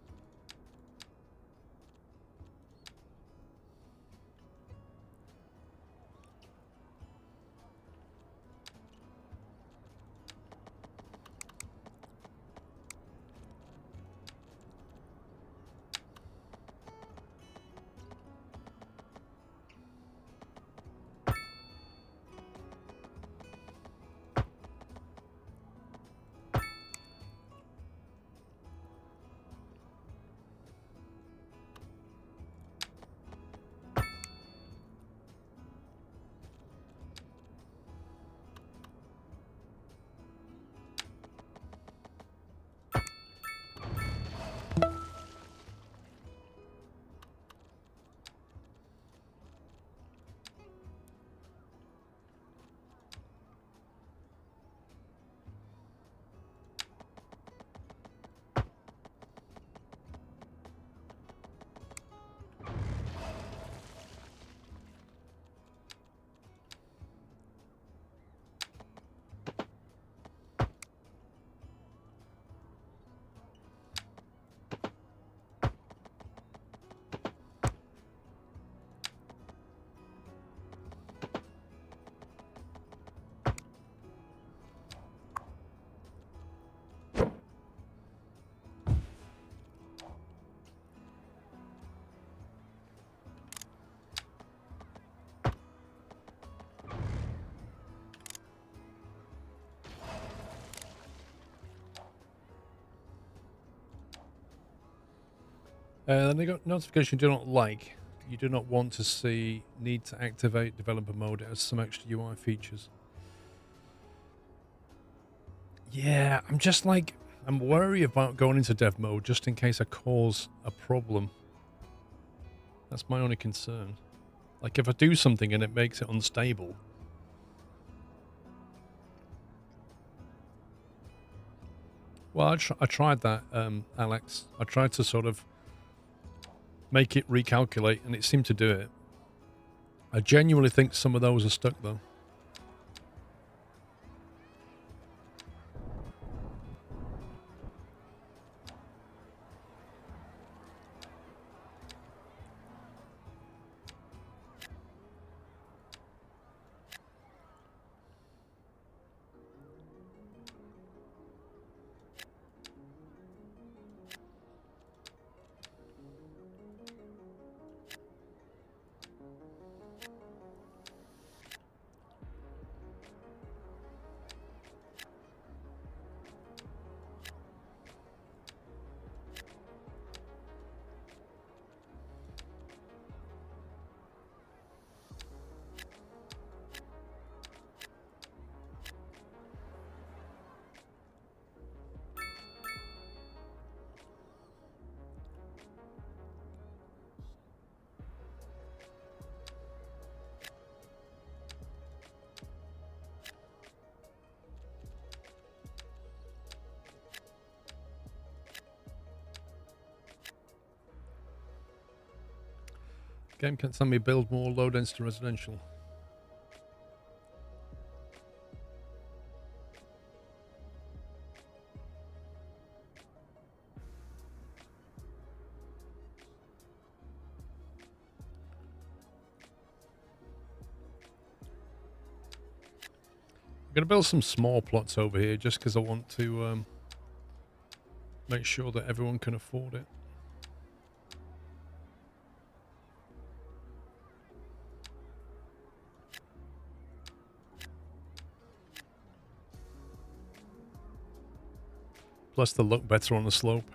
Then they got notification do not like. You do not want to see. Need to activate developer mode. It has some extra UI features. Yeah, I'm just like, I'm worried about going into dev mode just in case I cause a problem. That's my only concern. Like if I do something and it makes it unstable. Well, I tried that, Alex. I tried to sort of make it recalculate and it seemed to do it. I genuinely think some of those are stuck though. Game can't tell me build more low density residential. I'm going to build some small plots over here just because I want to make sure that everyone can afford it. Plus they look better on the slope.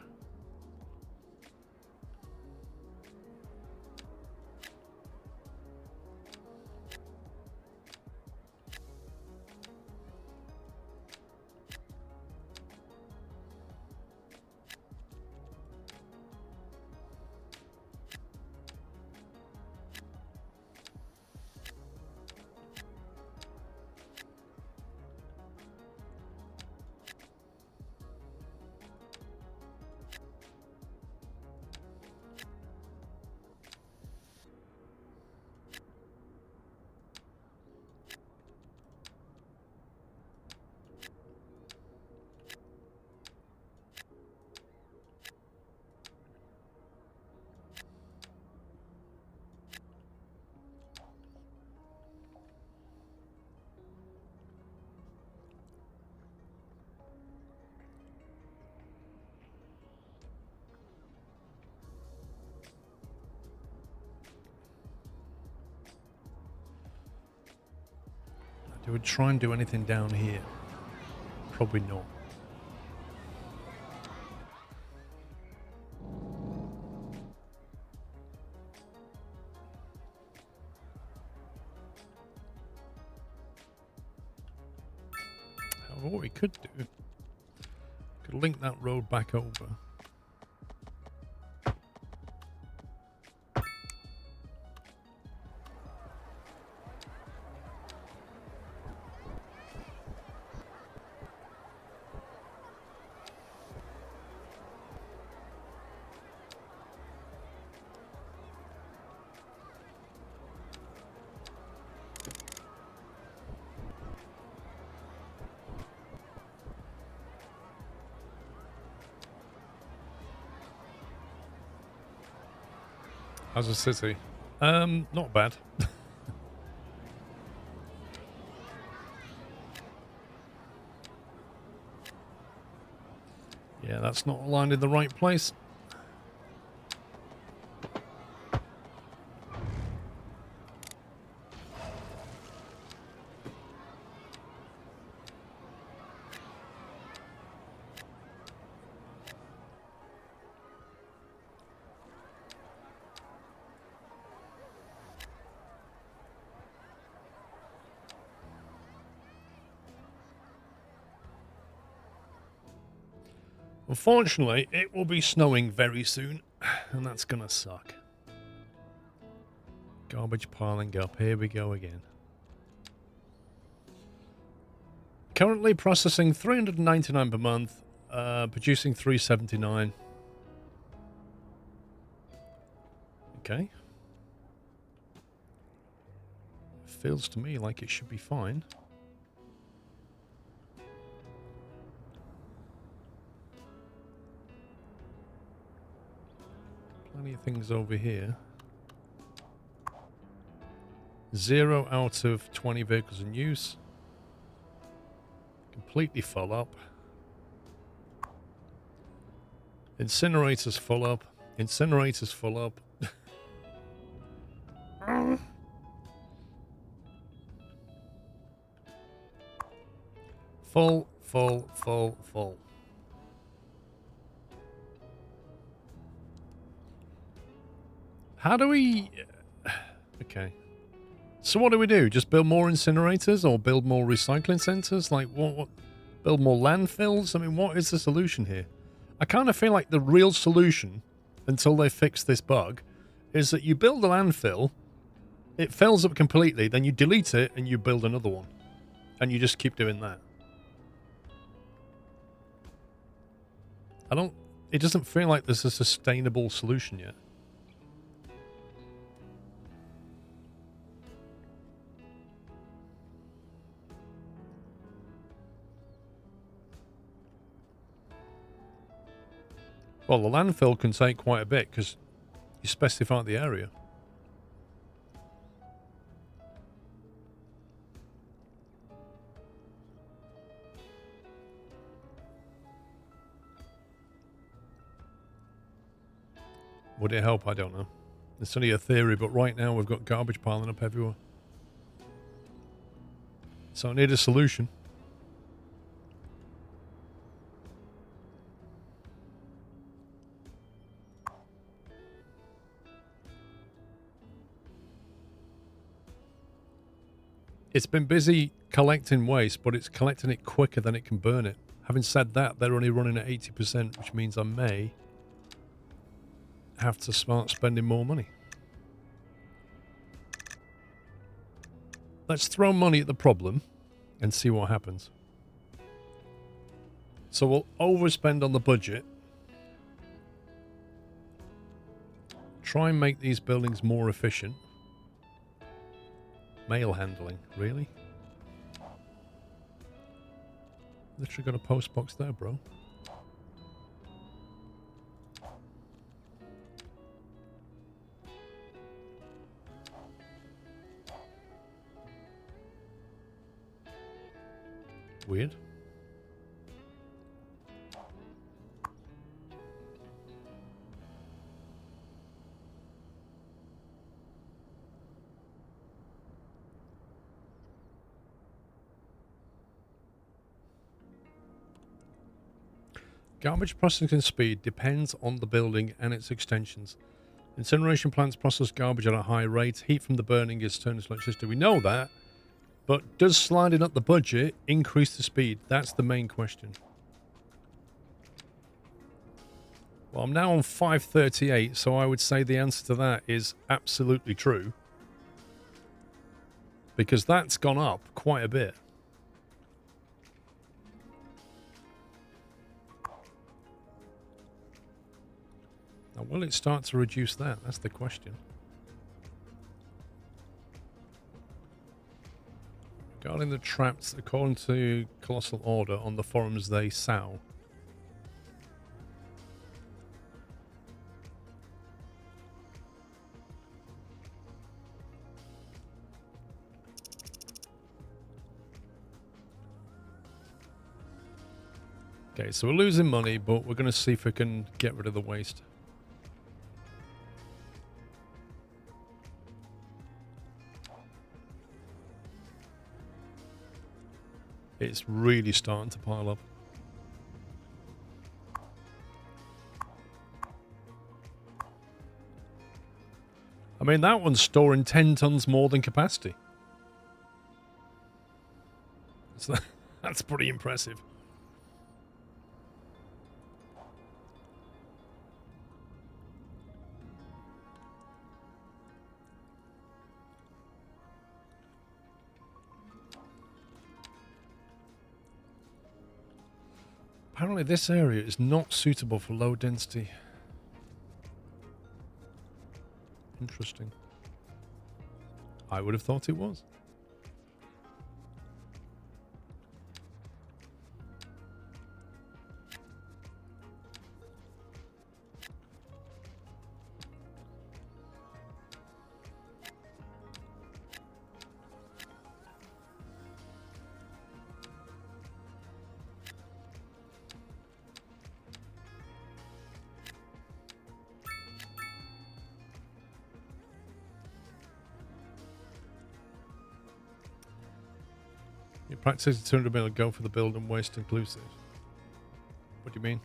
Do we try and do anything down here? Probably not. However, what we could do, could link that road back over. How's the city? Not bad. Yeah, that's not aligned in the right place. Unfortunately, it will be snowing very soon, and that's gonna suck. Garbage piling up. Here we go again. Currently processing 399 per month, producing 379. Okay. Feels to me like it should be fine. Plenty of things over here. 0 out of 20 vehicles in use. Completely full up. Incinerators full up. Incinerators full up. Full, full, full, full. How do we... Okay. So what do we do? Just build more incinerators or build more recycling centers? Like, what? Build more landfills? I mean, what is the solution here? I kind of feel like the real solution, until they fix this bug, is that you build a landfill, it fills up completely, then you delete it and you build another one. And you just keep doing that. It doesn't feel like there's a sustainable solution yet. Well, the landfill can take quite a bit because you specify the area. Would it help? I don't know. It's only a theory, but right now we've got garbage piling up everywhere. So I need a solution. It's been busy collecting waste, but it's collecting it quicker than it can burn it. Having said that, they're only running at 80%, which means I may have to start spending more money. Let's throw money at the problem and see what happens. So we'll overspend on the budget. Try and make these buildings more efficient. Mail handling, really? Literally got a post box there, bro. Weird. Garbage processing speed depends on the building and its extensions. Incineration plants process garbage at a high rate. Heat from the burning is turned into electricity. We know that. But does sliding up the budget increase the speed? That's the main question. Well, I'm now on 538, so I would say the answer to that is absolutely true. Because that's gone up quite a bit. Now, will it start to reduce that? That's the question. Regarding the traps, according to Colossal Order, on the forums they sow. Okay, so we're losing money, but we're going to see if we can get rid of the waste. It's really starting to pile up. I mean, that one's storing 10 tons more than capacity. So that's pretty impressive. Apparently this area is not suitable for low density. Interesting. I would have thought it was. You practice 200 mil go for the build and waste inclusive. What do you mean?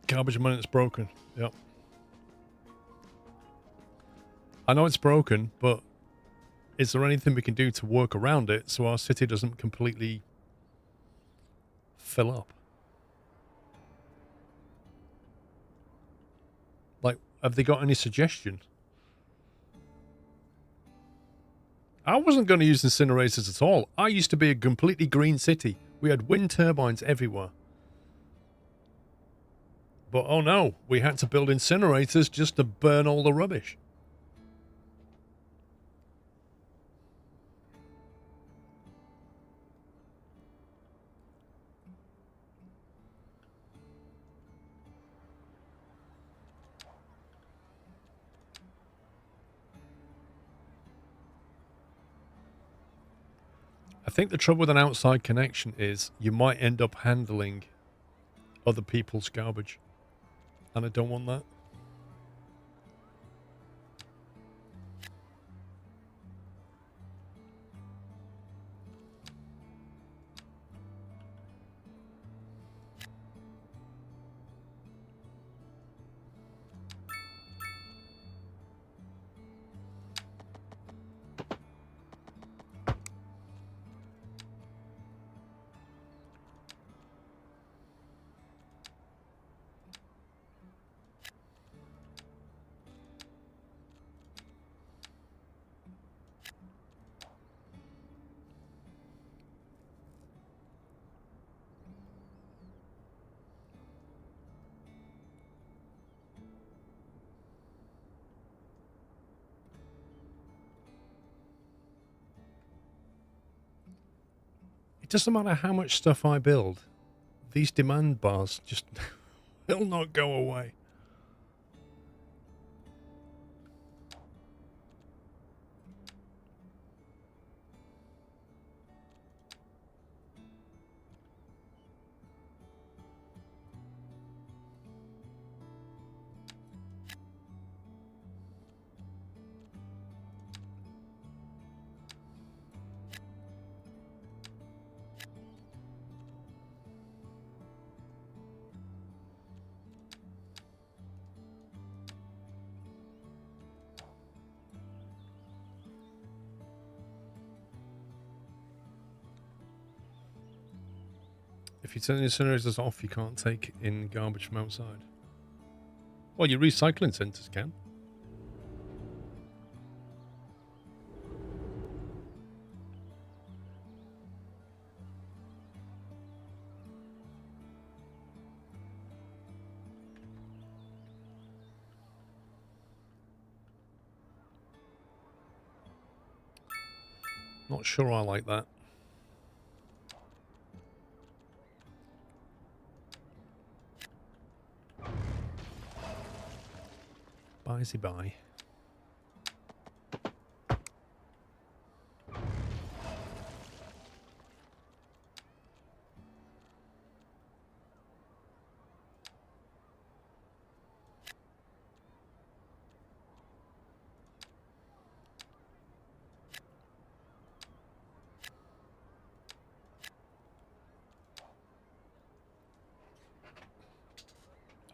Garbage money that's broken. Yep. I know it's broken, but is there anything we can do to work around it so our city doesn't completely fill up? Like, have they got any suggestions? I wasn't going to use incinerators at all. I used to be a completely green city. We had wind turbines everywhere. But oh no, we had to build incinerators just to burn all the rubbish. I think the trouble with an outside connection is you might end up handling other people's garbage. And I don't want that. It doesn't matter how much stuff I build. These demand bars just will not go away. If you turn the incinerators off, you can't take in garbage from outside. Well, your recycling centres can. Not sure I like that. Bye-sy bye.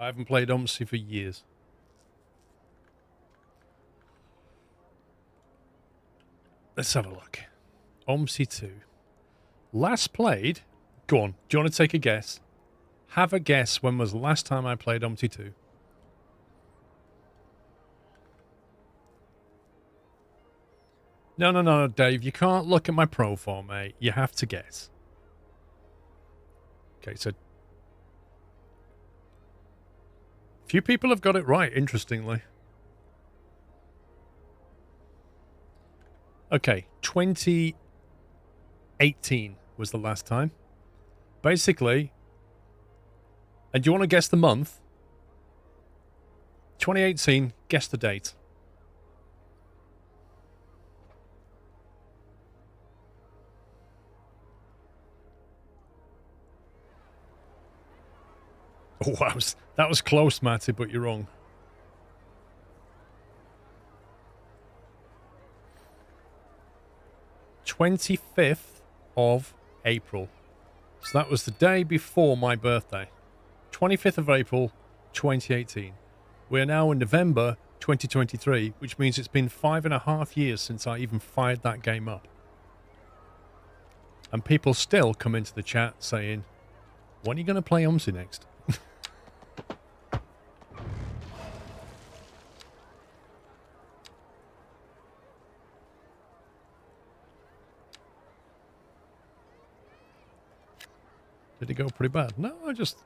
I haven't played OMSI for years. Let's have a look. OMSI 2. Last played... Go on. Do you want to take a guess? Have a guess when was the last time I played OMSI 2. No, Dave. You can't look at my profile, mate. You have to guess. Okay, so... Few people have got it right, interestingly. Okay, 2018 was the last time. Basically, and do you want to guess the month? 2018, guess the date. Oh, that was close, Matty, but you're wrong. "25th of April." So that was the day before my birthday. 25th of April, 2018. We are now in November 2023, which means it's been 5.5 years since I even fired that game up. And people still come into the chat saying, when are you going to play OMSI next? Did it go pretty bad? No, I just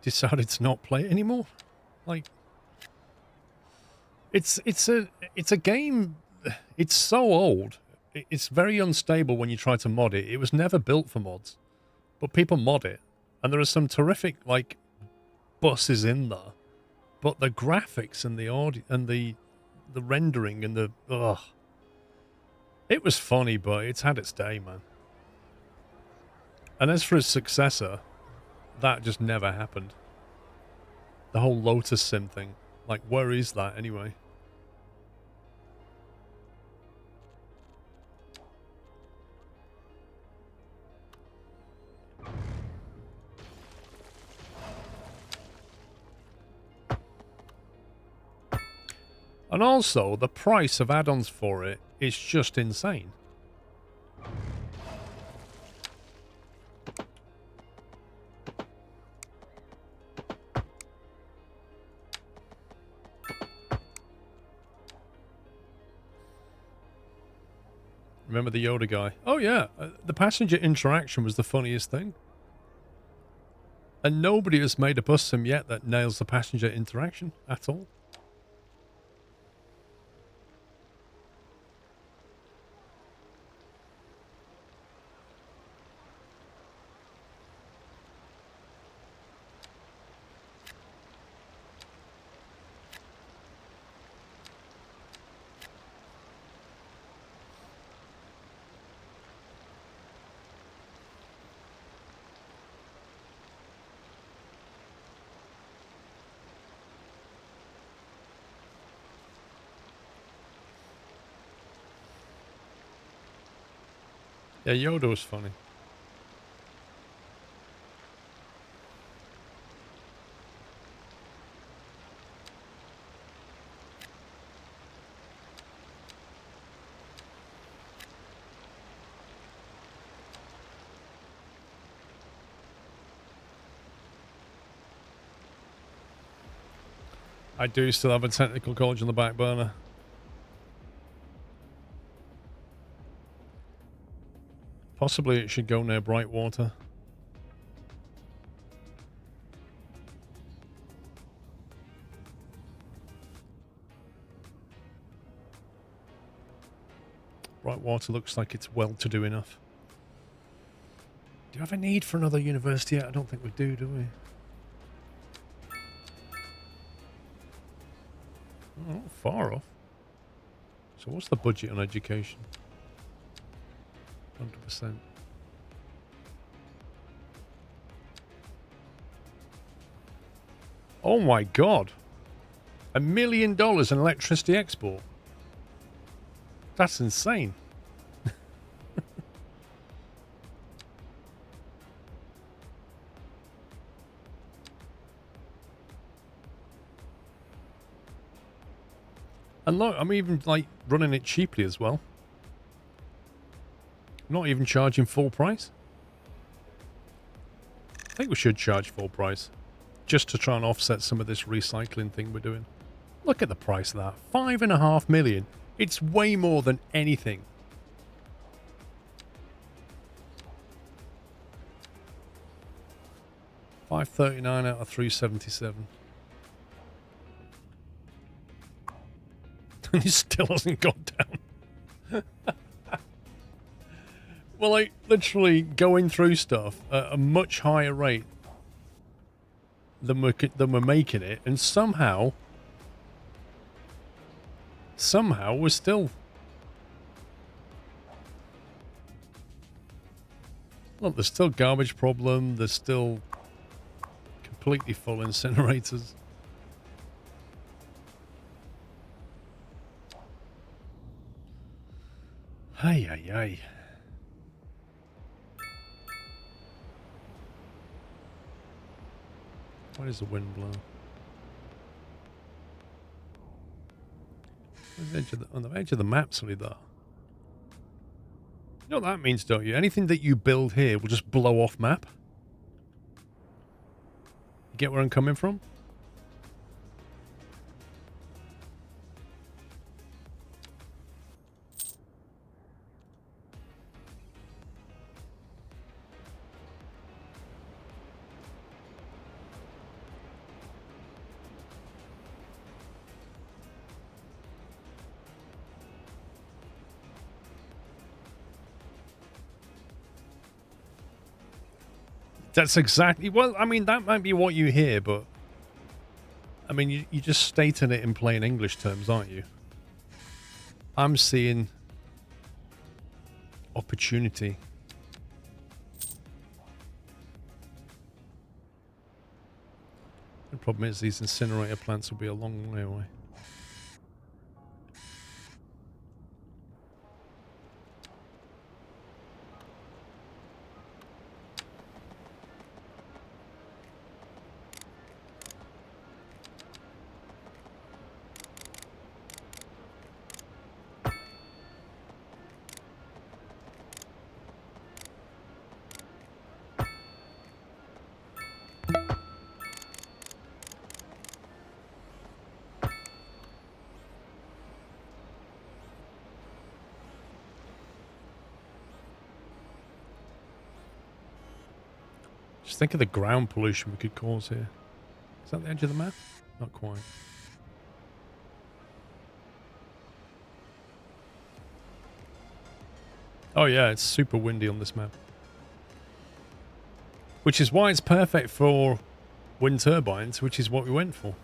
decided to not play it anymore. Like, it's a game. It's so old. It's very unstable when you try to mod it. It was never built for mods, but people mod it, and there are some terrific like buses in there. But the graphics and the audio and the rendering and it was funny, but it's had its day, man. And as for his successor, that just never happened. The whole Lotus Sim thing. Like, where is that anyway? And also, the price of add-ons for it is just insane. Remember the Yoda guy? Oh yeah, the passenger interaction was the funniest thing. And nobody has made a bus sim yet that nails the passenger interaction at all. Yeah, Yoda was funny. I do still have a technical college on the back burner. Possibly it should go near Brightwater. Brightwater looks like it's well-to-do enough. Do you have a need for another university yet? I don't think we do we? Oh, not far off. So what's the budget on education? 100%. Oh my god. $1 million in electricity export. That's insane. And look, I'm even like running it cheaply as well. Not even charging full price? I think we should charge full price. Just to try and offset some of this recycling thing we're doing. Look at the price of that. 5.5 million. It's way more than anything. $539 out of 377. And it still hasn't gone down. Well, like, literally going through stuff at a much higher rate than we're making it, and somehow we're still... Look, there's still garbage problem, there's still completely full incinerators. Ay, ay, ay. Why does the wind blow? On the edge of the map's only there. You know what that means, don't you? Anything that you build here will just blow off map. You get where I'm coming from? That's exactly... Well, I mean, that might be what you hear, but... I mean, you're just stating it in plain English terms, aren't you? I'm seeing... opportunity. The problem is these incinerator plants will be a long way away. Just think of the ground pollution we could cause here. Is that the edge of the map? Not quite. Oh yeah, it's super windy on this map. Which is why it's perfect for wind turbines, which is what we went for.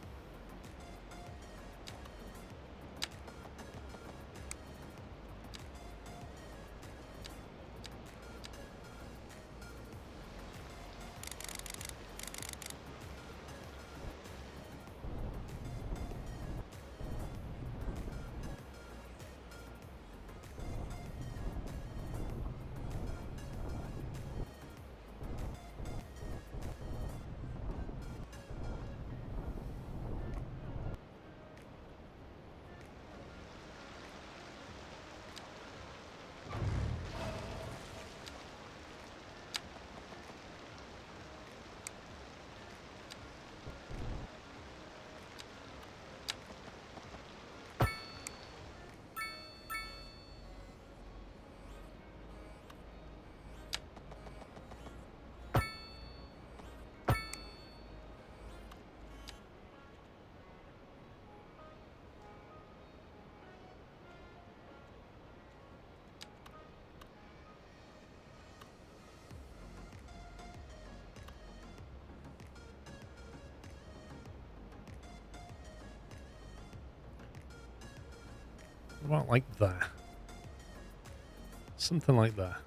About like that. Something like that.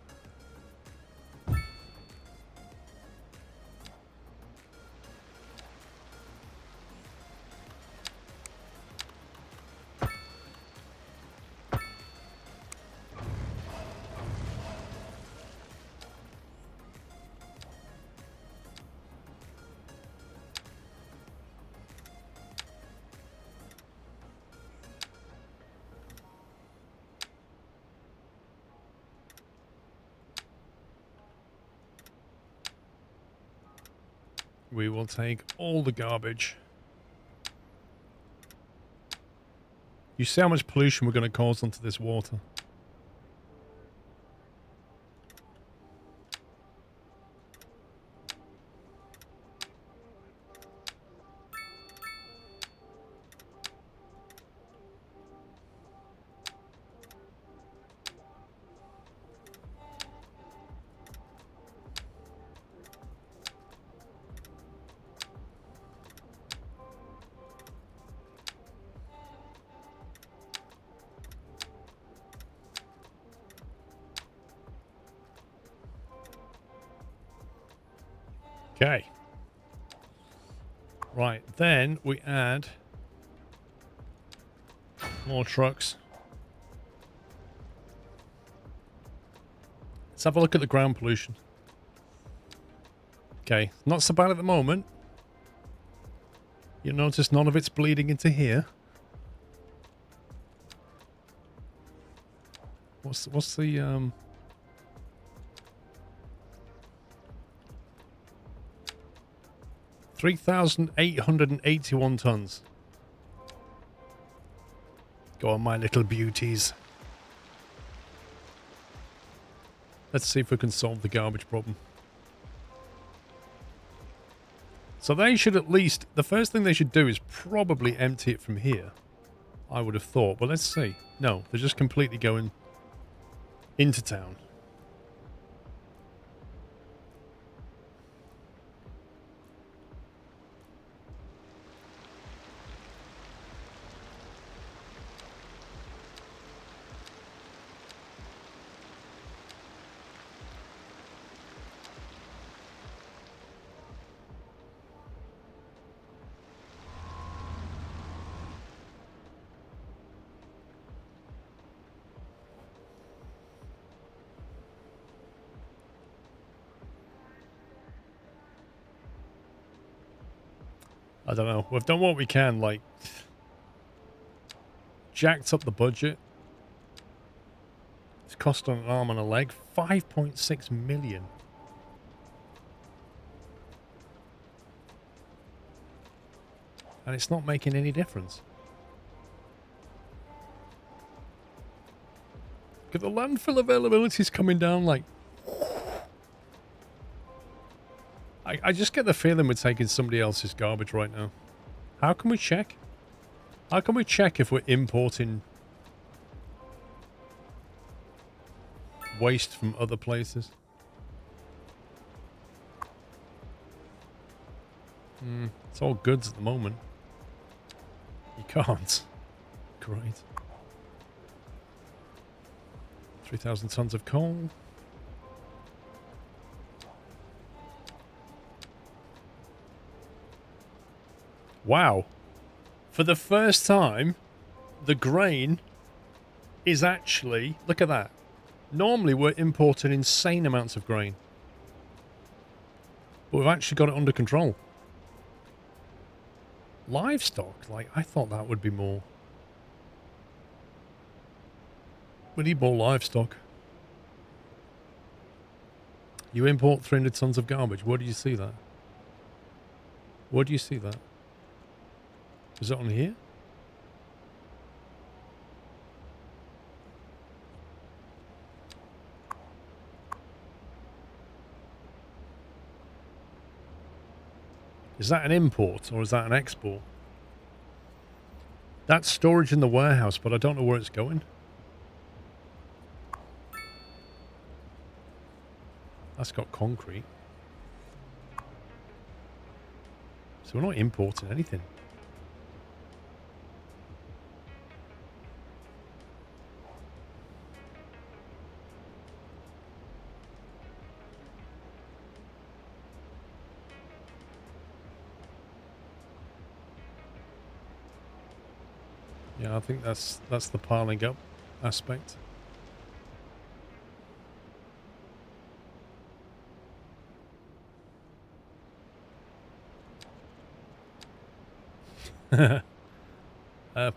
We will take all the garbage. You see how much pollution we're going to cause onto this water? Okay. Right, then we add more trucks. Let's have a look at the ground pollution. Okay, not so bad at the moment. You notice none of it's bleeding into here. What's the 3,881 tons. Go on, my little beauties. Let's see if we can solve the garbage problem. So they should at least... The first thing they should do is probably empty it from here. I would have thought. But let's see. No, they're just completely going into town. I don't know. We've done what we can, like... Jacked up the budget. It's cost an arm and a leg. 5.6 million. And it's not making any difference. Look at the landfill availability is coming down like... I just get the feeling we're taking somebody else's garbage right now. How can we check? How can we check if we're importing waste from other places? It's all goods at the moment. You can't. Great. 3,000 tons of coal. Wow. For the first time, the grain is actually... Look at that. Normally, we're importing insane amounts of grain. But we've actually got it under control. Livestock? Like, I thought that would be more. We need more livestock. You import 300 tons of garbage. Where do you see that? Where do you see that? Is it on here? Is that an import or is that an export? That's storage in the warehouse, but I don't know where it's going. That's got concrete. So we're not importing anything. Yeah, I think that's the piling up aspect. Air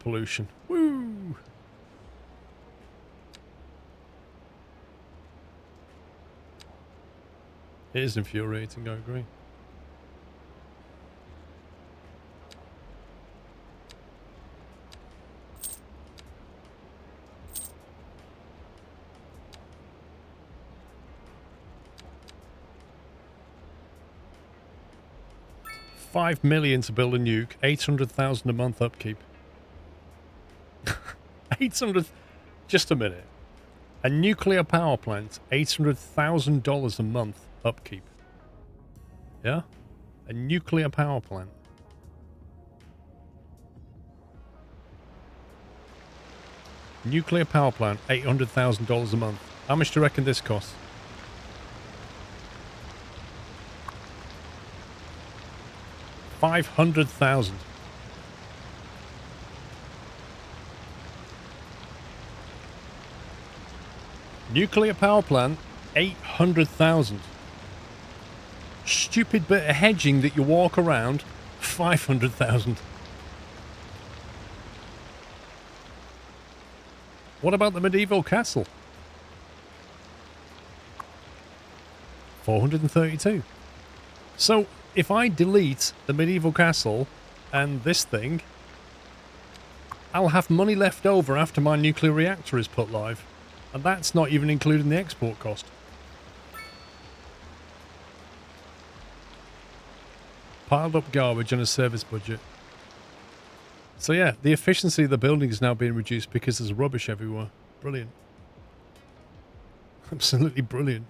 pollution. Woo! It is infuriating, I agree. 5 million to build a nuke, 800,000 a month upkeep. 800, just a minute. A nuclear power plant, $800,000 a month upkeep. Yeah? A nuclear power plant. Nuclear power plant, $800,000 a month. How much do you reckon this costs? $500,000. Nuclear power plant, 800,000. Stupid bit of hedging that you walk around, 500,000. What about the medieval castle? 432. So, if I delete the medieval castle and this thing, I'll have money left over after my nuclear reactor is put live. And that's not even including the export cost. Piled up garbage on a service budget. So yeah, the efficiency of the building is now being reduced because there's rubbish everywhere. Brilliant. Absolutely brilliant.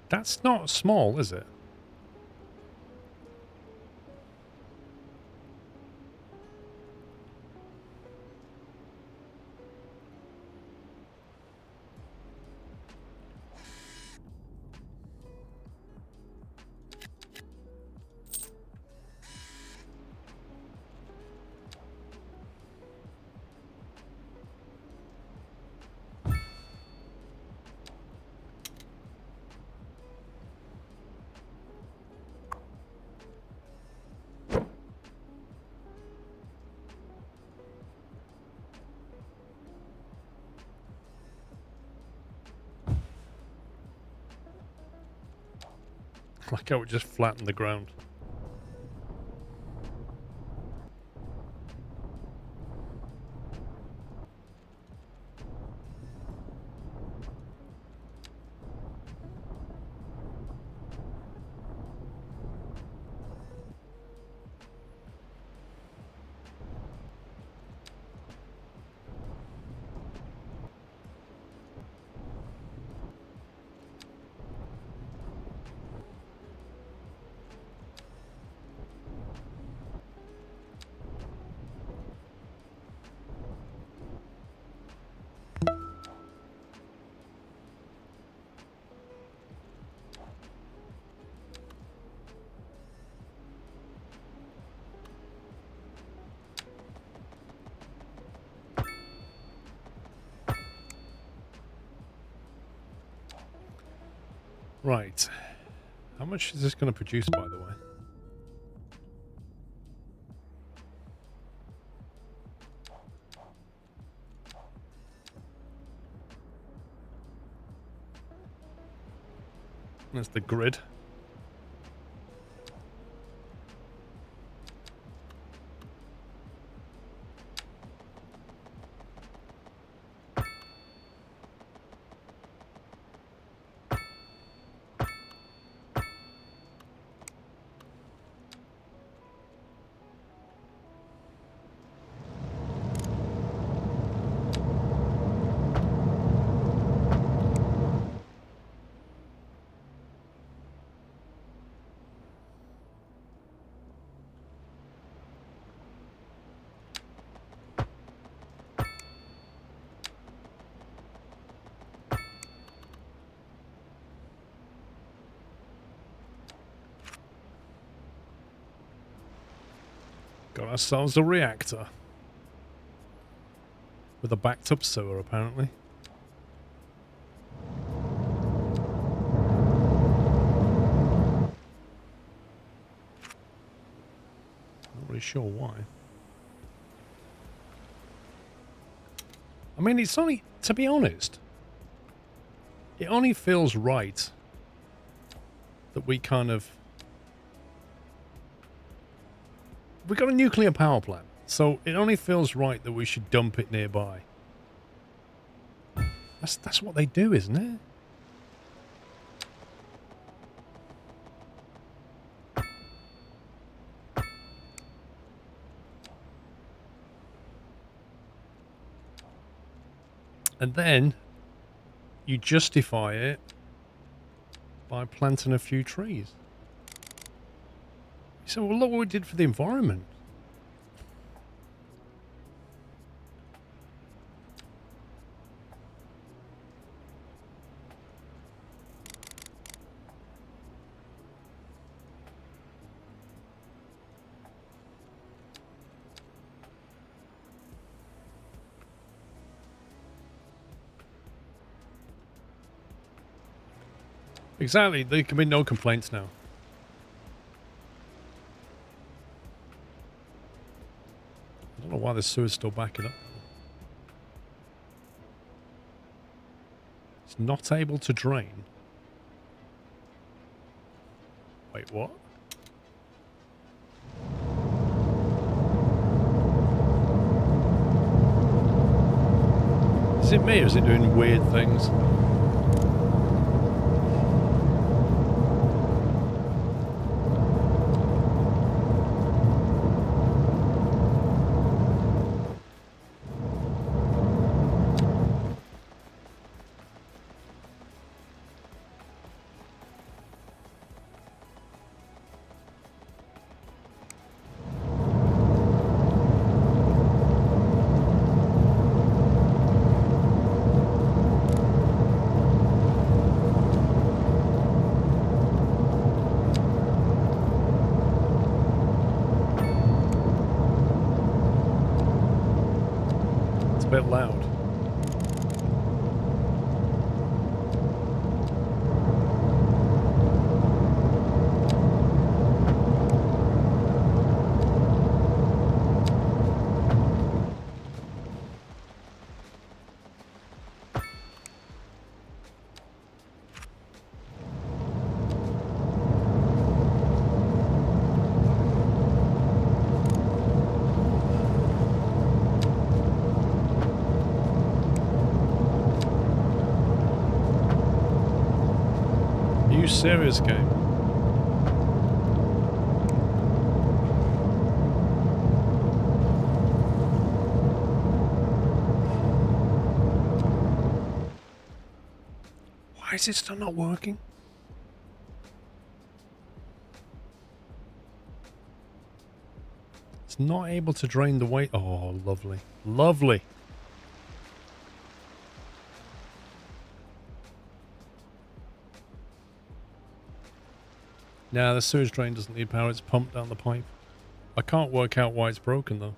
That's not small, is it? Like how it just flattened the ground. Right. How much is this going to produce, by the way? That's the grid. Got ourselves a reactor. With a backed up sewer, apparently. Not really sure why. I mean, it's only, to be honest, it only feels right that we kind of... We got a nuclear power plant, so it only feels right that we should dump it nearby. That's what they do, isn't it? And then you justify it by planting a few trees. You say, well, look what we did for the environment. Exactly. There can be no complaints now. I don't know why the sewer's still backing up. It's not able to drain. Wait, what? Is it me or is it doing weird things? Bit loud. Are you serious, game? Why is it still not working? It's not able to drain the waste. Oh, lovely. Lovely. Nah, the sewage drain doesn't need power. It's pumped down the pipe. I can't work out why it's broken, though.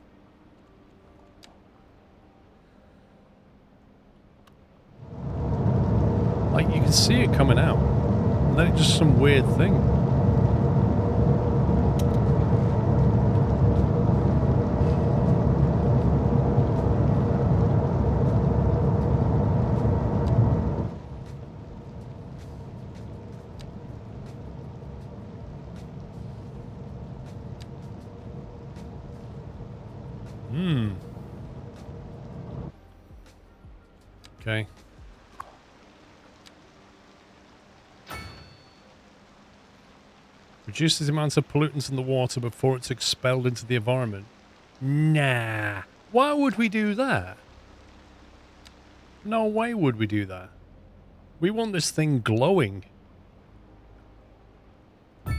Like, you can see it coming out. And then it's just some weird thing. Okay. Reduces the amount of pollutants in the water before it's expelled into the environment. Nah. Why would we do that? No way would we do that. We want this thing glowing. In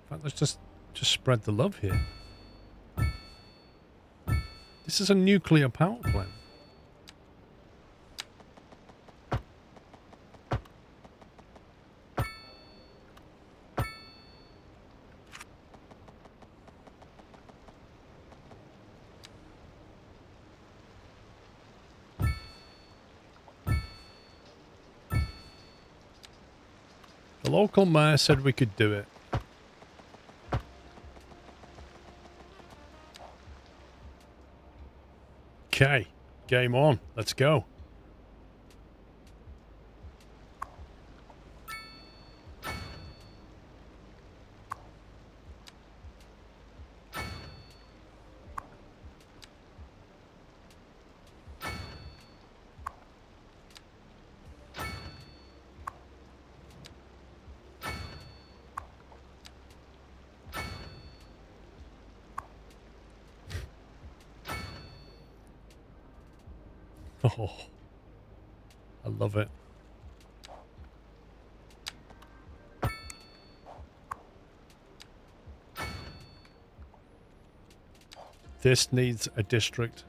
fact, let's just spread the love here. This is a nuclear power plant. The local mayor said we could do it. Okay, game on. Let's go. Oh, I love it. This needs a district.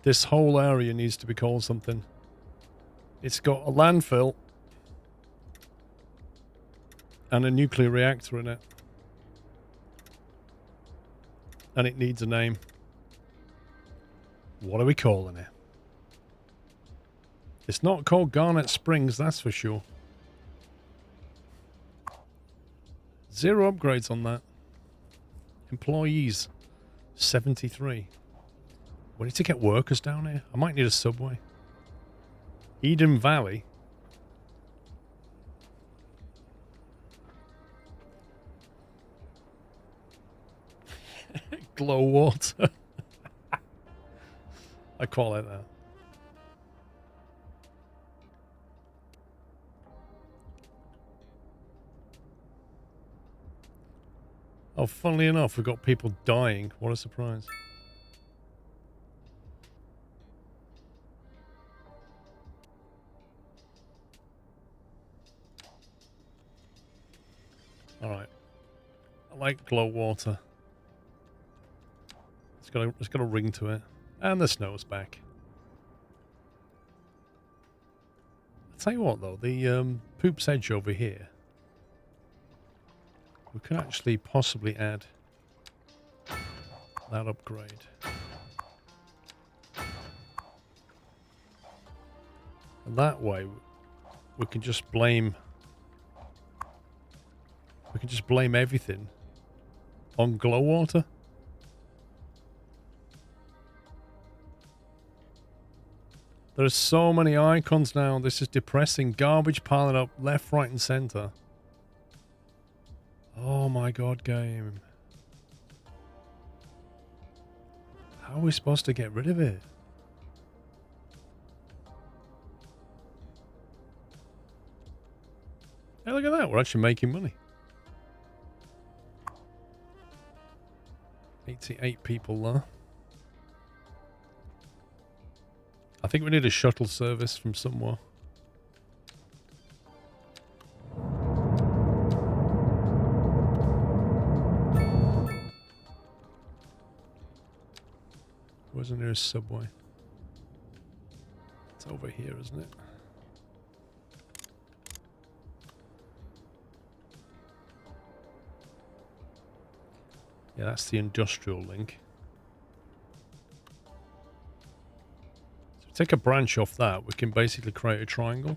This whole area needs to be called something. It's got a landfill and a nuclear reactor in it. And it needs a name. What are we calling it? It's not called Garnet Springs, that's for sure. 0 upgrades on that. Employees, 73. We need to get workers down here. I might need a subway. Eden Valley. Glow water. I call it that. Oh, funnily enough, we've got people dying. What a surprise. Alright. I like glow water. It's got a ring to it. And the snow's back. I'll tell you what though, the Poop's Edge over here. We could actually possibly add that upgrade. And that way we can just blame everything on glow water. There are so many icons now. This is depressing. Garbage piling up left, right, and center. Oh my god, game. How are we supposed to get rid of it? Hey, look at that. We're actually making money. 88 people there. I think we need a shuttle service from somewhere. Where's the nearest subway? It's over here, isn't it? Yeah, that's the industrial link. So if we take a branch off that, we can basically create a triangle.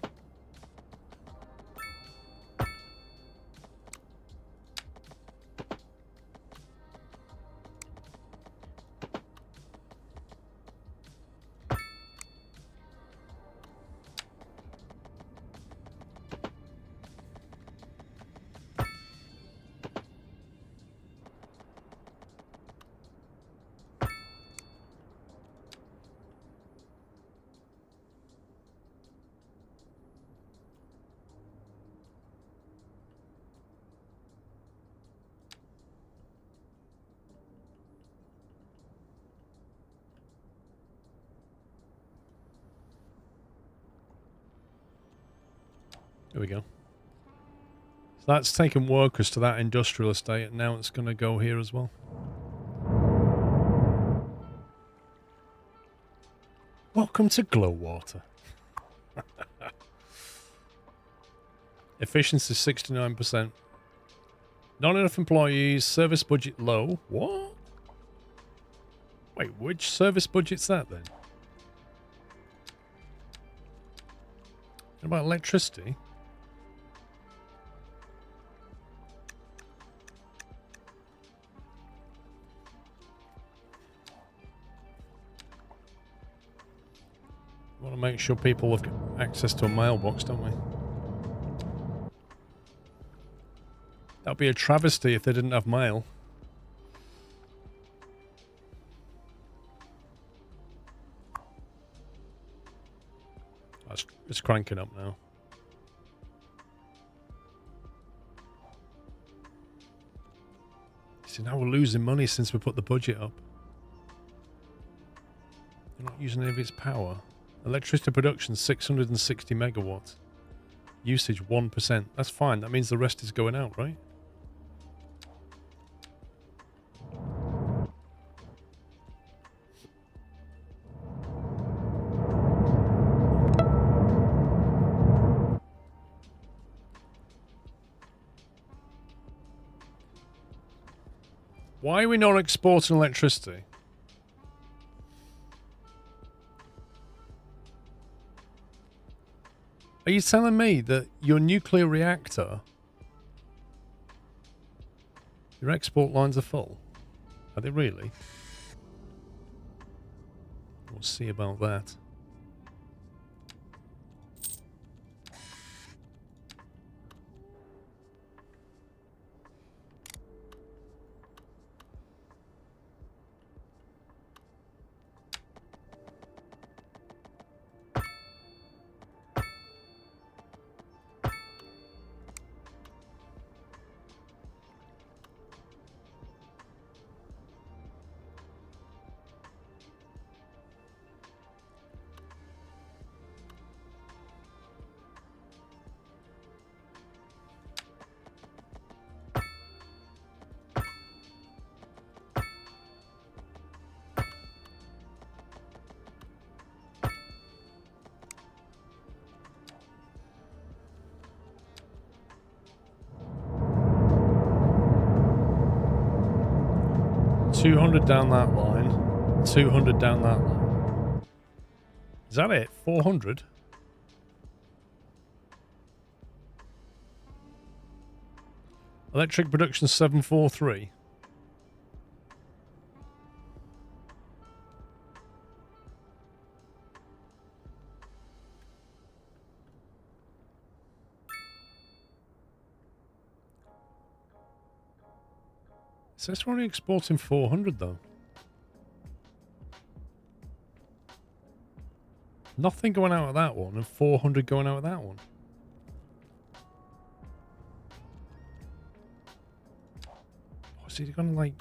There we go. So that's taken workers to that industrial estate, and now it's going to go here as well. Welcome to Glow Water. Efficiency 69%. Not enough employees. Service budget low. What? Wait, which service budget's that then? What about electricity? We want to make sure people have access to a mailbox, don't we? That would be a travesty if they didn't have mail. It's cranking up now. See, now we're losing money since we put the budget up. using any of its power. Electricity production 660 megawatts. Usage 1%. That's fine. That means the rest is going out, right? Why are we not exporting electricity? Are you telling me that your nuclear reactor, your export lines are full? Are they really? We'll see about that. $200 down that line, $200 down that line. Is that it? 400? Electric production 743. It says we're only exporting 400 though. Nothing going out of that one and 400 going out of that one. Oh, is he gonna like...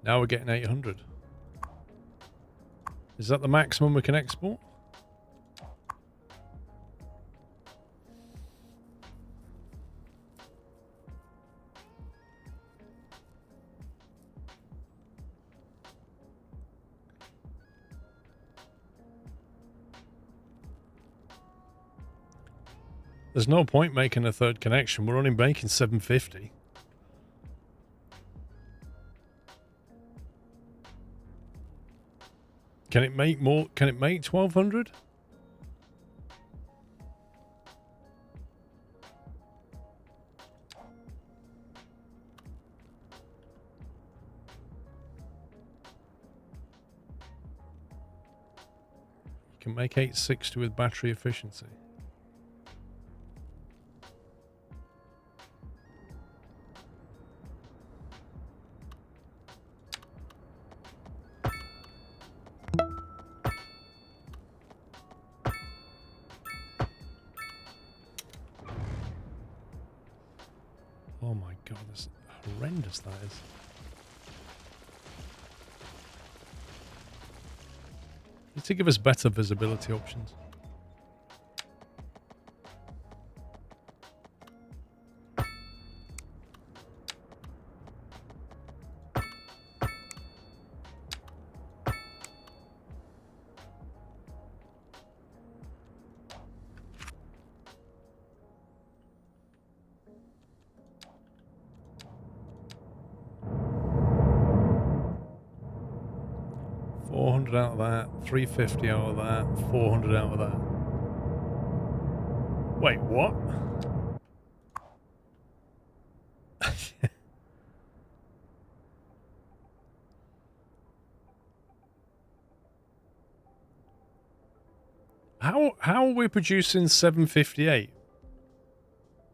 Now we're getting 800. Is that the maximum we can export? There's no point making a third connection. We're only making 750. Can it make more? Can it make 1200? You can make 860 with battery efficiency. Oh my god, that's horrendous that is. Need to give us better visibility options. Out of that, 350 out of that, 400 out of that. Wait, what? How are we producing 758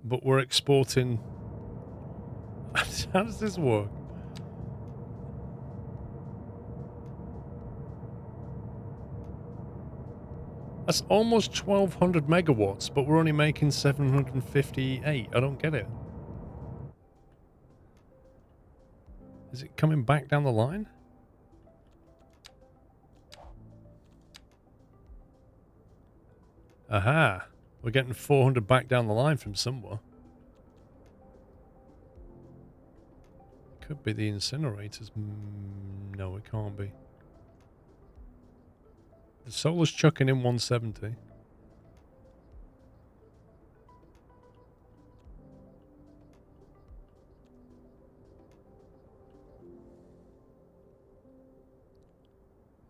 but we're exporting? How does this work? That's almost 1200 megawatts, but we're only making 758. I don't get it. Is it coming back down the line? Aha. We're getting 400 back down the line from somewhere. Could be the incinerators. No, it can't be. The solar's chucking in 170.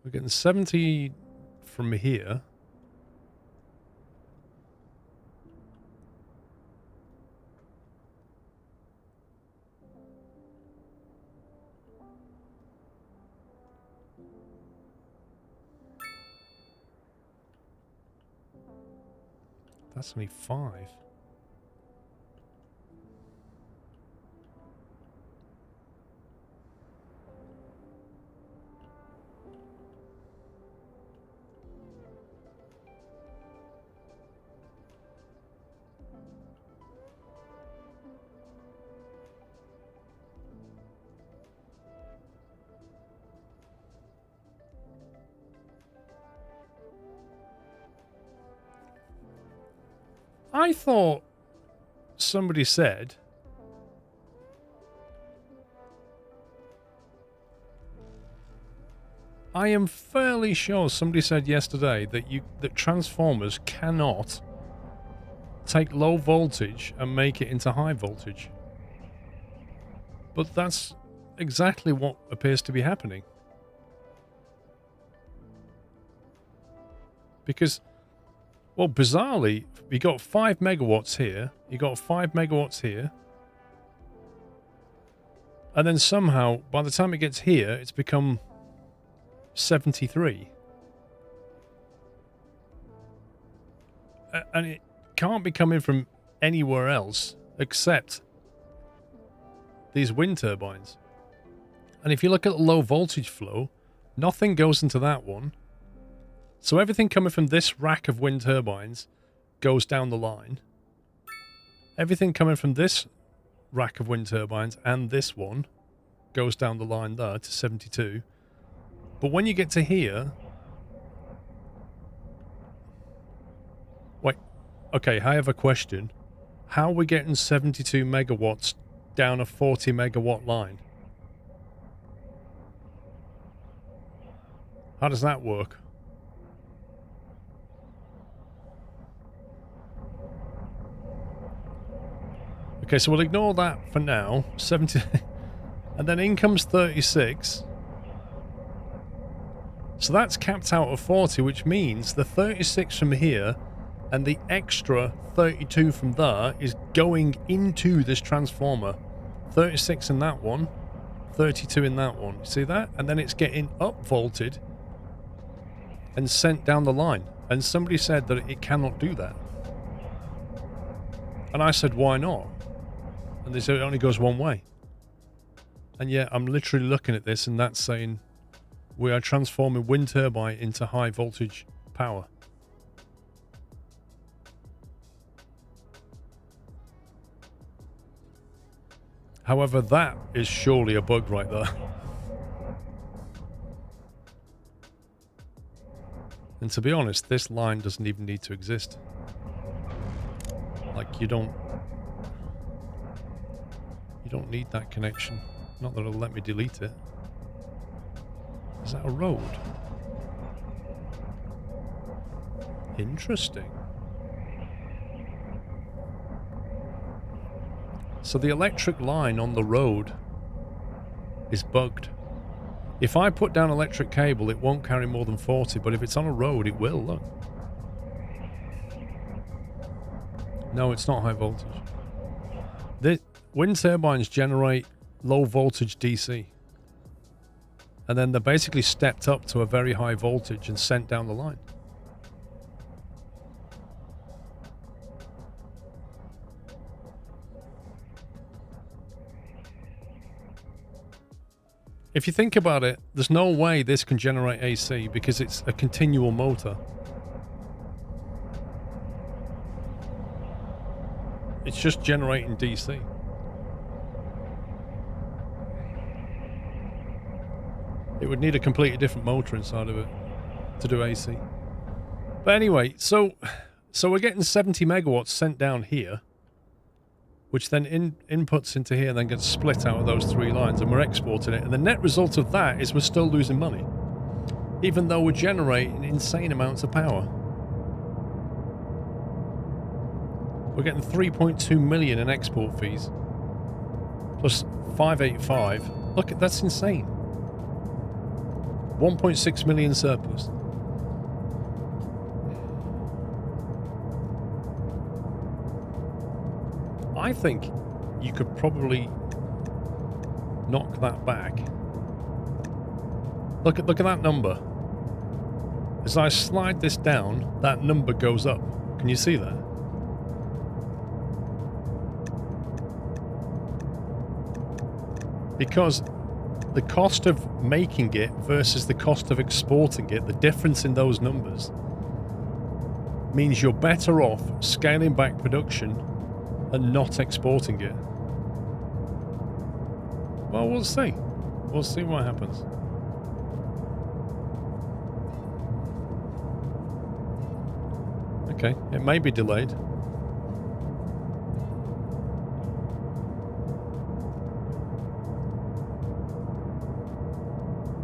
We're getting 70 from here. That's only 5. I thought somebody said I am fairly sure somebody said yesterday that transformers cannot take low voltage and make it into high voltage. But that's exactly what appears to be happening. Because, well, bizarrely, you got 5 megawatts here, you got 5 megawatts here, and then somehow, by the time it gets here, it's become 73. And it can't be coming from anywhere else except these wind turbines. And if you look at the low voltage flow, nothing goes into that one. So everything coming from this rack of wind turbines goes down the line. Everything coming from this rack of wind turbines and this one goes down the line there to 72. But when you get to here... Wait, okay, I have a question. How are we getting 72 megawatts down a 40 megawatt line? How does that work? Okay, so we'll ignore that for now. 70... and then in comes 36. So that's capped out at 40, which means the 36 from here and the extra 32 from there is going into this transformer. 36 in that one, 32 in that one. See that? And then it's getting up-volted and sent down the line. And somebody said that it cannot do that. And I said, why not? And they said it only goes one way. And yet I'm literally looking at this and that's saying we are transforming wind turbine into high voltage power. However, that is surely a bug right there. And to be honest, this line doesn't even need to exist. Like, you don't need that connection. Not that it'll let me delete it. Is that a road? Interesting. So the electric line on the road is bugged. If I put down electric cable, it won't carry more than 40, but if it's on a road, it will, look. No, it's not high voltage. The wind turbines generate low voltage DC. And then they're basically stepped up to a very high voltage and sent down the line. If you think about it, there's no way this can generate AC because it's a continual motor. It's just generating DC. It would need a completely different motor inside of it to do AC. But anyway, so we're getting 70 megawatts sent down here, which then inputs into here and then gets split out of those 3 lines, and we're exporting it. And the net result of that is we're still losing money, even though we're generating insane amounts of power. We're getting 3.2 million in export fees, plus 585. Look, that's insane. 1.6 million surplus. I think you could probably knock that back. Look at that number. As I slide this down, that number goes up. Can you see that? Because the cost of making it versus the cost of exporting it, the difference in those numbers means you're better off scaling back production and not exporting it. Well, we'll see. We'll see what happens. Okay, it may be delayed.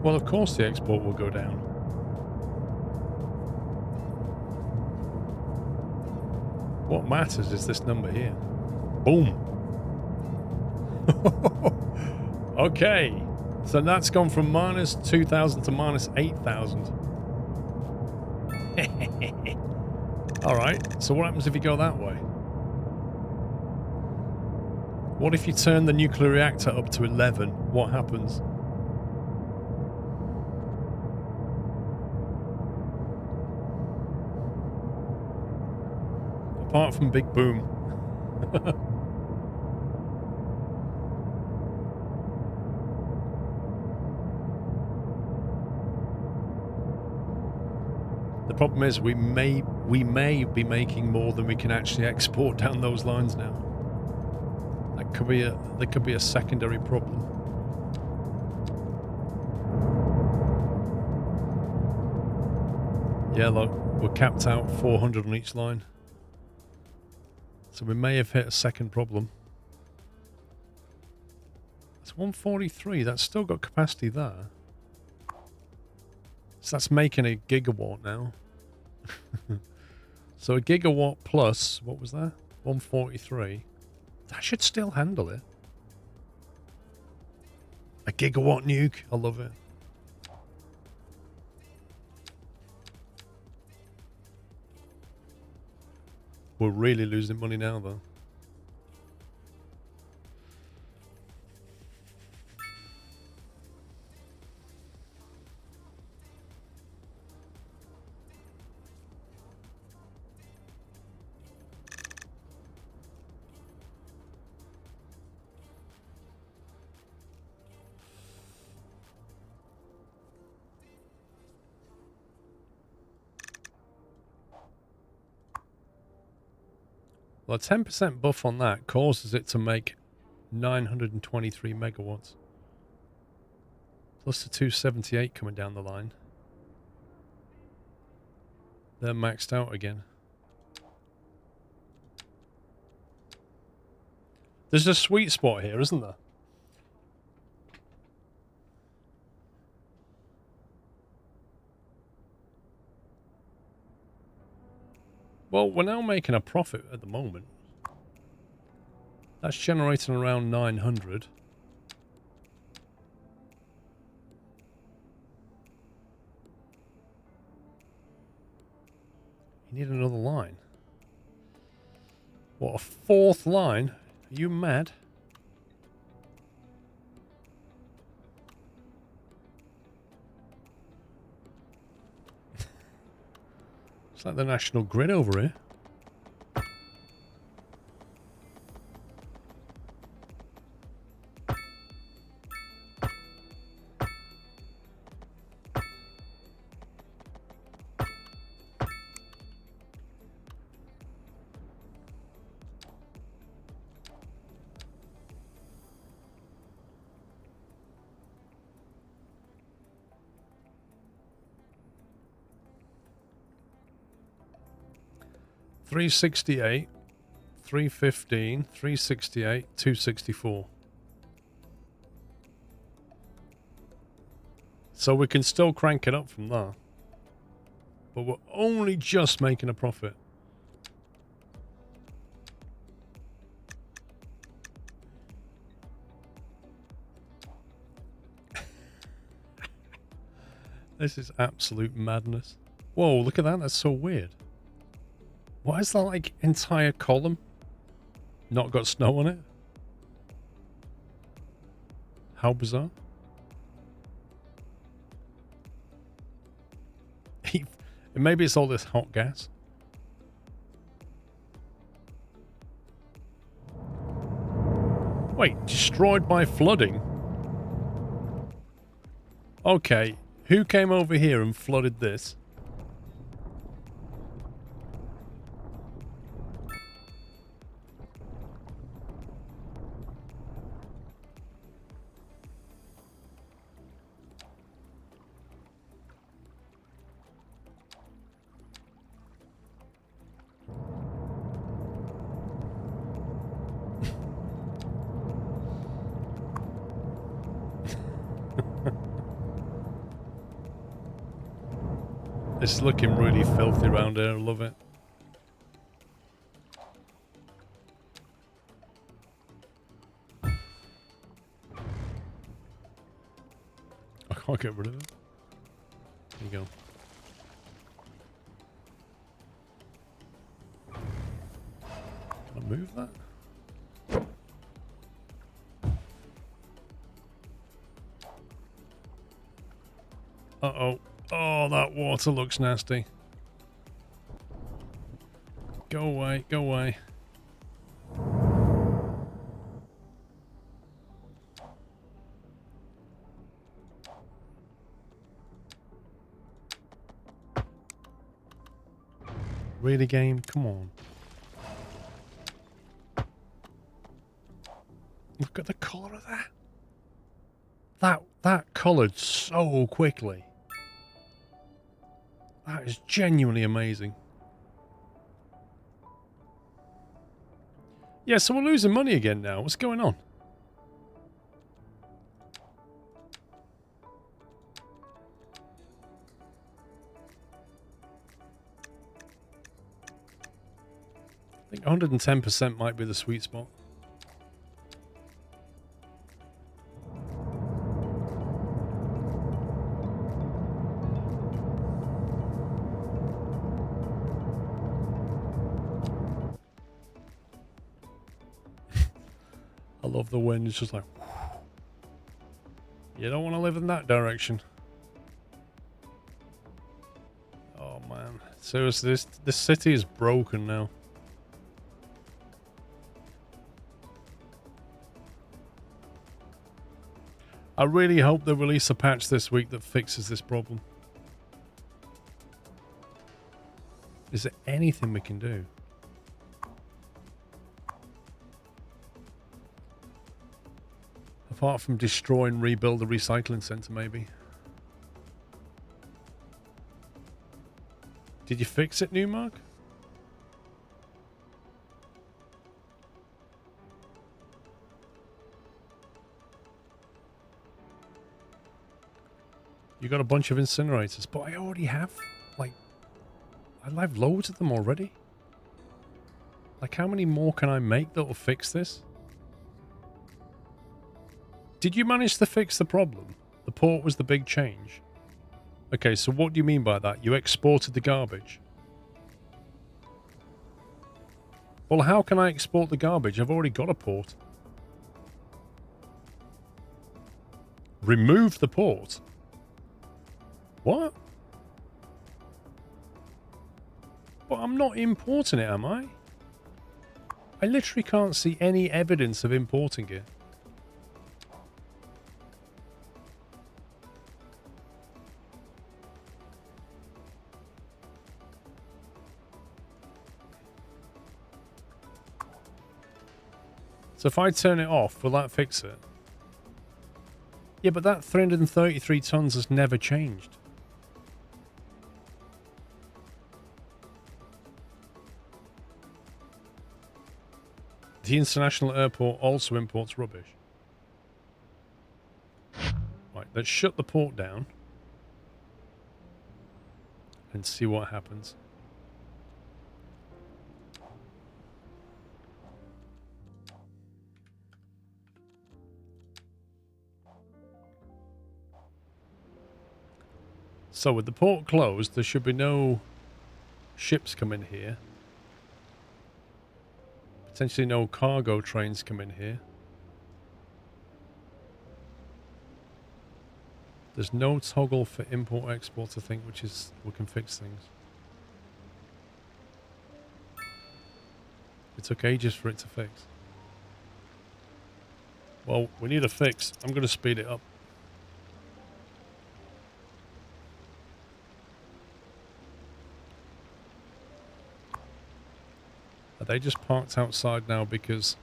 Well, of course the export will go down. What matters is this number here. Boom. Okay. So that's gone from minus 2,000 to minus 8,000. Alright, so what happens if you go that way? What if you turn the nuclear reactor up to 11? What happens? Apart from big boom. The problem is we may be making more than we can actually export down those lines now. That could be there could be a secondary problem. Yeah, look, we're capped out 400 on each line. So we may have hit a second problem. It's 143. That's still got capacity there. So that's making a gigawatt now. So a gigawatt plus, what was that? 143. That should still handle it. A gigawatt nuke. I love it. We're really losing money now, though. Well, a 10% buff on that causes it to make 923 megawatts. Plus the 278 coming down the line. They're maxed out again. There's a sweet spot here, isn't there? Well, we're now making a profit at the moment. That's generating around 900. You need another line. What, a fourth line? Are you mad? It's like the national grid over here. 368, 315, 368, 264. So we can still crank it up from there. But we're only just making a profit. This is absolute madness. Whoa, look at that. That's so weird. Why is that like entire column not got snow on it? How bizarre. Maybe it's all this hot gas. Wait, destroyed by flooding? Okay, who came over here and flooded this? It's looking really filthy around here. I love it. I can't get rid of it. There you go. Can I move that? Uh-oh. Oh, that water looks nasty. Go away, go away. Really, game? Come on. Look at the colour of that. That coloured so quickly. That is genuinely amazing. Yeah, so we're losing money again now. What's going on? I think 110% might be the sweet spot. I love the wind. It's just like, you don't want to live in that direction. Oh man, seriously, this city is broken now. I really hope they release a patch this week that fixes this problem. Is there anything we can do? Apart from destroy and rebuild the recycling centre, maybe. Did you fix it, Newmark? You got a bunch of incinerators, but I already have, like, I have loads of them already. Like, how many more can I make that will fix this? Did you manage to fix the problem? The port was the big change. Okay, so what do you mean by that? You exported the garbage? Well, how can I export the garbage? I've already got a port. Remove the port? What? But I'm not importing it, am I? I literally can't see any evidence of importing it. So if I turn it off, will that fix it? Yeah, but that 333 tons has never changed. The international airport also imports rubbish. Right, let's shut the port down and see what happens. So with the port closed, there should be no ships come in here. Potentially no cargo trains come in here. There's no toggle for import-export, I think, which is... we can fix things. It took ages for it to fix. Well, we need a fix. I'm going to speed it up. Are they just parked outside now because...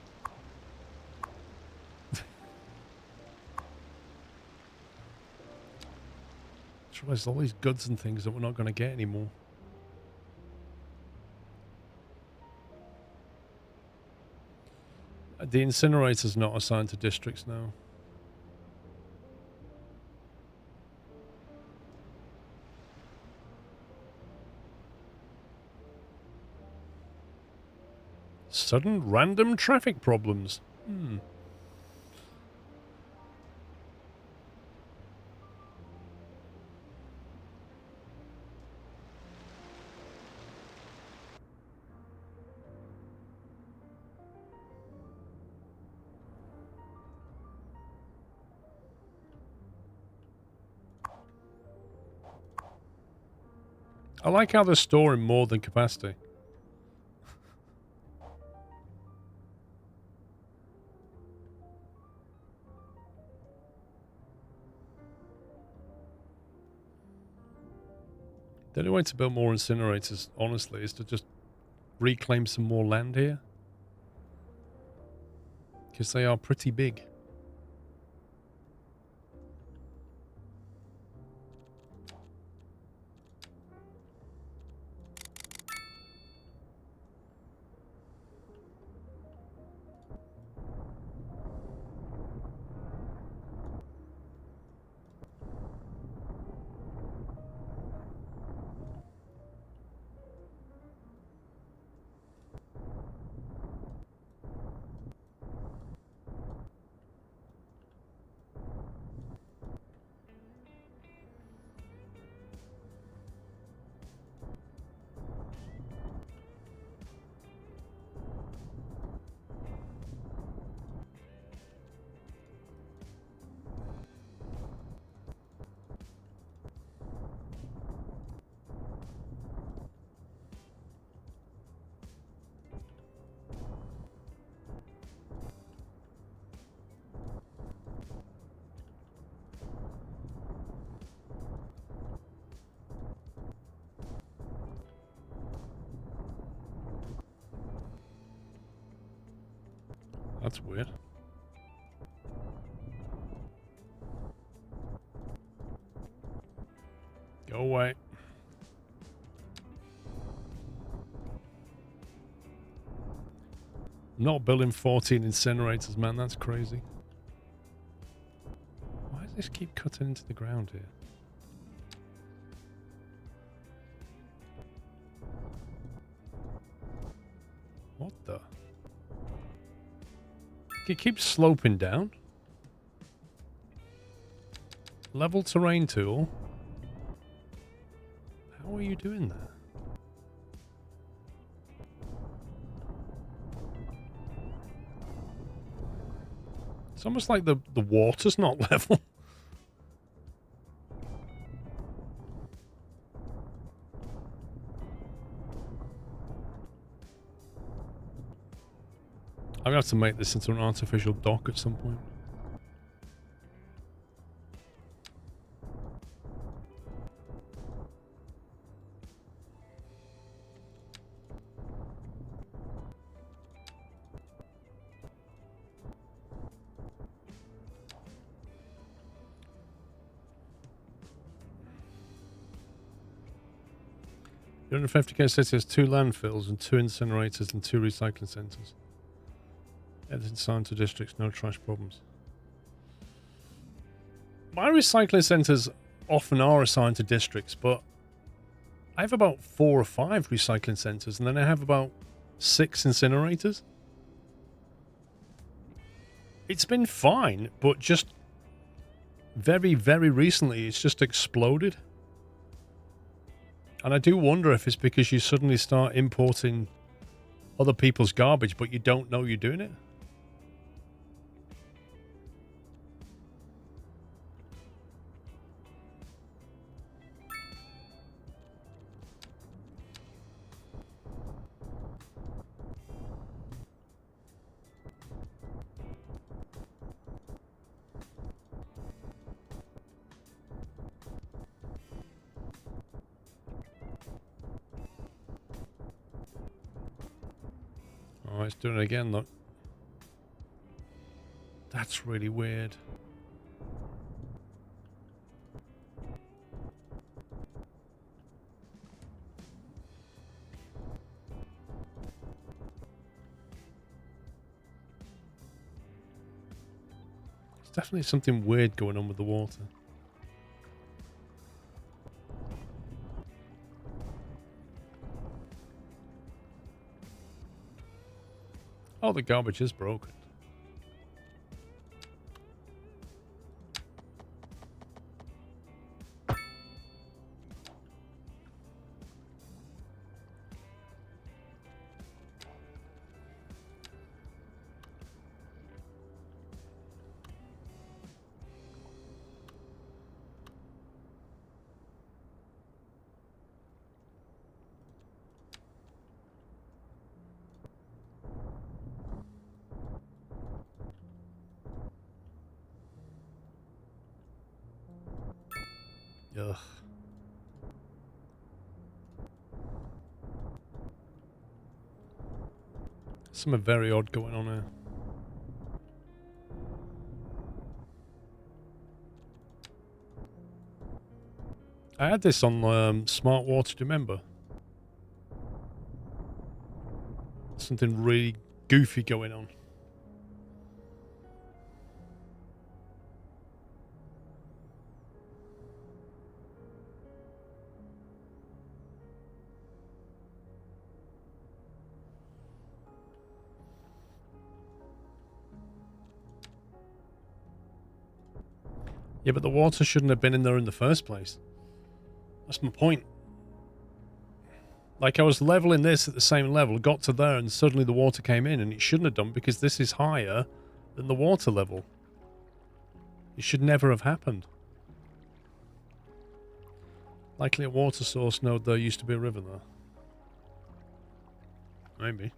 There's all these goods and things that we're not going to get anymore. The incinerator's not assigned to districts now. Sudden random traffic problems. I like how they're storing more than capacity. The only way to build more incinerators, honestly, is to just reclaim some more land here. Because they are pretty big. That's weird. Go away. Not building 14 incinerators, man. That's crazy. Why does this keep cutting into the ground here? What the? It keeps sloping down. Level terrain tool. How are you doing that? It's almost like the water's not level. I'm going to have to make this into an artificial dock at some point. The 150k city has 2 landfills and 2 incinerators and 2 recycling centres. Everything assigned to districts, no trash problems. My recycling centres often are assigned to districts, but I have about 4 or 5 recycling centres, and then I have about 6 incinerators. It's been fine, but just very, very recently, it's just exploded. And I do wonder if it's because you suddenly start importing other people's garbage, but you don't know you're doing it. Oh, it's doing it again, look. That's really weird. There's definitely something weird going on with the water. Oh, the garbage is broken. Ugh. Something very odd going on here. I had this on Smart Water, do you remember? Something really goofy going on. Yeah, but the water shouldn't have been in there in the first place. That's my point. Like, I was leveling this at the same level, got to there, and suddenly the water came in, and it shouldn't have done because this is higher than the water level. It should never have happened. Likely a water source node, there used to be a river there. Maybe.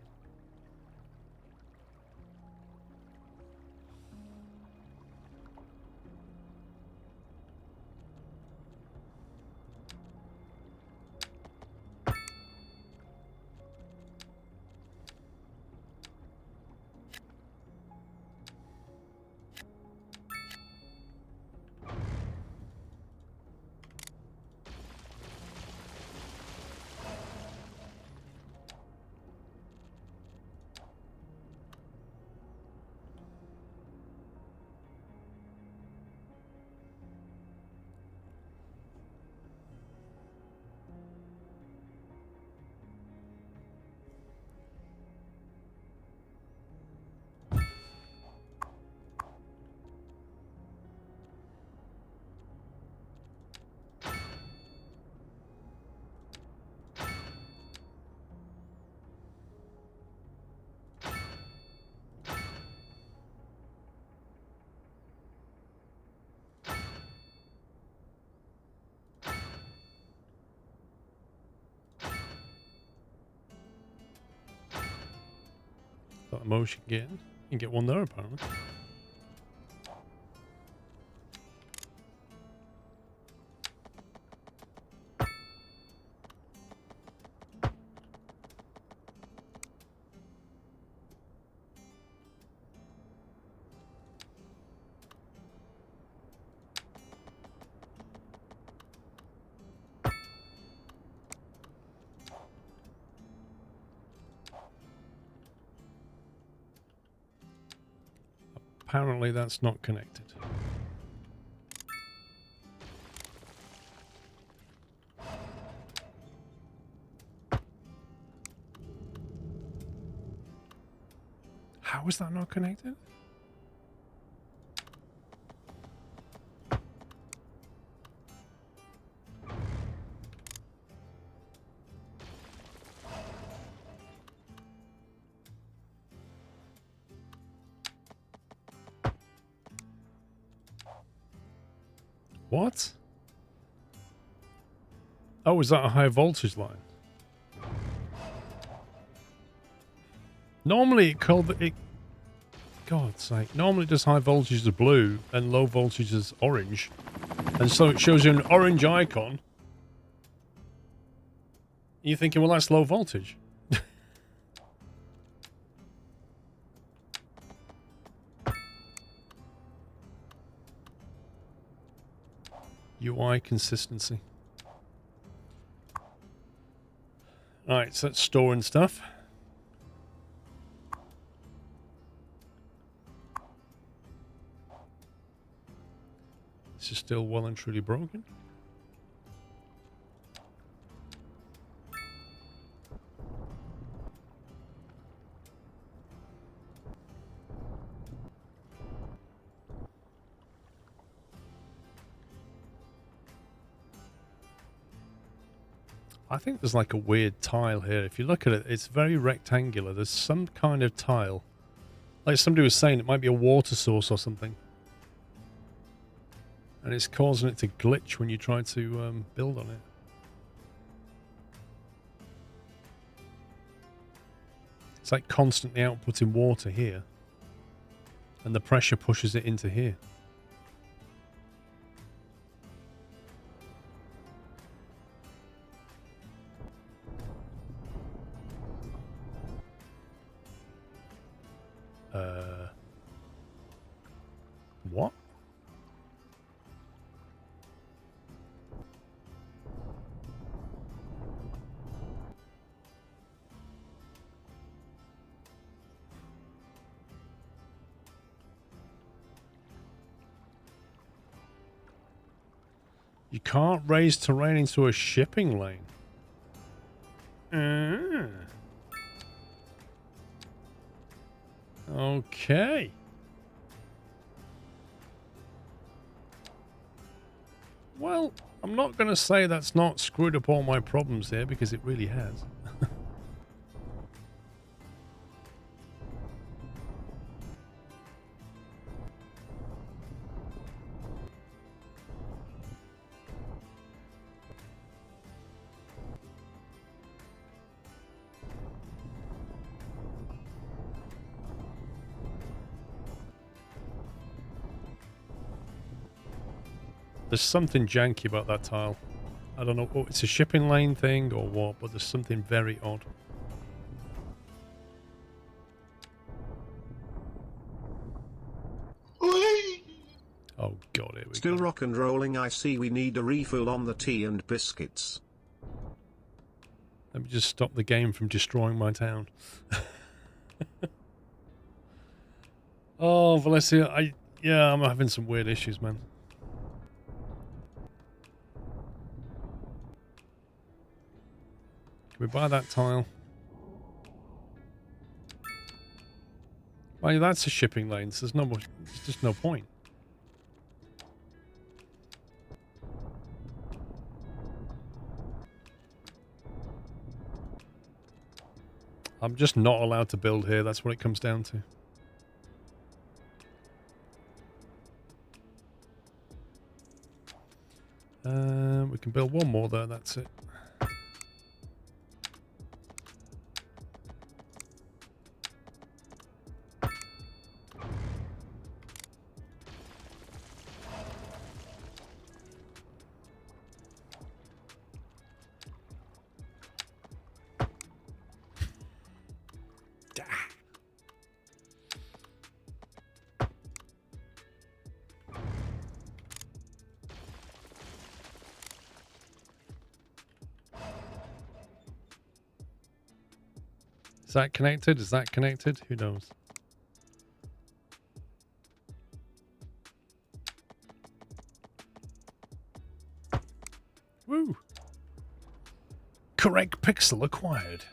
Got the motion getting. You can get one there apparently. Apparently that's not connected. How is that not connected? What? Oh, is that a high voltage line? Normally it God's sake. Normally it does high voltage as blue and low voltage as orange. And so it shows you an orange icon. You're thinking, well, that's low voltage. UI consistency. Alright, so that's storing stuff. This is still well and truly broken. I think there's like a weird tile here. If you look at it, it's very rectangular. There's some kind of tile. Like somebody was saying, it might be a water source or something. And it's causing it to glitch when you try to build on it. It's like constantly outputting water here. And the pressure pushes it into here. What? You can't raise terrain into a shipping lane. Okay. Well, I'm not going to say that's not screwed up all my problems here, because it really has. There's something janky about that tile. I don't know, it's a shipping lane thing or what, but there's something very odd. Oh god, here we Still go. rock and rolling. I see we need a refill on the tea and biscuits. Let me just stop the game from destroying my town. Oh, Valencia, yeah, I'm having some weird issues, man. Can we buy that tile? Well, that's a shipping lane, so there's just no point. I'm just not allowed to build here, that's what it comes down to. We can build one more there, that's it. Is that connected? Is that connected? Who knows? Woo! Correct pixel acquired.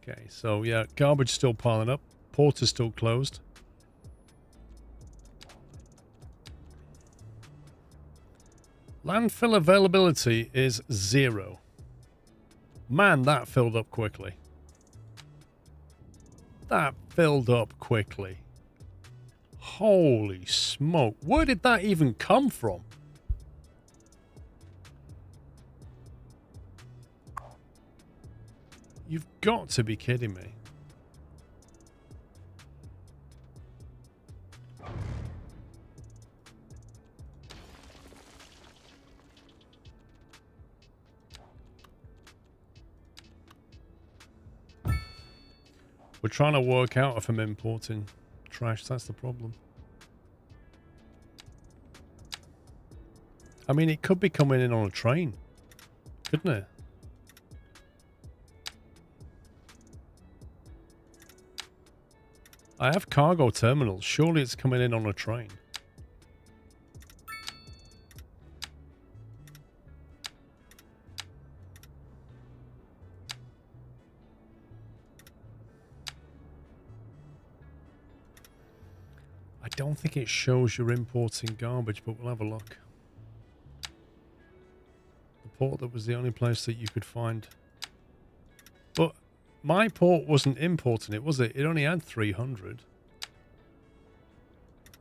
Okay, so yeah, garbage still piling up. Port is still closed. Landfill availability is 0. Man, that filled up quickly. That filled up quickly. Holy smoke. Where did that even come from? You've got to be kidding me. We're trying to work out if I'm importing trash. That's the problem. I mean, it could be coming in on a train, couldn't it? I have cargo terminals. Surely it's coming in on a train. I don't think it shows you're importing garbage, but we'll have a look. The port that was the only place that you could find. But my port wasn't importing it, was it? It only had 300.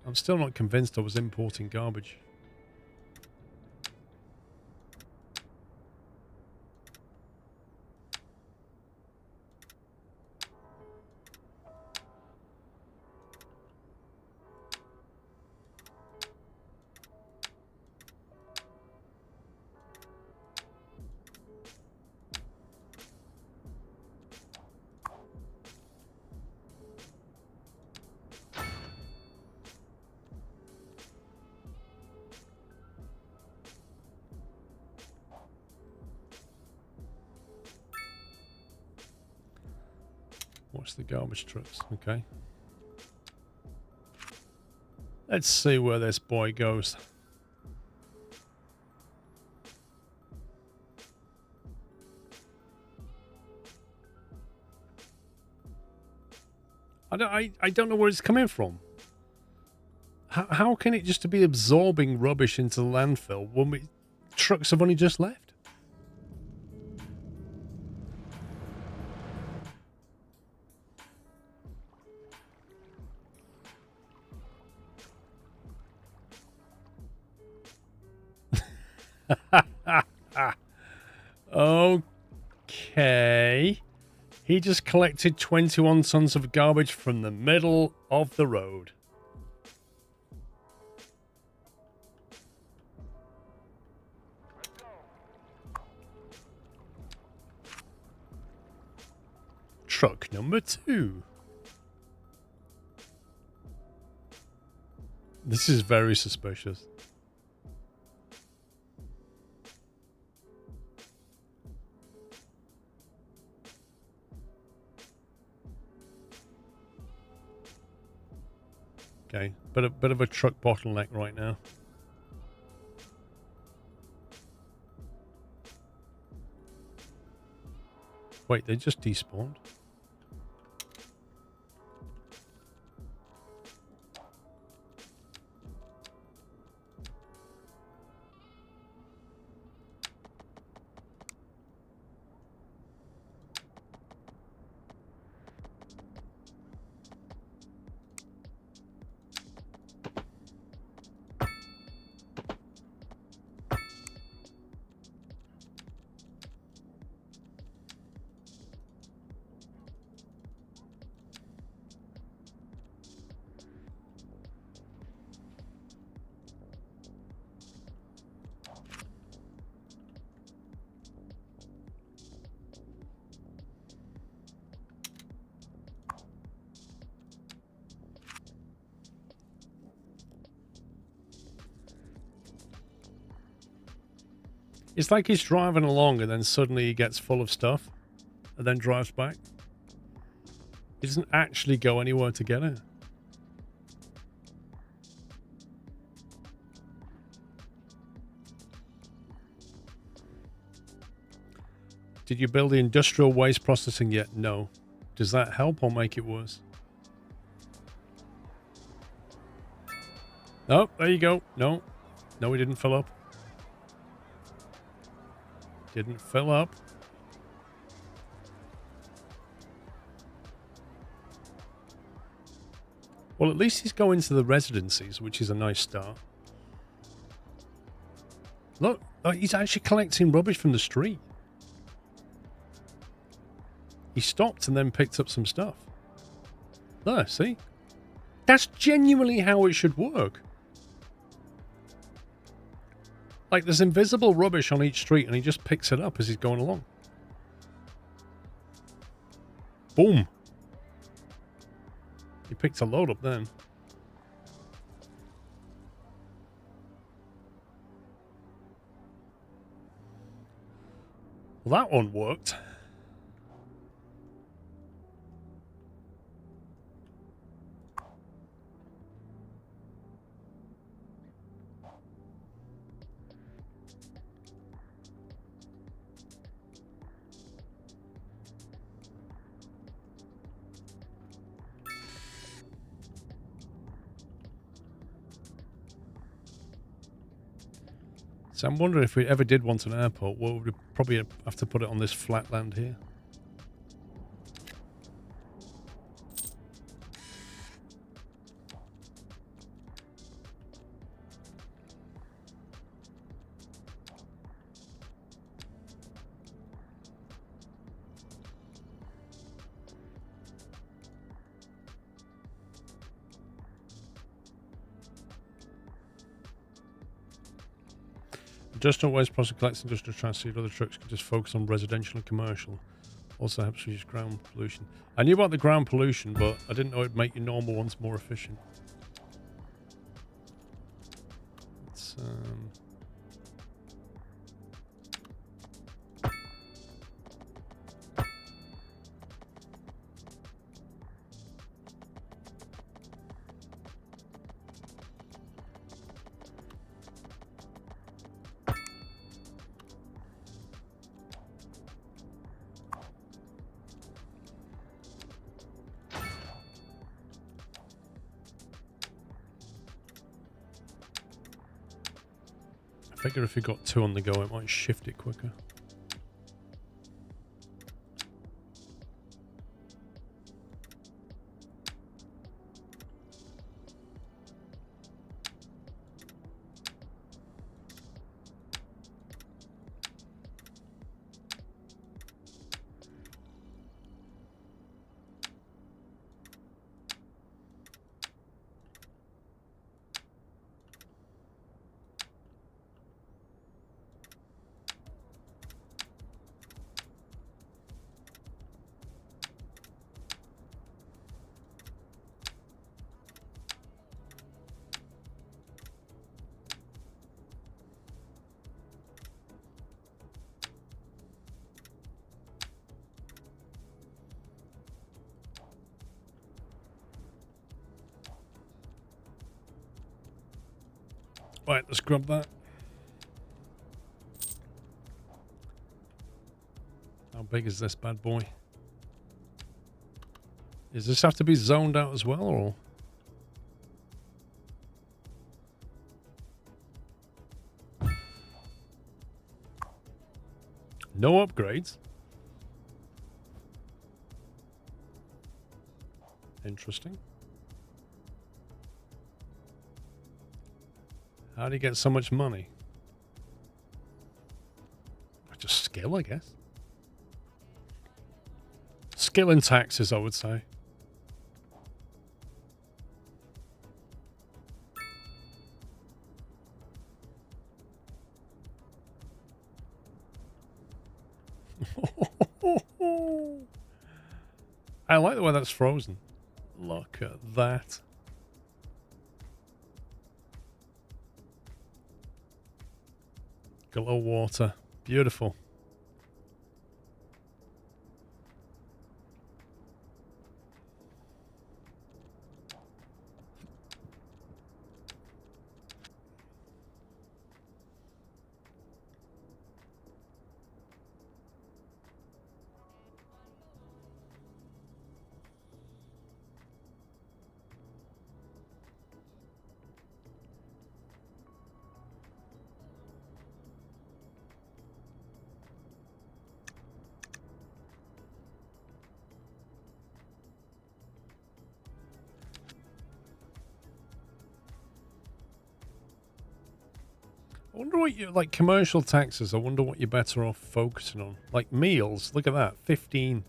I'm still not convinced I was importing garbage. Watch the garbage trucks. Okay. Let's see where this boy goes. I don't know where it's coming from. How can it just be absorbing rubbish into the landfill when trucks have only just left? Okay. He just collected 21 tons of garbage from the middle of the road. Truck number 2. This is very suspicious. Okay, but a bit of a truck bottleneck right now. Wait, they just despawned? It's like he's driving along and then suddenly he gets full of stuff and then drives back. He doesn't actually go anywhere to get it. Did you build the industrial waste processing yet? No. Does that help or make it worse? Oh, there you go. No. No, we didn't fill up. Didn't fill up. Well, at least he's going to the residencies, which is a nice start. Look, he's actually collecting rubbish from the street. He stopped and then picked up some stuff. There, see? That's genuinely how it should work. Like, there's invisible rubbish on each street and he just picks it up as he's going along. Boom. He picked a load up then. Well, that one worked. So I'm wondering if we ever did want an airport, well, we'd probably have to put it on this flat land here. Industrial waste process collects industrial transit. Other trucks can just focus on residential and commercial. Also helps reduce ground pollution. I knew about the ground pollution, but I didn't know it'd make your normal ones more efficient. It's, I figure if you got two on the go, it might shift it quicker. Right, let's grab that. How big is this bad boy? Does this have to be zoned out as well, or? No upgrades. Interesting. How do you get so much money? Just skill, I guess. Skill and taxes, I would say. I like the way that's frozen. Look at that. Glow water. Beautiful. wonder what you like commercial taxes. I wonder what you're better off focusing on. Like meals, look at that, $15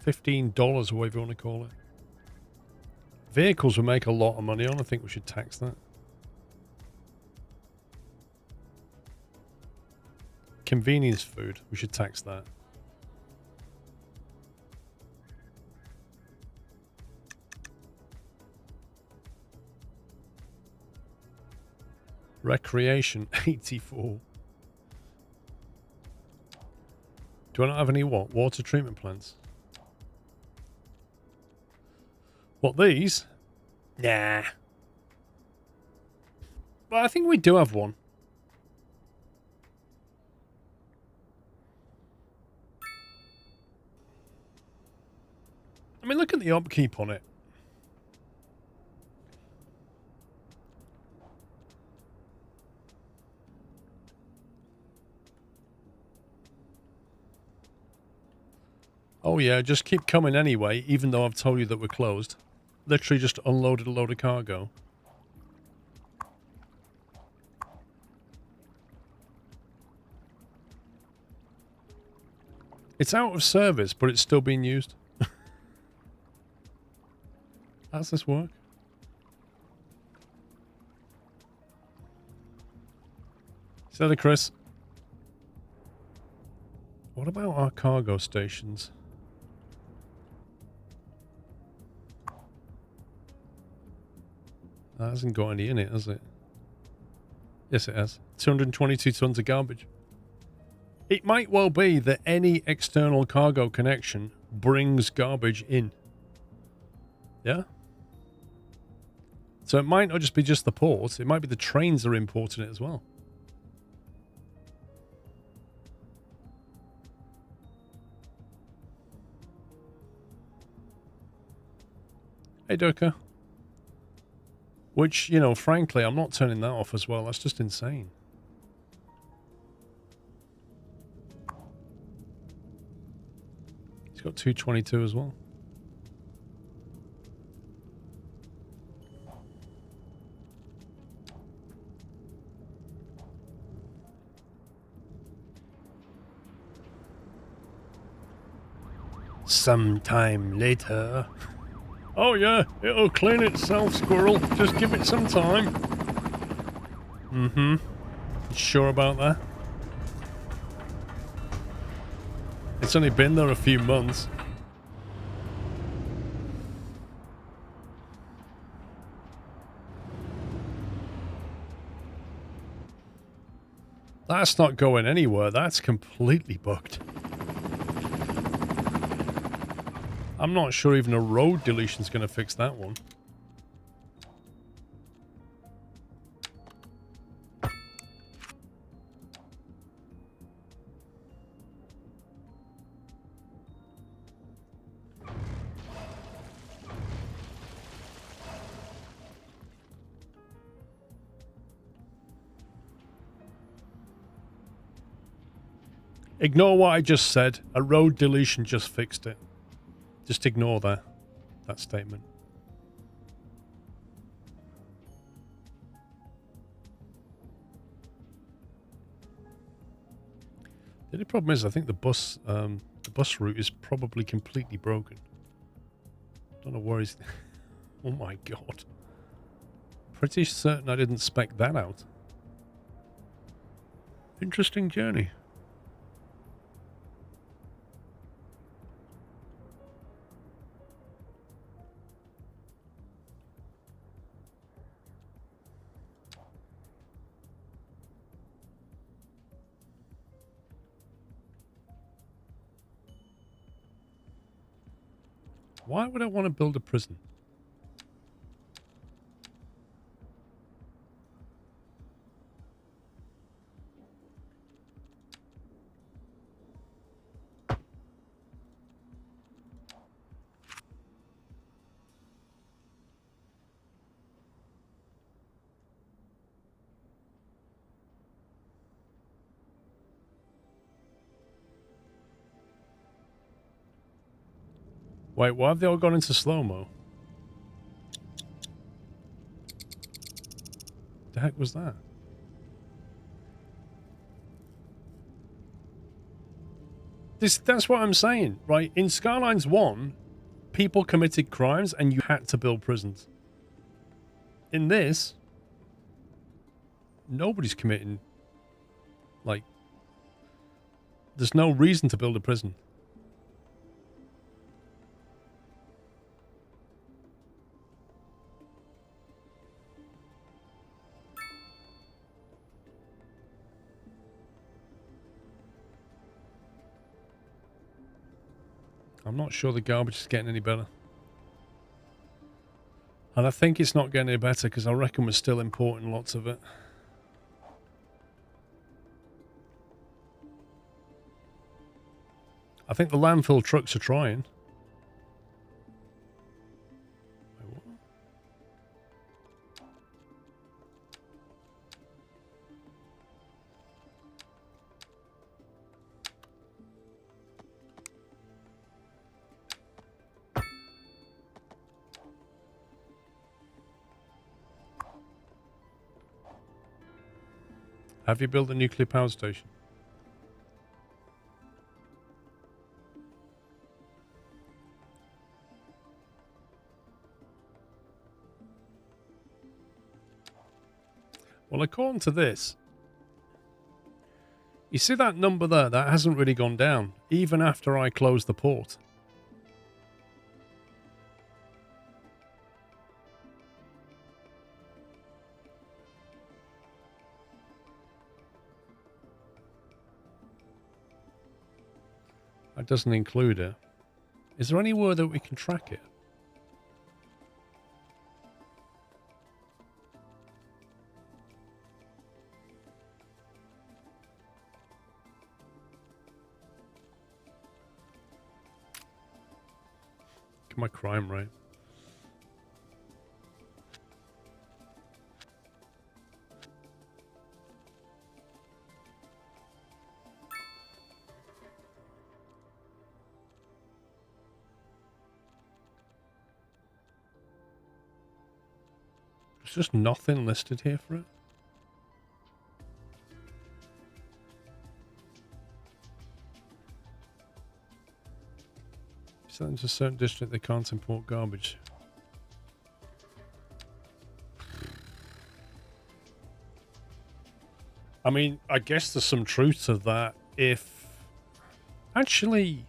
or whatever you want to call it. Vehicles will make a lot of money on. I think we should tax that. Convenience food, we should tax that. Recreation, 84. Do I not have any what? Water treatment plants? What, these? Nah. Well, I think we do have one. I mean, look at the upkeep on it. Oh yeah, just keep coming anyway, even though I've told you that we're closed. Literally just unloaded a load of cargo. It's out of service, but it's still being used. How's this work? Steady, Chris. What about our cargo stations? That hasn't got any in it, has it? Yes, it has. 222 tons of garbage. It might well be that any external cargo connection brings garbage in. Yeah? So it might not just be just the port. It might be the trains that are importing it as well. Hey, Durka. Which, you know, frankly, I'm not turning that off as well. That's just insane. He's got 222 as well. Sometime later. Oh yeah, it'll clean itself, Squirrel. Just give it some time. Mm-hmm. You sure about that? It's only been there a few months. That's not going anywhere. That's completely bugged. I'm not sure even a road deletion is going to fix that one. Ignore what I just said. A road deletion just fixed it. Just ignore that statement. The only problem is I think the bus route is probably completely broken. Don't know where he's... Oh my god. Pretty certain I didn't spec that out. Interesting journey. Why would I want to build a prison? Wait, why have they all gone into slow-mo? The heck was that? That's what I'm saying, right? In Skylines 1, people committed crimes and you had to build prisons. In this, nobody's committing, like, there's no reason to build a prison. I'm not sure the garbage is getting any better. And I think it's not getting any better because I reckon we're still importing lots of it. I think the landfill trucks are trying. Wait, what? Have you built a nuclear power station? Well, according to this, you see that number there? That hasn't really gone down, even after I closed the port. That doesn't include it. Is there anywhere that we can track it? Look at my crime rate. There's just nothing listed here for it. So into a certain district they can't import garbage. I mean, I guess there's some truth to that if... Actually...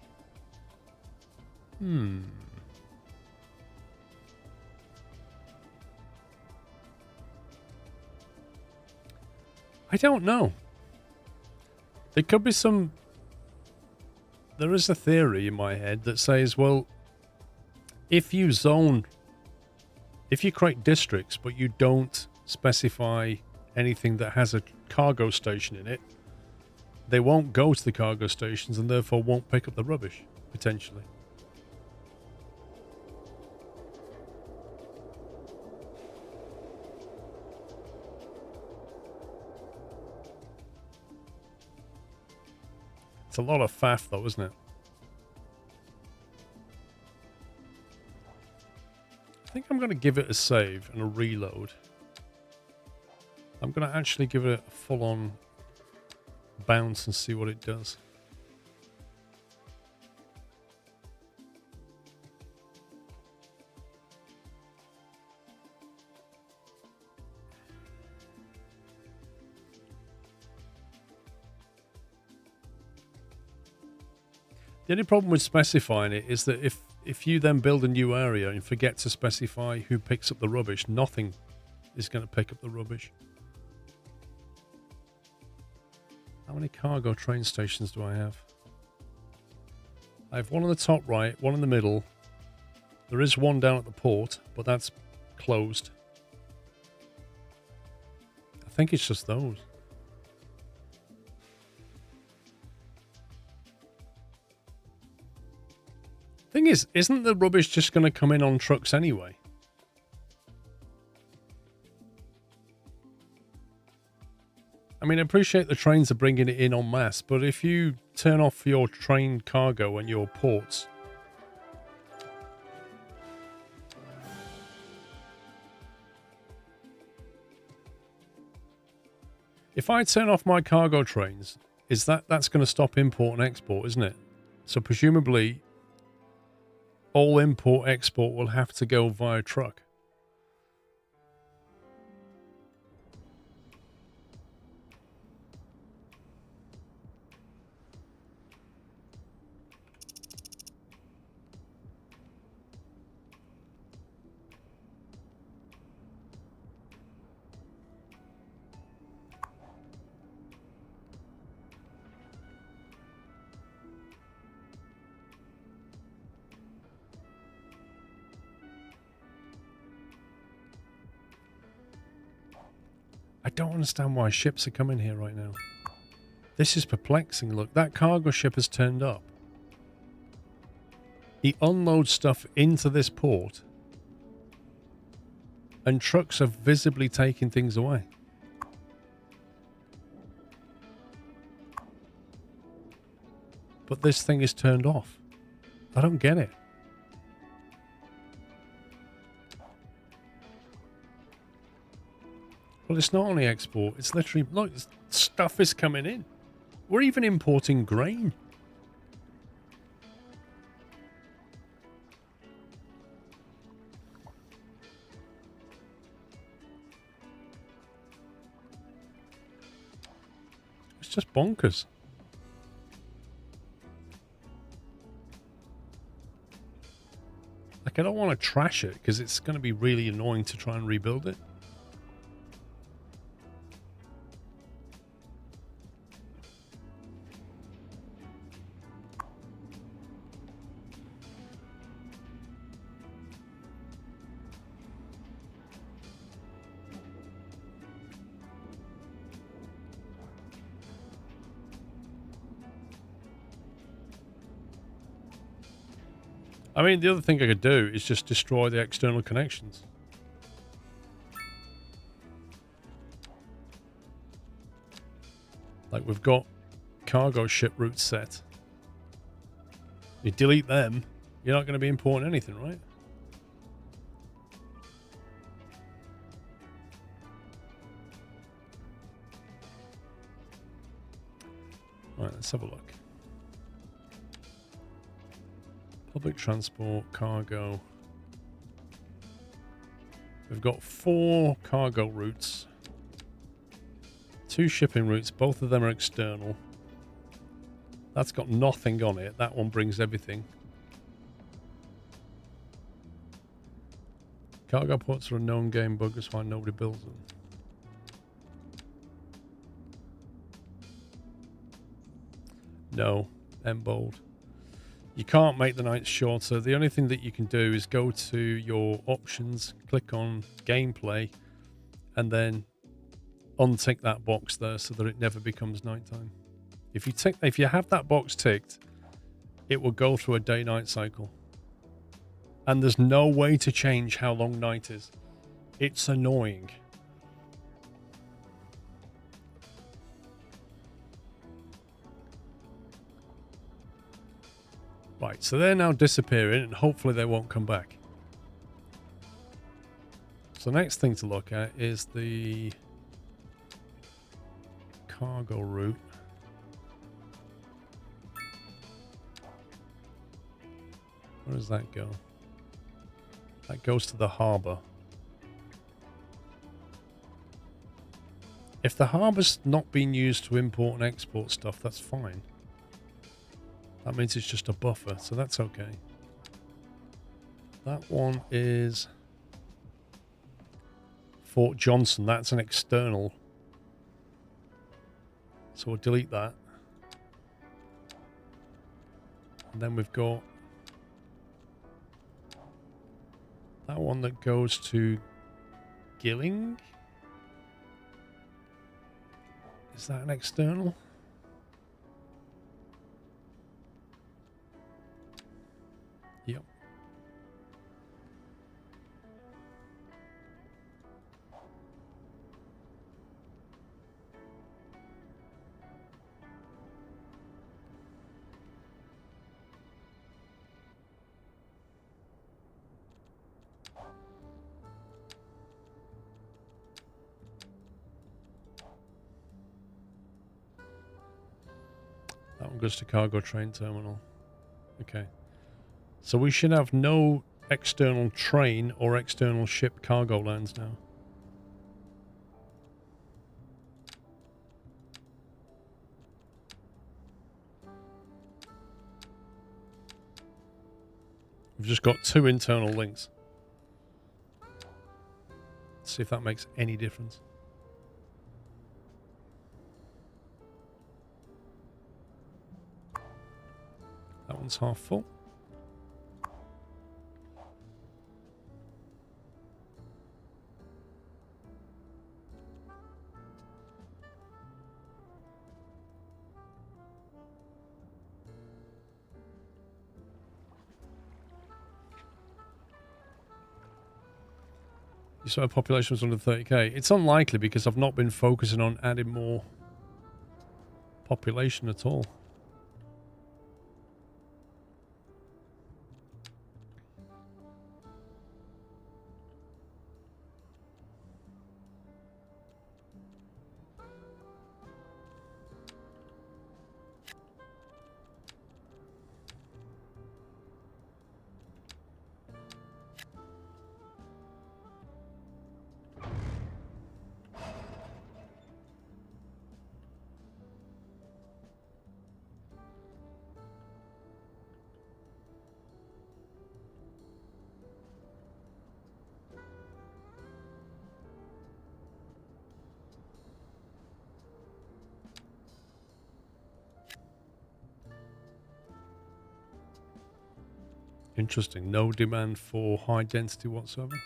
I don't know. There could be some... There is a theory in my head that says, well, if you zone... If you create districts, but you don't specify anything that has a cargo station in it, they won't go to the cargo stations and therefore won't pick up the rubbish, potentially. It's a lot of faff though, isn't it? I think I'm going to give it a save and a reload. I'm going to actually give it a full-on bounce and see what it does. The only problem with specifying it is that if you then build a new area and forget to specify who picks up the rubbish, nothing is going to pick up the rubbish. How many cargo train stations do I have? I have one on the top right, one in the middle. There is one down at the port, but that's closed. I think it's just those. Thing is, isn't the rubbish just going to come in on trucks anyway? I mean, I appreciate the trains are bringing it in en masse, but if you turn off your train cargo and your ports... If I turn off my cargo trains, that's going to stop import and export, isn't it? So presumably all import export will have to go via truck. I don't understand why ships are coming here right now. This is perplexing. Look, that cargo ship has turned up. He unloads stuff into this port, and trucks are visibly taking things away. But this thing is turned off. I don't get it. Well, it's not only export, it's literally, look, stuff is coming in. We're even importing grain. It's just bonkers. Like, I don't want to trash it because it's going to be really annoying to try and rebuild it. I mean, the other thing I could do is just destroy the external connections. Like, we've got cargo ship routes set. You delete them, you're not going to be importing anything, right? Right, let's have a look. Public transport, cargo. We've got 4 cargo routes. 2 shipping routes, both of them are external. That's got nothing on it. That one brings everything. Cargo ports are a known game bug, that's why nobody builds them. No, M bold. You can't make the nights shorter. The only thing that you can do is go to your options, click on gameplay, and then untick that box there so that it never becomes nighttime. If you have that box ticked, it will go through a day-night cycle. And there's no way to change how long night is. It's annoying. Right, so they're now disappearing and hopefully they won't come back. So the next thing to look at is the cargo route. Where does that go? That goes to the harbour. If the harbour's not being used to import and export stuff, that's fine. That means it's just a buffer, so that's okay. That one is Fort Johnson. That's an external. So we'll delete that. And then we've got that one that goes to Gilling. Is that an external? Yep. Augusta Cargo Train Terminal. Okay. So we should have no external train or external ship cargo lands now. We've just got 2 internal links. Let's see if that makes any difference. That one's half full. You saw a population was under 30k. It's unlikely because I've not been focusing on adding more population at all. Interesting. No demand for high density whatsoever.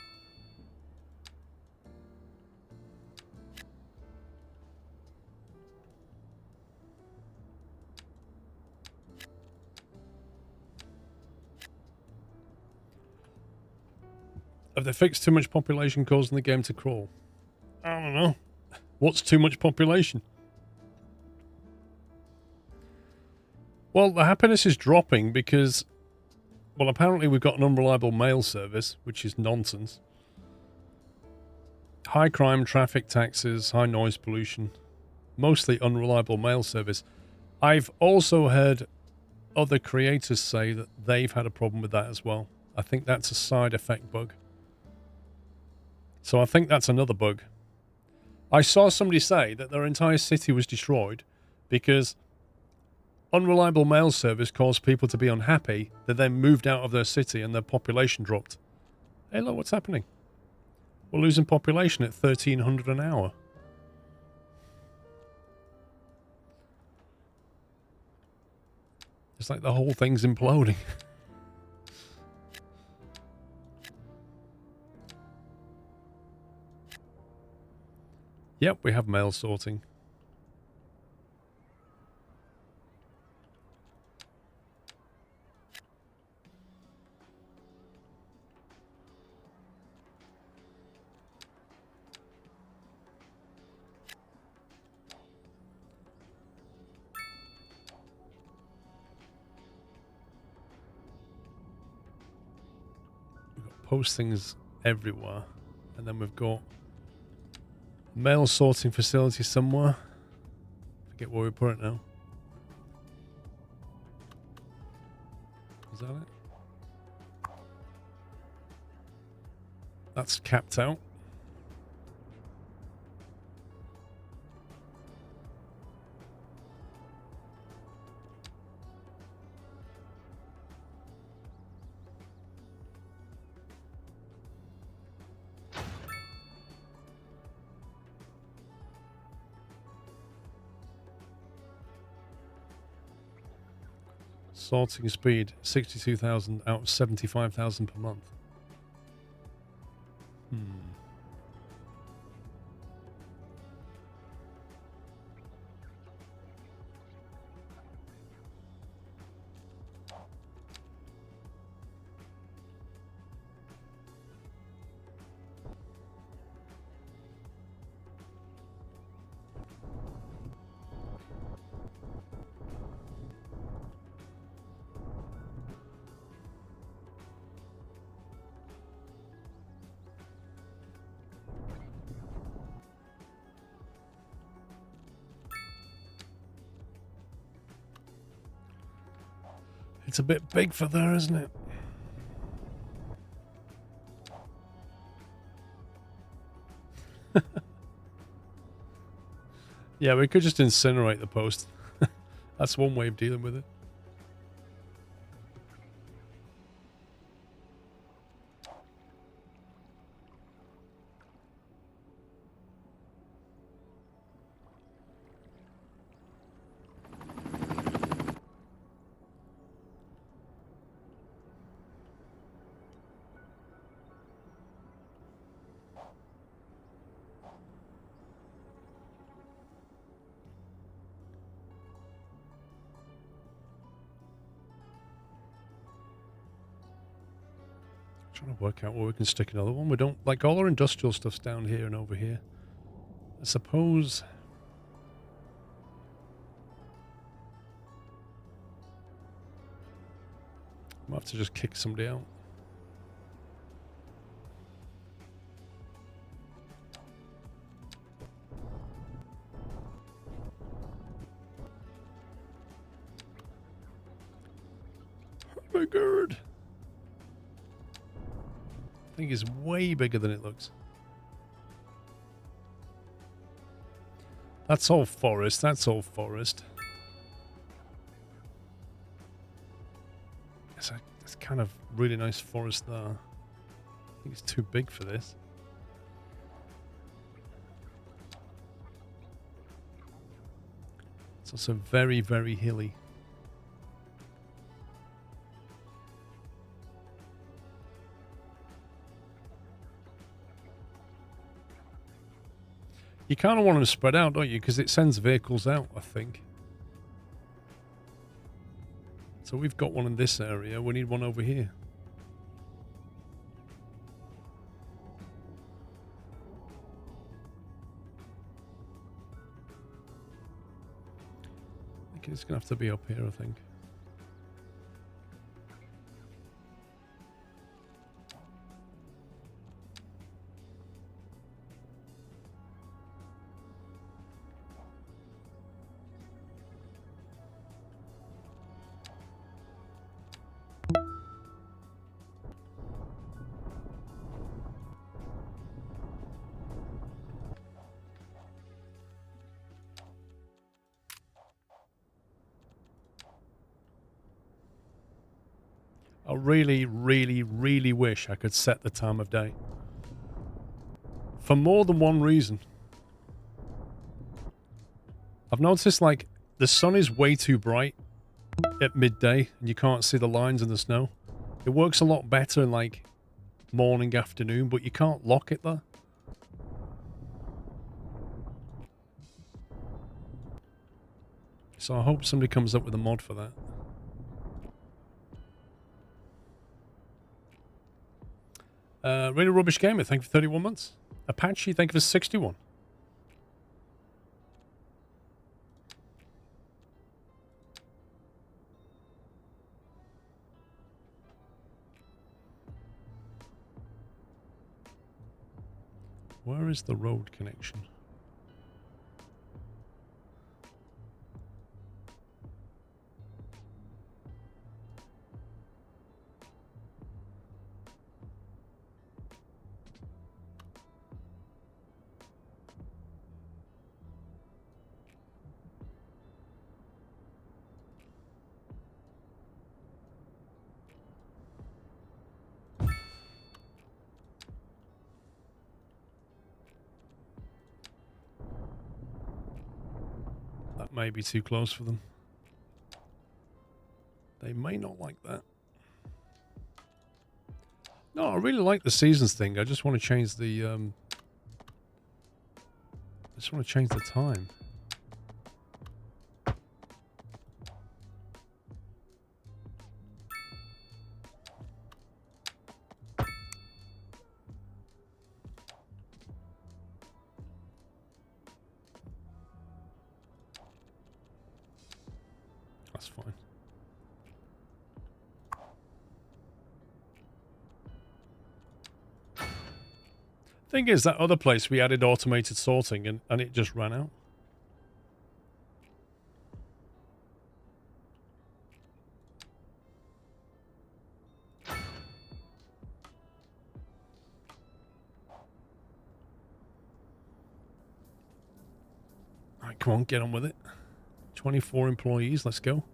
Have they fixed too much population causing the game to crawl? I don't know. What's too much population? Well, the happiness is dropping because, well, apparently we've got an unreliable mail service, which is nonsense. High crime, traffic taxes, high noise pollution. Mostly unreliable mail service. I've also heard other creators say that they've had a problem with that as well. I think that's a side effect bug. So I think that's another bug. I saw somebody say that their entire city was destroyed because unreliable mail service caused people to be unhappy. They then moved out of their city and their population dropped. Hey, look, what's happening? We're losing population at 1,300 an hour. It's like the whole thing's imploding. Yep, we have mail sorting. We've got postings everywhere, and then we've got mail sorting facility somewhere. Forget where we put it now. Is that it? That's capped out. Sorting speed 62,000 out of 75,000 per month. It's a bit big for there, isn't it? Yeah, we could just incinerate the post. That's one way of dealing with it. Trying to work out where we can stick another one. We don't like all our industrial stuff's down here and over here. I suppose I'll have to just kick somebody out. Oh my god. I think it's way bigger than it looks. That's all forest. That's all forest. It's kind of really nice forest there. I think it's too big for this. It's also very, very hilly. You kind of want them to spread out, don't you? Because it sends vehicles out, I think. So we've got one in this area. We need one over here. I think it's going to have to be up here, I think. I really, really, really wish I could set the time of day. For more than one reason. I've noticed, like, the sun is way too bright at midday, and you can't see the lines in the snow. It works a lot better in, like, morning, afternoon, but you can't lock it there. So I hope somebody comes up with a mod for that. Really Rubbish Gamer, thank you for 31 months. Apache, thank you for 61. Where is the road connection? May be too close for them. They may not like that. No, I really like the seasons thing. I just want to change the time. That's fine. Thing is, that other place we added automated sorting and it just ran out. Alright, come on, get on with it. 24 employees, let's go.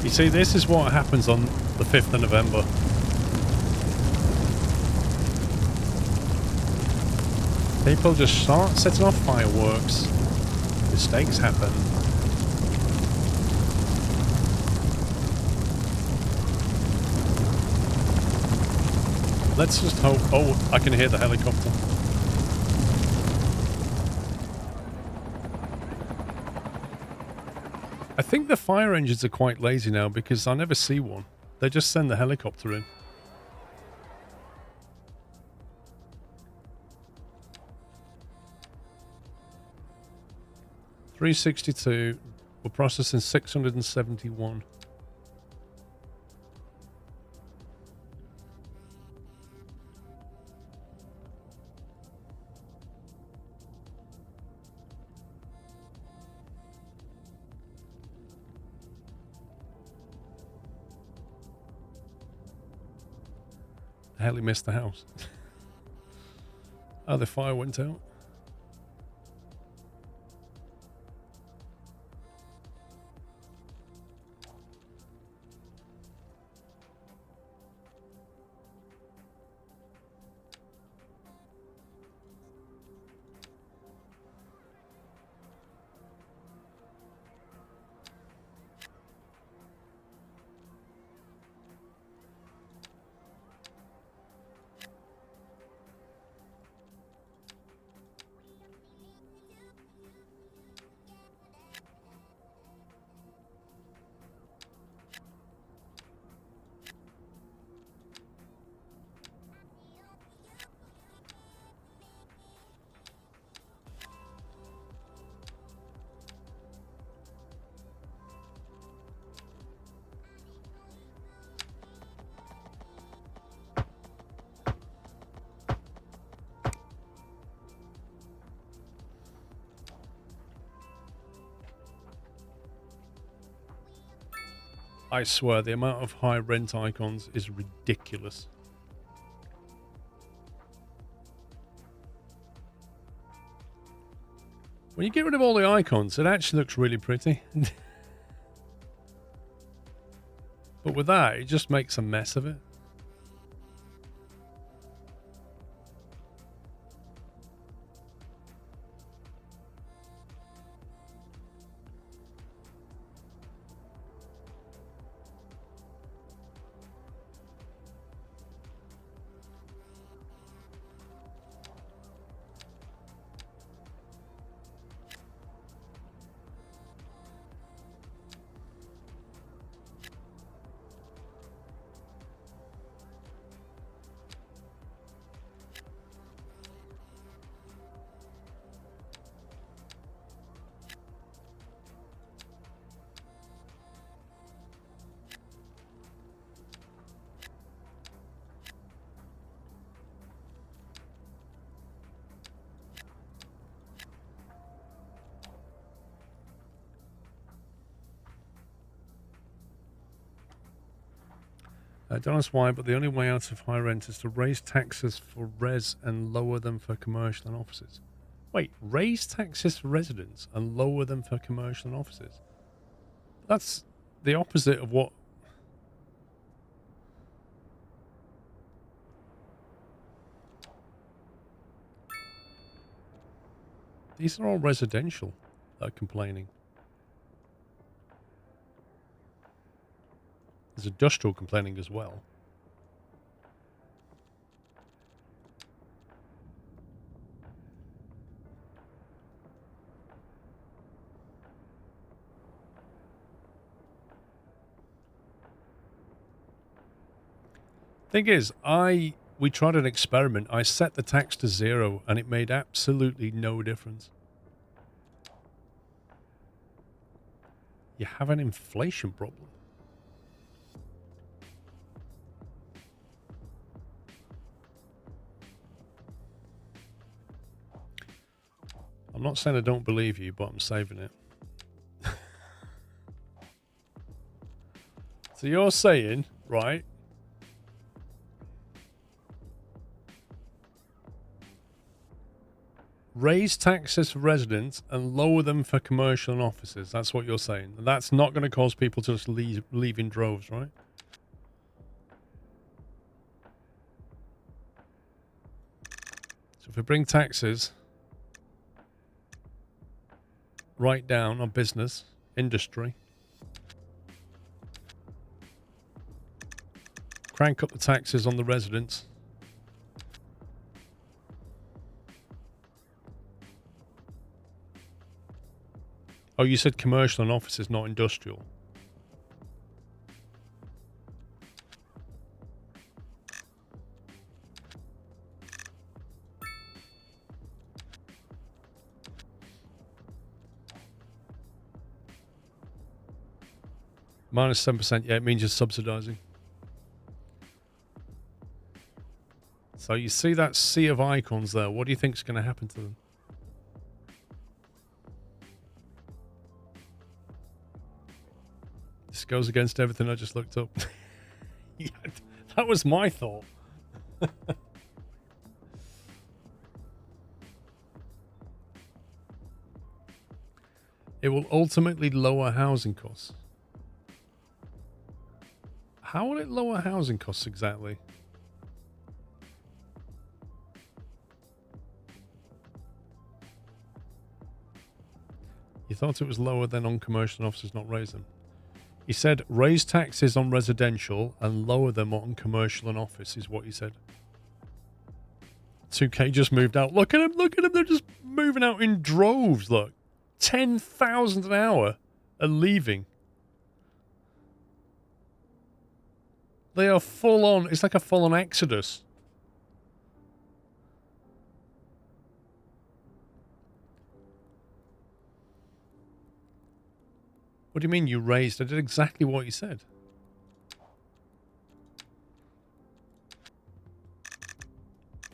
You see, this is what happens on the 5th of November. People just start setting off fireworks. Mistakes happen. Let's just hope... Oh, I can hear the helicopter. I think the fire engines are quite lazy now because I never see one. They just send the helicopter in. $362. We're processing 671. The hell, he missed the house. Oh, the fire went out. I swear, the amount of high rent icons is ridiculous. When you get rid of all the icons, it actually looks really pretty. But with that, it just makes a mess of it. Don't ask why, but the only way out of high rent is to raise taxes for res and lower them for commercial and offices. Wait, raise taxes for residents and lower them for commercial and offices? That's the opposite of what... These are all residential that are complaining. There's industrial complaining as well. Thing is, we tried an experiment. I set the tax to 0 and it made absolutely no difference. You have an inflation problem. I'm not saying I don't believe you, but I'm saving it. So you're saying, right? Raise taxes for residents and lower them for commercial and offices. That's what you're saying. That's not going to cause people to just leave in droves, right? So if we bring taxes right down on business, industry, crank up the taxes on the residents, oh, you said commercial and offices, not industrial. Minus 7%, yeah, it means you're subsidizing. So you see that sea of icons there. What do you think is going to happen to them? This goes against everything I just looked up. Yeah, that was my thought. It will ultimately lower housing costs. How will it lower housing costs exactly? You thought it was lower than on commercial and offices, not raise them. He said raise taxes on residential and lower them on commercial and office is what he said. 2K just moved out. Look at them, look at them. They're just moving out in droves, look. 10,000 an hour are leaving. They are full on. It's like a full on exodus. What do you mean you raised? I did exactly what you said.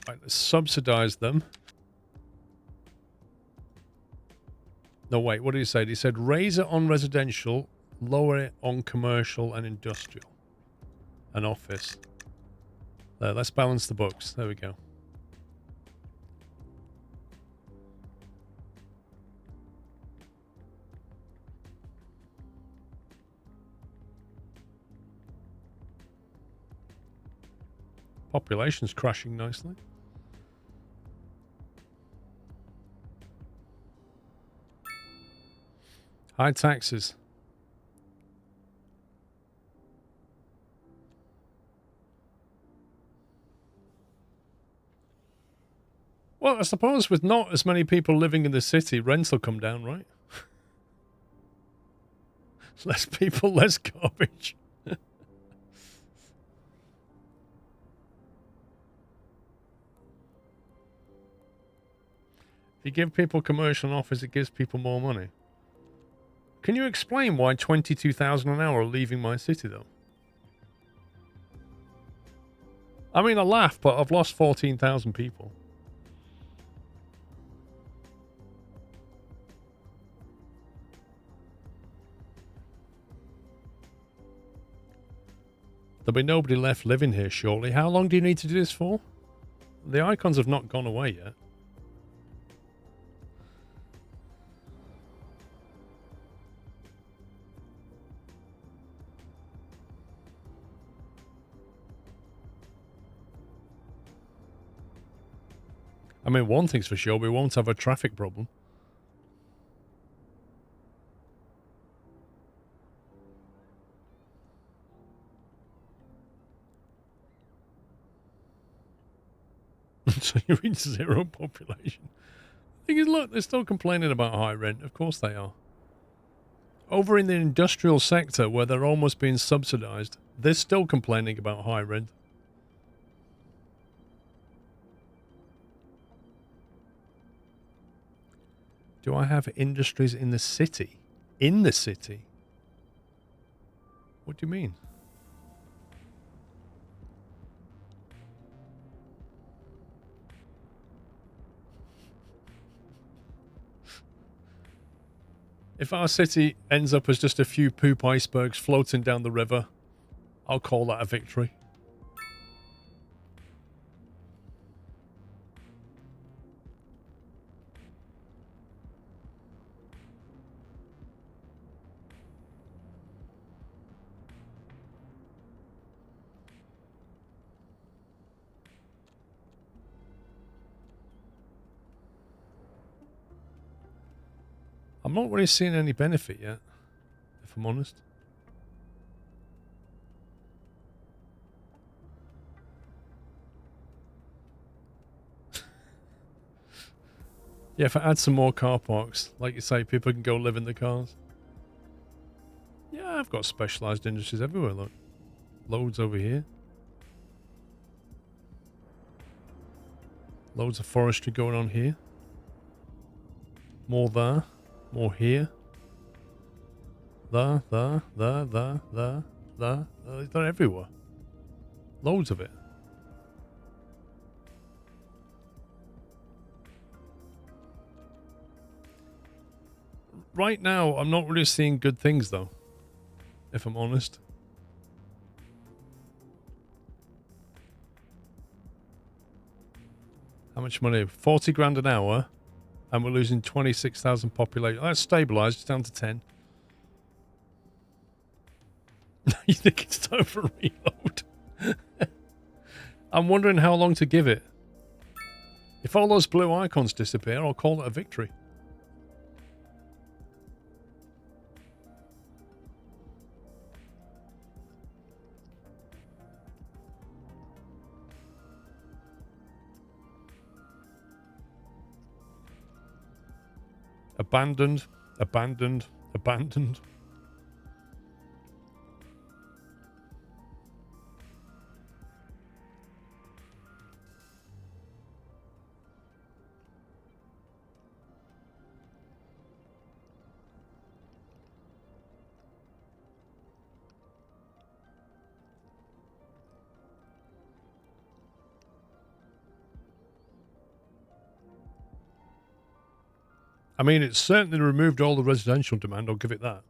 Right, let's subsidize them. No, wait, what did he say? He said raise it on residential, lower it on commercial and industrial. And office. There, let's balance the books. There we go. Population's crashing nicely. High taxes. Well, I suppose with not as many people living in the city, rents will come down, right? Less people, less garbage. If you give people commercial and office, it gives people more money. Can you explain why 22,000 an hour are leaving my city, though? I mean, I laugh, but I've lost 14,000 people. There'll be nobody left living here shortly. How long do you need to do this for? The icons have not gone away yet. I mean, one thing's for sure, we won't have a traffic problem. So you reach zero population. The thing is, look, they're still complaining about high rent. Of course they are. Over in the industrial sector, where they're almost being subsidized, they're still complaining about high rent. Do I have industries in the city? In the city? What do you mean? If our city ends up as just a few poop icebergs floating down the river, I'll call that a victory. I'm not really seeing any benefit yet, if I'm honest. Yeah, if I add some more car parks, like you say, people can go live in the cars. Yeah, I've got specialised industries everywhere, look. Loads over here. Loads of forestry going on here. More there. More here. There. They're everywhere. Loads of it. Right now, I'm not really seeing good things, though. If I'm honest. How much money? 40 grand an hour. And we're losing 26,000 population. That's stabilised. It's down to 10. You think it's time for a reload? I'm wondering how long to give it. If all those blue icons disappear, I'll call it a victory. Abandoned, abandoned, abandoned. I mean, it's certainly removed all the residential demand, I'll give it that.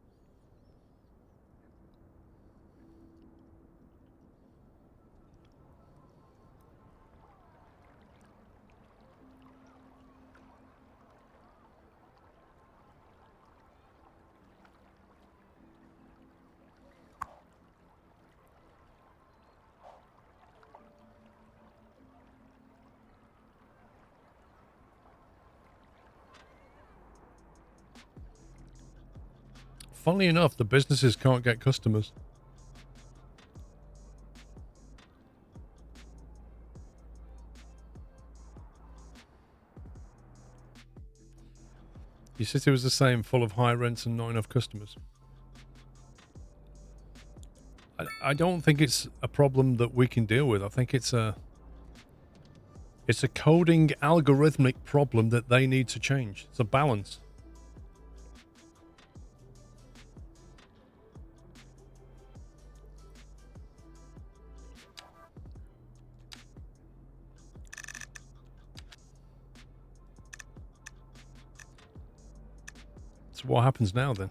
Funnily enough, the businesses can't get customers. Your city was the same, full of high rents and not enough customers. I don't think it's a problem that we can deal with. I think it's a coding algorithmic problem that they need to change. It's a balance. So what happens now then?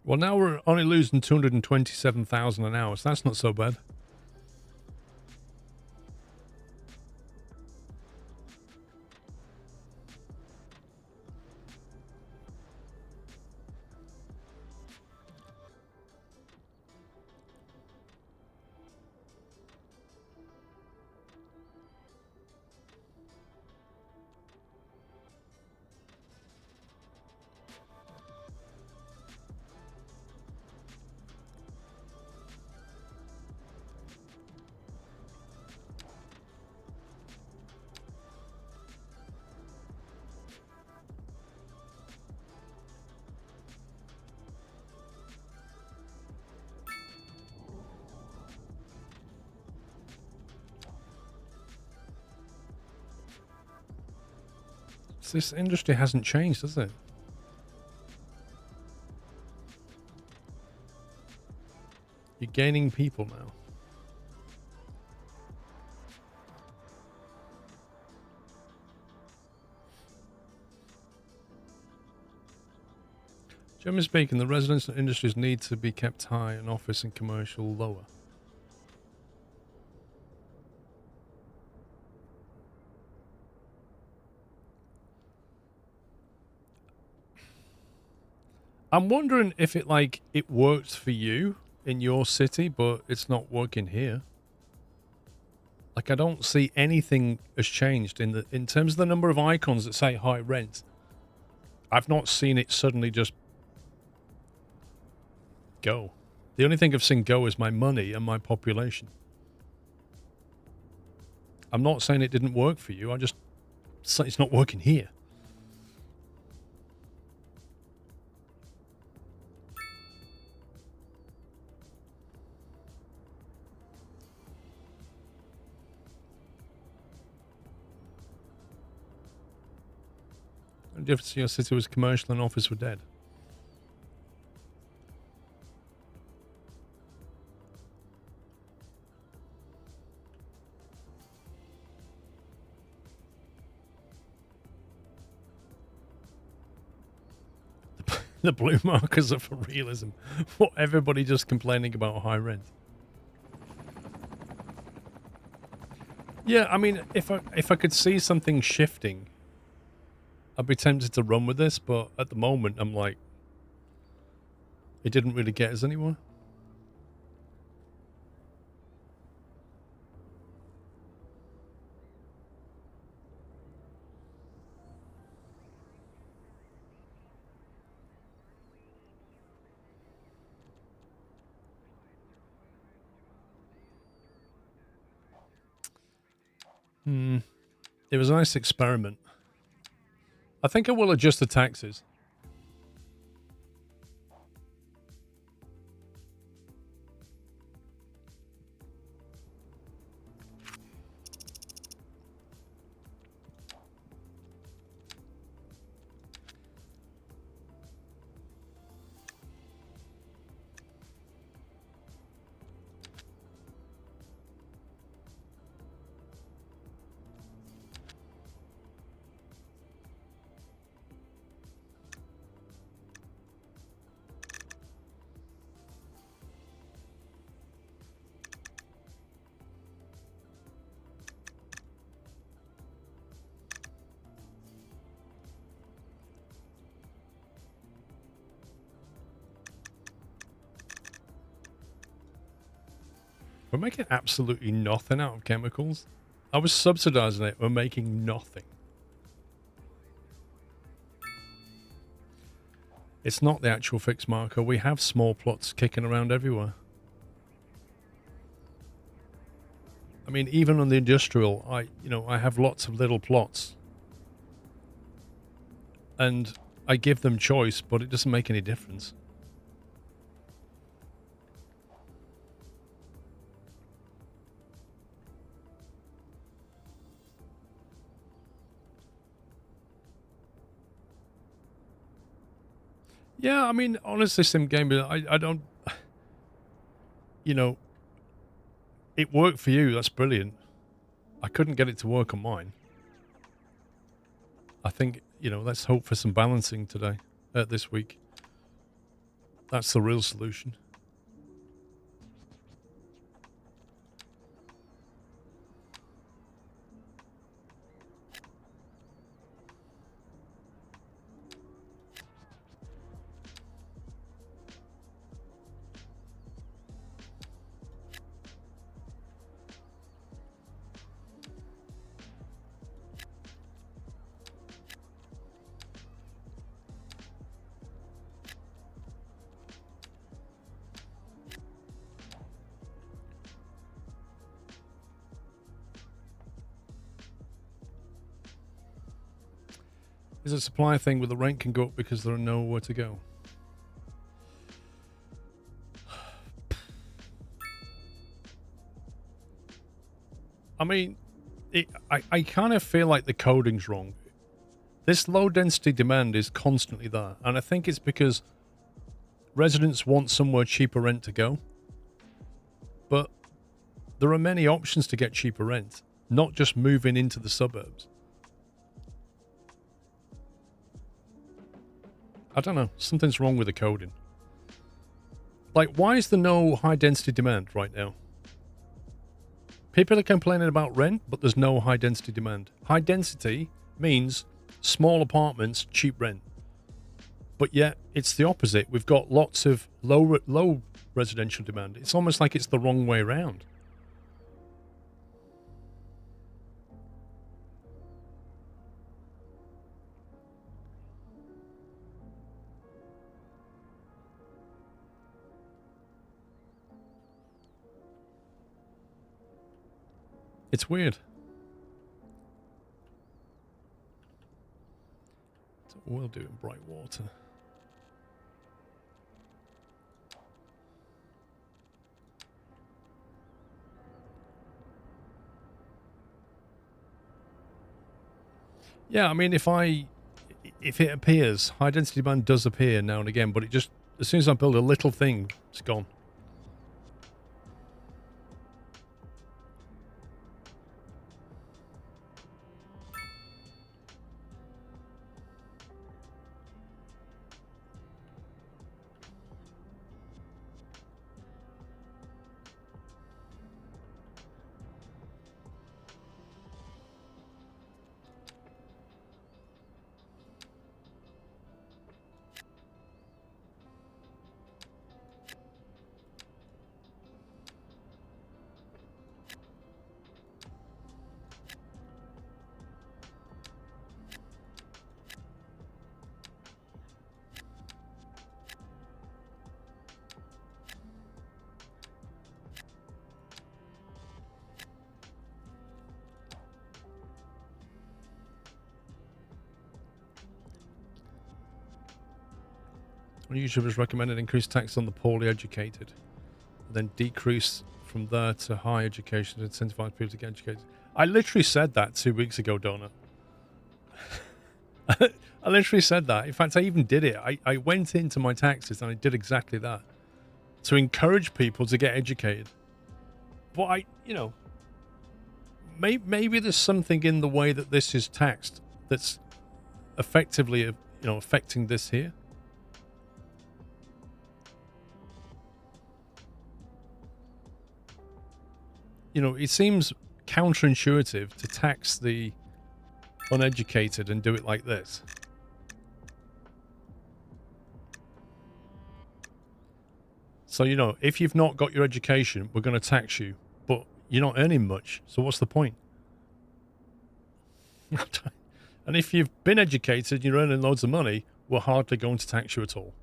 Well, now we're only losing 227,000 an hour, so that's not so bad. This industry hasn't changed, has it? You're gaining people now. Generally speaking, the residential industries need to be kept high and office and commercial lower. I'm wondering if it works for you in your city, but it's not working here. Like, I don't see anything has changed in terms of the number of icons that say high rent. I've not seen it suddenly just go. The only thing I've seen go is my money and my population. I'm not saying it didn't work for you. I just say it's not working here. The difference in your city was commercial and office were dead. The blue markers are for realism. What, everybody just complaining about high rent? Yeah, I mean, if I could see something shifting, I'd be tempted to run with this, but at the moment, I'm like, it didn't really get us anywhere. It was a nice experiment. I think I will adjust the taxes. We're making absolutely nothing out of chemicals. I was subsidizing it. We're making nothing. It's not the actual fixed marker. We have small plots kicking around everywhere. I mean, even on the industrial, I have lots of little plots. And I give them choice, but it doesn't make any difference. Yeah, I mean, honestly, sim game, I don't, it worked for you. That's brilliant. I couldn't get it to work on mine. I think, let's hope for some balancing today, this week. That's the real solution. Is a supply thing where the rent can go up because there are nowhere to go? I mean, I kind of feel like the coding's wrong. This low density demand is constantly there. And I think it's because residents want somewhere cheaper rent to go. But there are many options to get cheaper rent, not just moving into the suburbs. I don't know. Something's wrong with the coding. Like, why is there no high density demand right now? People are complaining about rent, but there's no high density demand. High density means small apartments, cheap rent. But yet, it's the opposite. We've got lots of low residential demand. It's almost like it's the wrong way around. It's weird. So we'll do in bright water. Yeah, I mean, if it appears, high density demand does appear now and again, but it just, as soon as I build a little thing, it's gone. One YouTuber has recommended increased tax on the poorly educated, then decrease from there to high education to incentivize people to get educated. I literally said that 2 weeks ago, Donut. I literally said that. In fact, I even did it. I went into my taxes and I did exactly that. To encourage people to get educated. But maybe there's something in the way that this is taxed that's effectively, affecting this here. It seems counterintuitive to tax the uneducated and do it like this. So, if you've not got your education, we're going to tax you, but you're not earning much. So what's the point? And if you've been educated, you're earning loads of money, we're hardly going to tax you at all.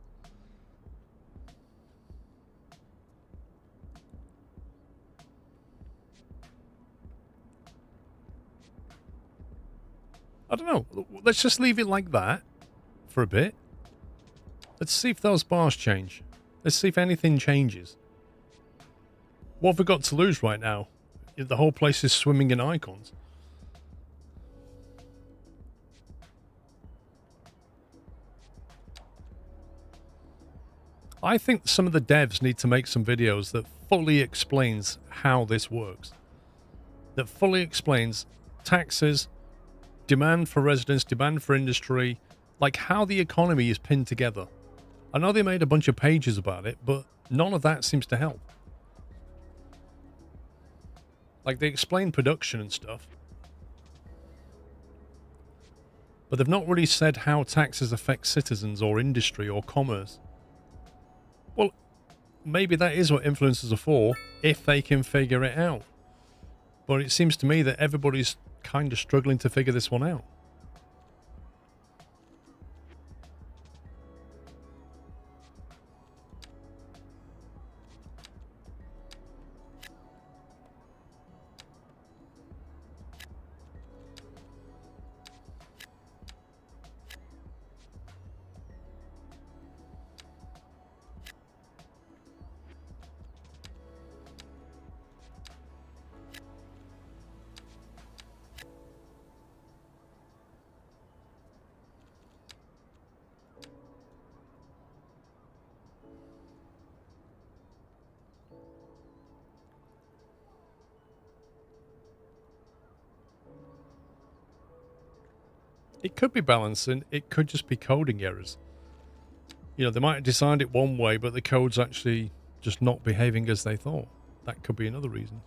I don't know. Let's just leave it like that for a bit. Let's see if those bars change. Let's see if anything changes. What have we got to lose right now? The whole place is swimming in icons. I think some of the devs need to make some videos that fully explains how this works. That fully explains taxes, demand for residents, demand for industry, like how the economy is pinned together. I know they made a bunch of pages about it, but none of that seems to help. Like, they explain production and stuff, but they've not really said how taxes affect citizens or industry or commerce. Well, maybe that is what influencers are for, if they can figure it out. But it seems to me that everybody's kind of struggling to figure this one out. It could be balancing. It could just be coding errors. You know, they might have designed it one way, but the code's actually just not behaving as they thought. That could be another reason.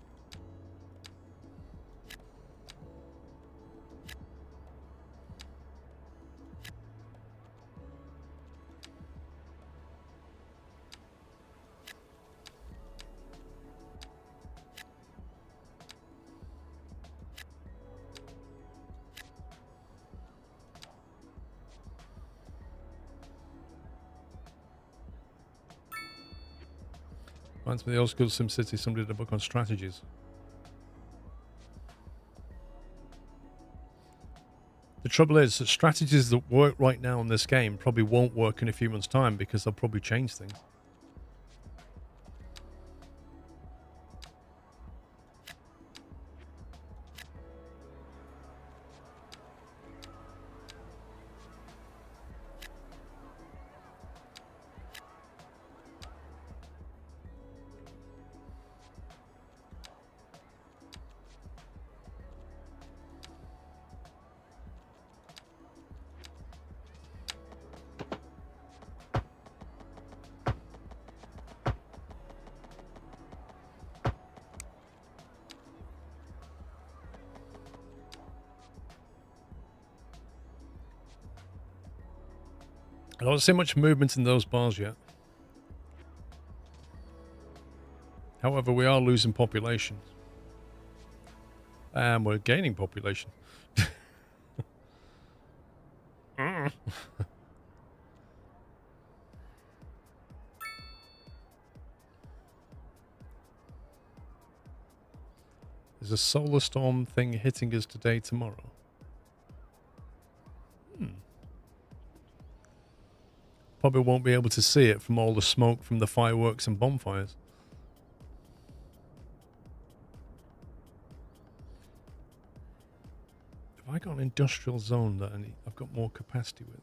Reminds me of the old school SimCity, somebody did a book on strategies. The trouble is that strategies that work right now in this game probably won't work in a few months' time because they'll probably change things. I don't see much movement in those bars yet. However, we are losing population. And we're gaining population. There's a solar storm thing hitting us today, tomorrow. Probably won't be able to see it from all the smoke from the fireworks and bonfires. Have I got an industrial zone that I've got more capacity with?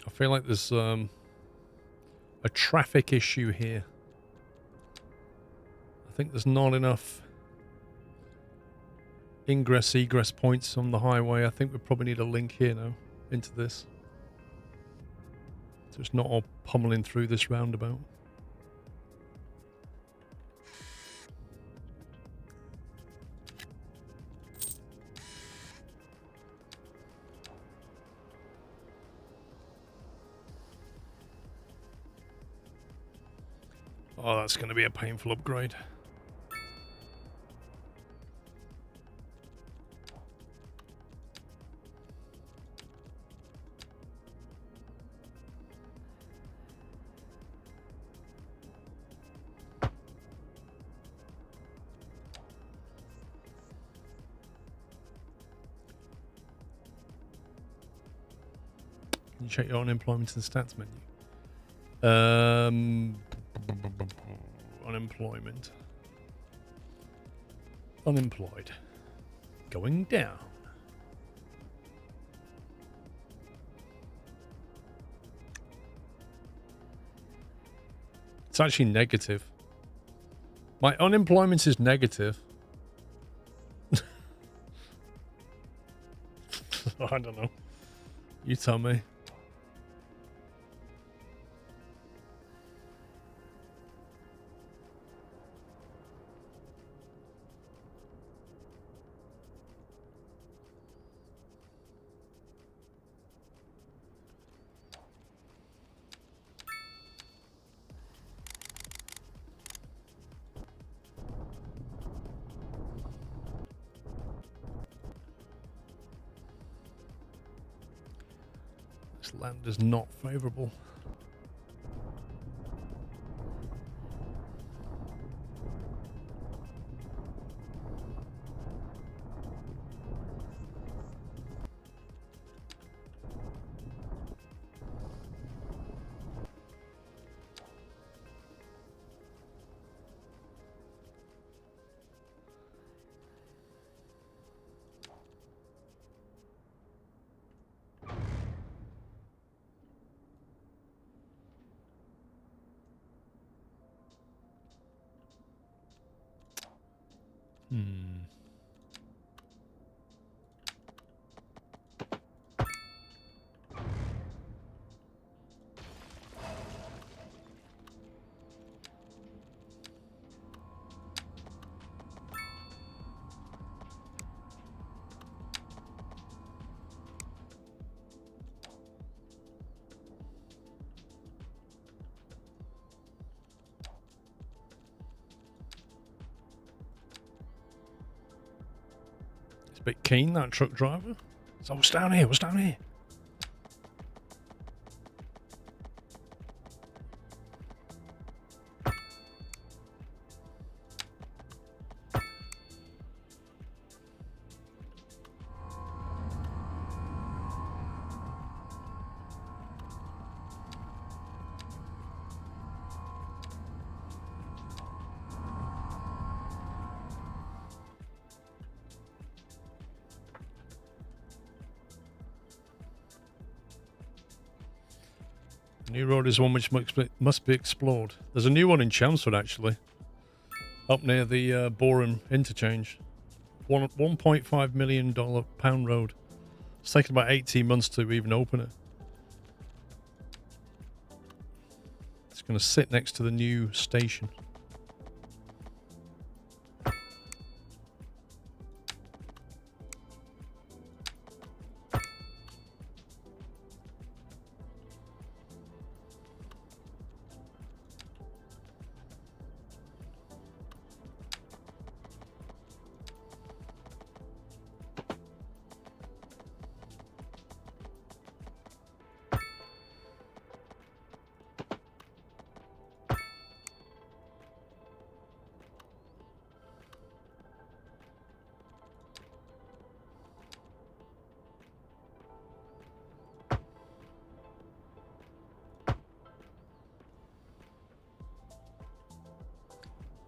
I feel like there's a traffic issue here. I think there's not enough ingress egress points on the highway. I think we probably need a link here now into this, so it's not all pummeling through this roundabout. Oh, that's going to be a painful upgrade. Can you check your unemployment in the stats menu? Unemployment. Unemployed. Going down. It's actually negative. My unemployment is negative. I don't know. You tell me. This land is not favorable. Hmm. It's a bit keen, that truck driver. So what's down here? What's down here? New road is one which must be explored. There's a new one in Chelmsford, actually. Up near the Boreham interchange. $1.5 million pound road. It's taken about 18 months to even open it. It's going to sit next to the new station.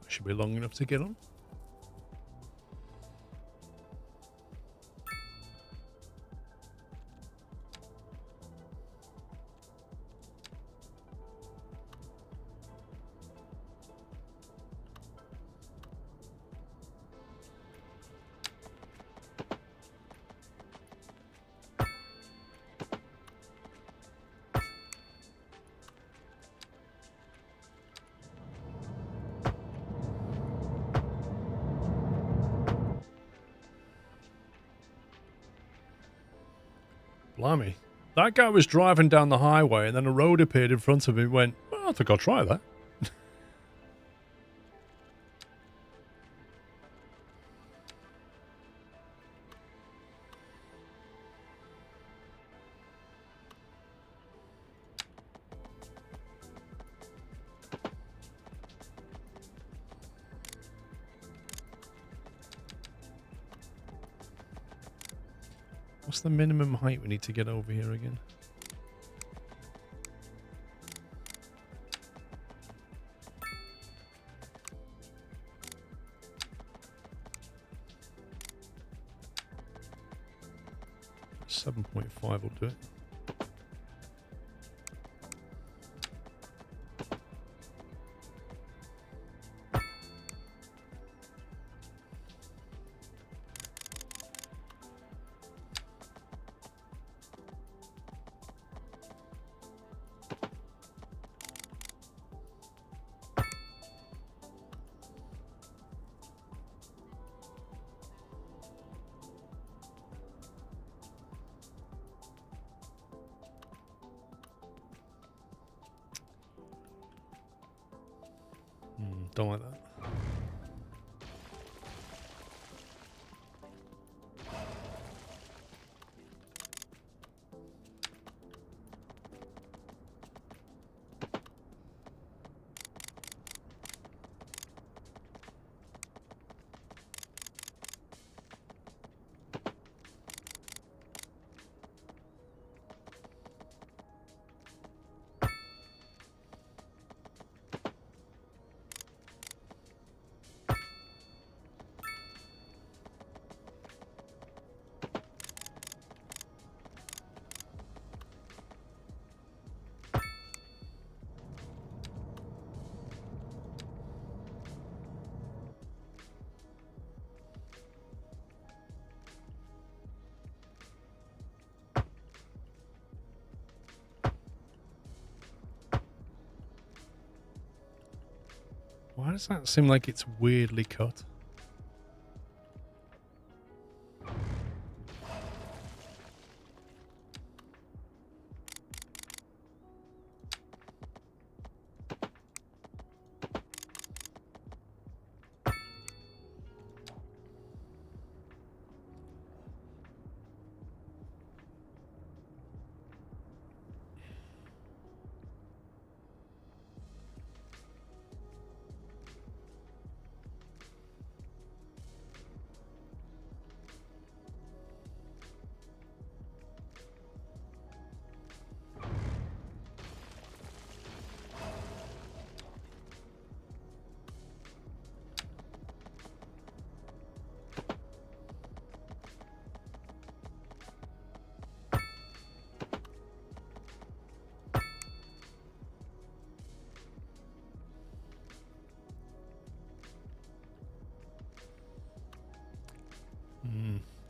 Should be long enough to get on. Blimey. That guy was driving down the highway and then a road appeared in front of him and went, well, I think I'll try that. What's the minimum height we need to get over here again? .5 will do it. Don't like that. Why does that seem like it's weirdly cut?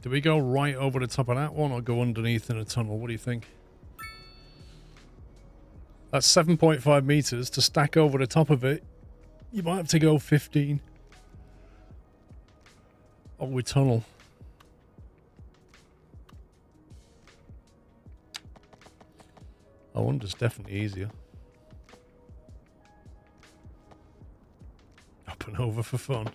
Do we go right over the top of that one or go underneath in a tunnel? What do you think? That's 7.5 meters. To stack over the top of it, you might have to go 15. Or we tunnel. That one's definitely easier. Up and over for fun.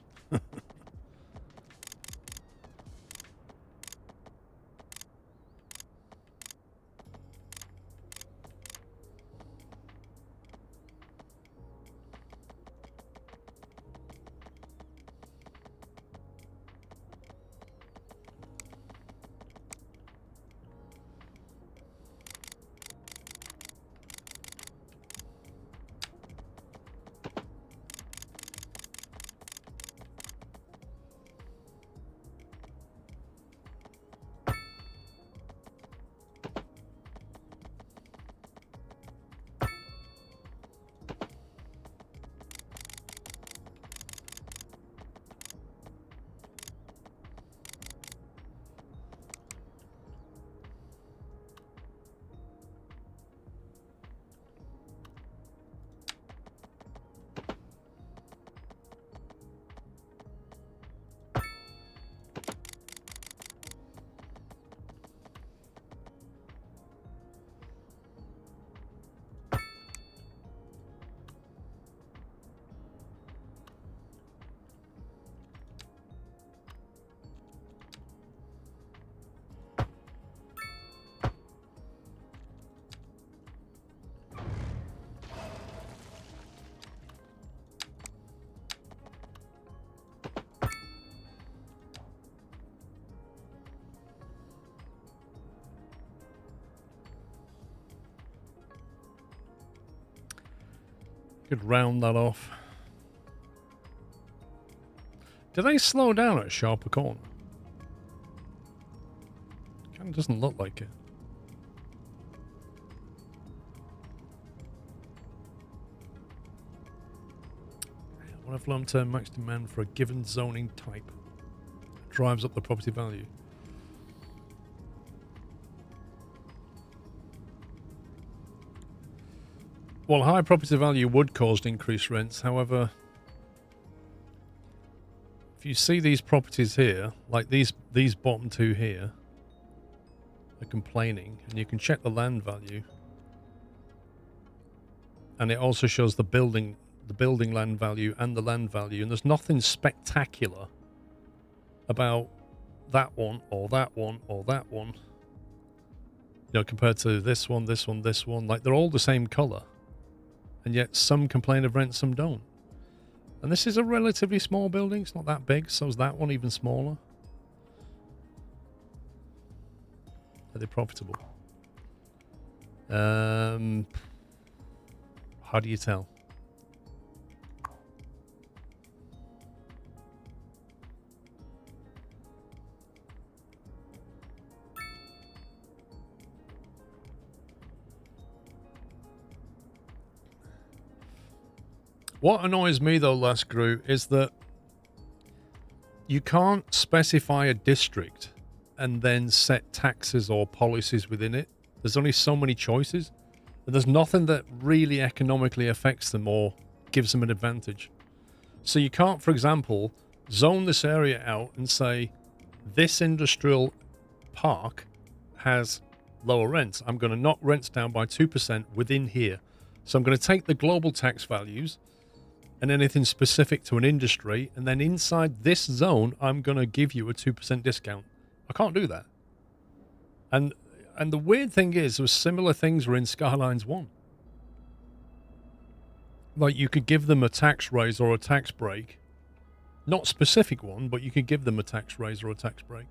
Could round that off. Do they slow down at a sharper corner? Kind of doesn't look like it. What if long-term max demand for a given zoning type drives up the property value? Well, high property value would cause increased rents. However, if you see these properties here, like these bottom two here, are complaining, and you can check the land value, and it also shows the building land value and the land value, and there's nothing spectacular about that one or that one or that one, you know, compared to this one, this one, this one. Like, they're all the same color. And yet some complain of rent, some don't. And this is a relatively small building. It's not that big. So is that one, even smaller. Are they profitable? How do you tell? What annoys me though, Last Gru, is that you can't specify a district and then set taxes or policies within it. There's only so many choices, and there's nothing that really economically affects them or gives them an advantage. So you can't, for example, zone this area out and say, this industrial park has lower rents. I'm going to knock rents down by 2% within here. So I'm going to take the global tax values and anything specific to an industry, and then inside this zone, I'm going to give you a 2% discount. I can't do that. And the weird thing is, similar things were in Skylines 1. Like, you could give them a tax raise or a tax break. Not specific one, but you could give them a tax raise or a tax break.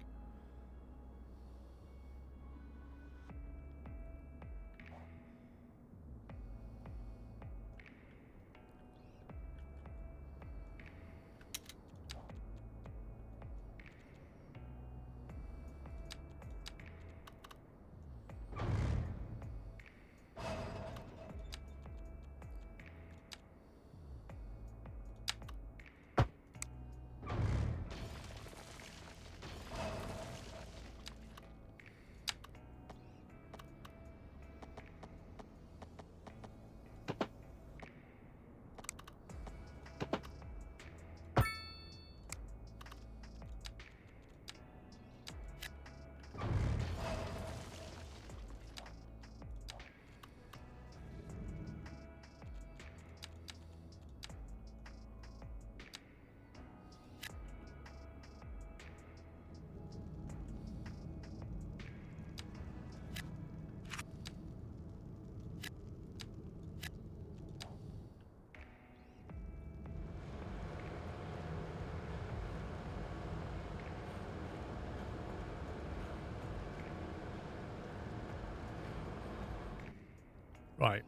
Right.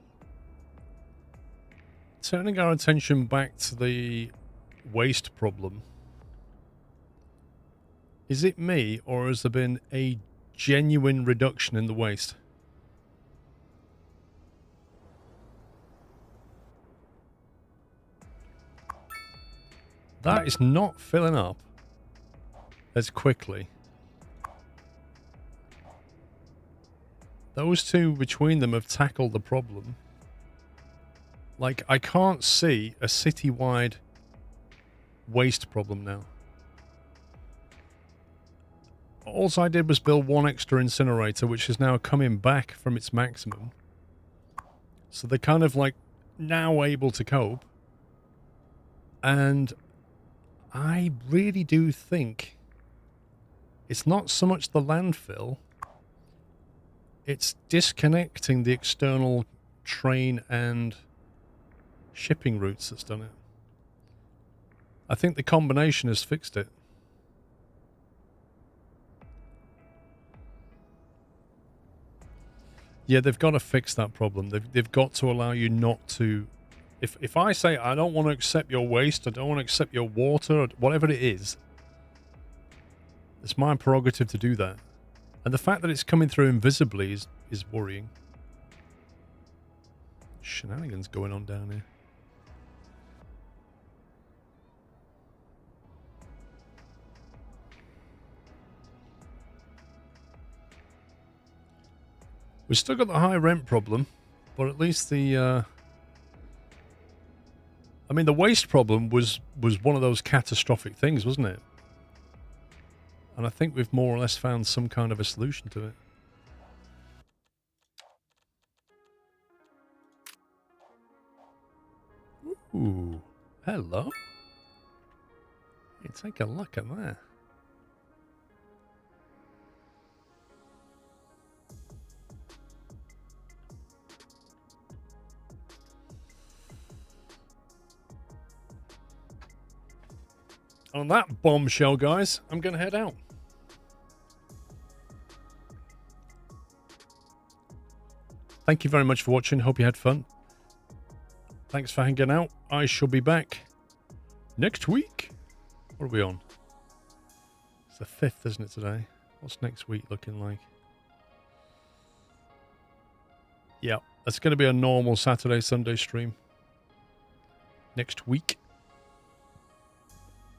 Turning our attention back to the waste problem. Is it me, or has there been a genuine reduction in the waste? That is not filling up as quickly. Those two between them have tackled the problem. Like, I can't see a citywide waste problem now. All I did was build one extra incinerator, which is now coming back from its maximum. So they're kind of like now able to cope. And I really do think it's not so much the landfill. It's disconnecting the external train and shipping routes that's done it. I think the combination has fixed it. Yeah, they've got to fix that problem. They've got to allow you not to... If I say, I don't want to accept your waste, I don't want to accept your water, or whatever it is, it's my prerogative to do that. And the fact that it's coming through invisibly is worrying. Shenanigans going on down here. We've still got the high rent problem, but at least the... I mean, the waste problem was one of those catastrophic things, wasn't it? And I think we've more or less found some kind of a solution to it. Ooh, hello. Hey, take a look at that. On that bombshell, guys, I'm going to head out. Thank you very much for watching. Hope you had fun. Thanks for hanging out. I shall be back next week. What are we on? It's the 5th, isn't it, today? What's next week looking like? Yeah, that's going to be a normal Saturday, Sunday stream. Next week.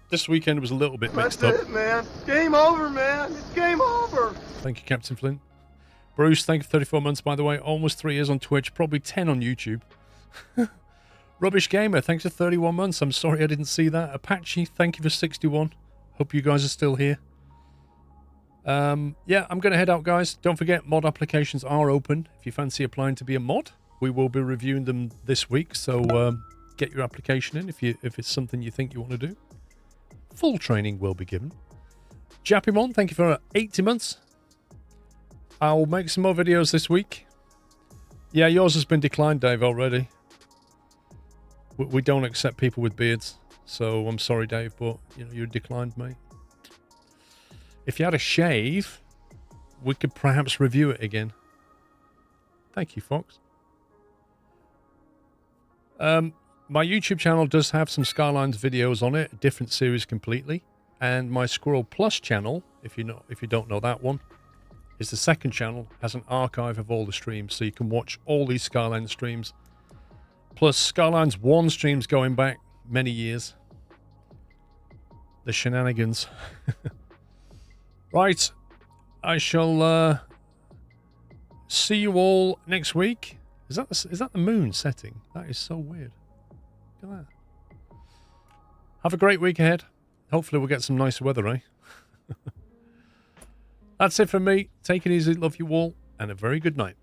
This weekend was a little bit mixed up. That's it, man. Game over, man. It's game over. Thank you, Captain Flint. Bruce, thank you for 34 months, by the way. Almost 3 years on Twitch. Probably 10 on YouTube. Rubbish Gamer, thanks for 31 months. I'm sorry I didn't see that. Apache, thank you for 61. Hope you guys are still here. Yeah, I'm going to head out, guys. Don't forget, mod applications are open. If you fancy applying to be a mod, we will be reviewing them this week. So get your application in if it's something you think you want to do. Full training will be given. Jappimon, thank you for 80 months. I'll make some more videos this week. Yeah, yours has been declined, Dave, already. We don't accept people with beards. So I'm sorry, Dave, but you're declined, mate. If you had a shave, we could perhaps review it again. Thank you, Fox. My YouTube channel does have some Skylines videos on it, a different series completely. And my SquirrelPlus channel, if you don't know that one, is the second channel, has an archive of all the streams, so you can watch all these Skylines streams. Plus Skylines 1 streams going back many years. The shenanigans. Right, I shall see you all next week. Is that the moon setting? That is so weird. Look at that. Have a great week ahead. Hopefully we'll get some nicer weather, eh? That's it from me. Take it easy. Love you all. And a very good night.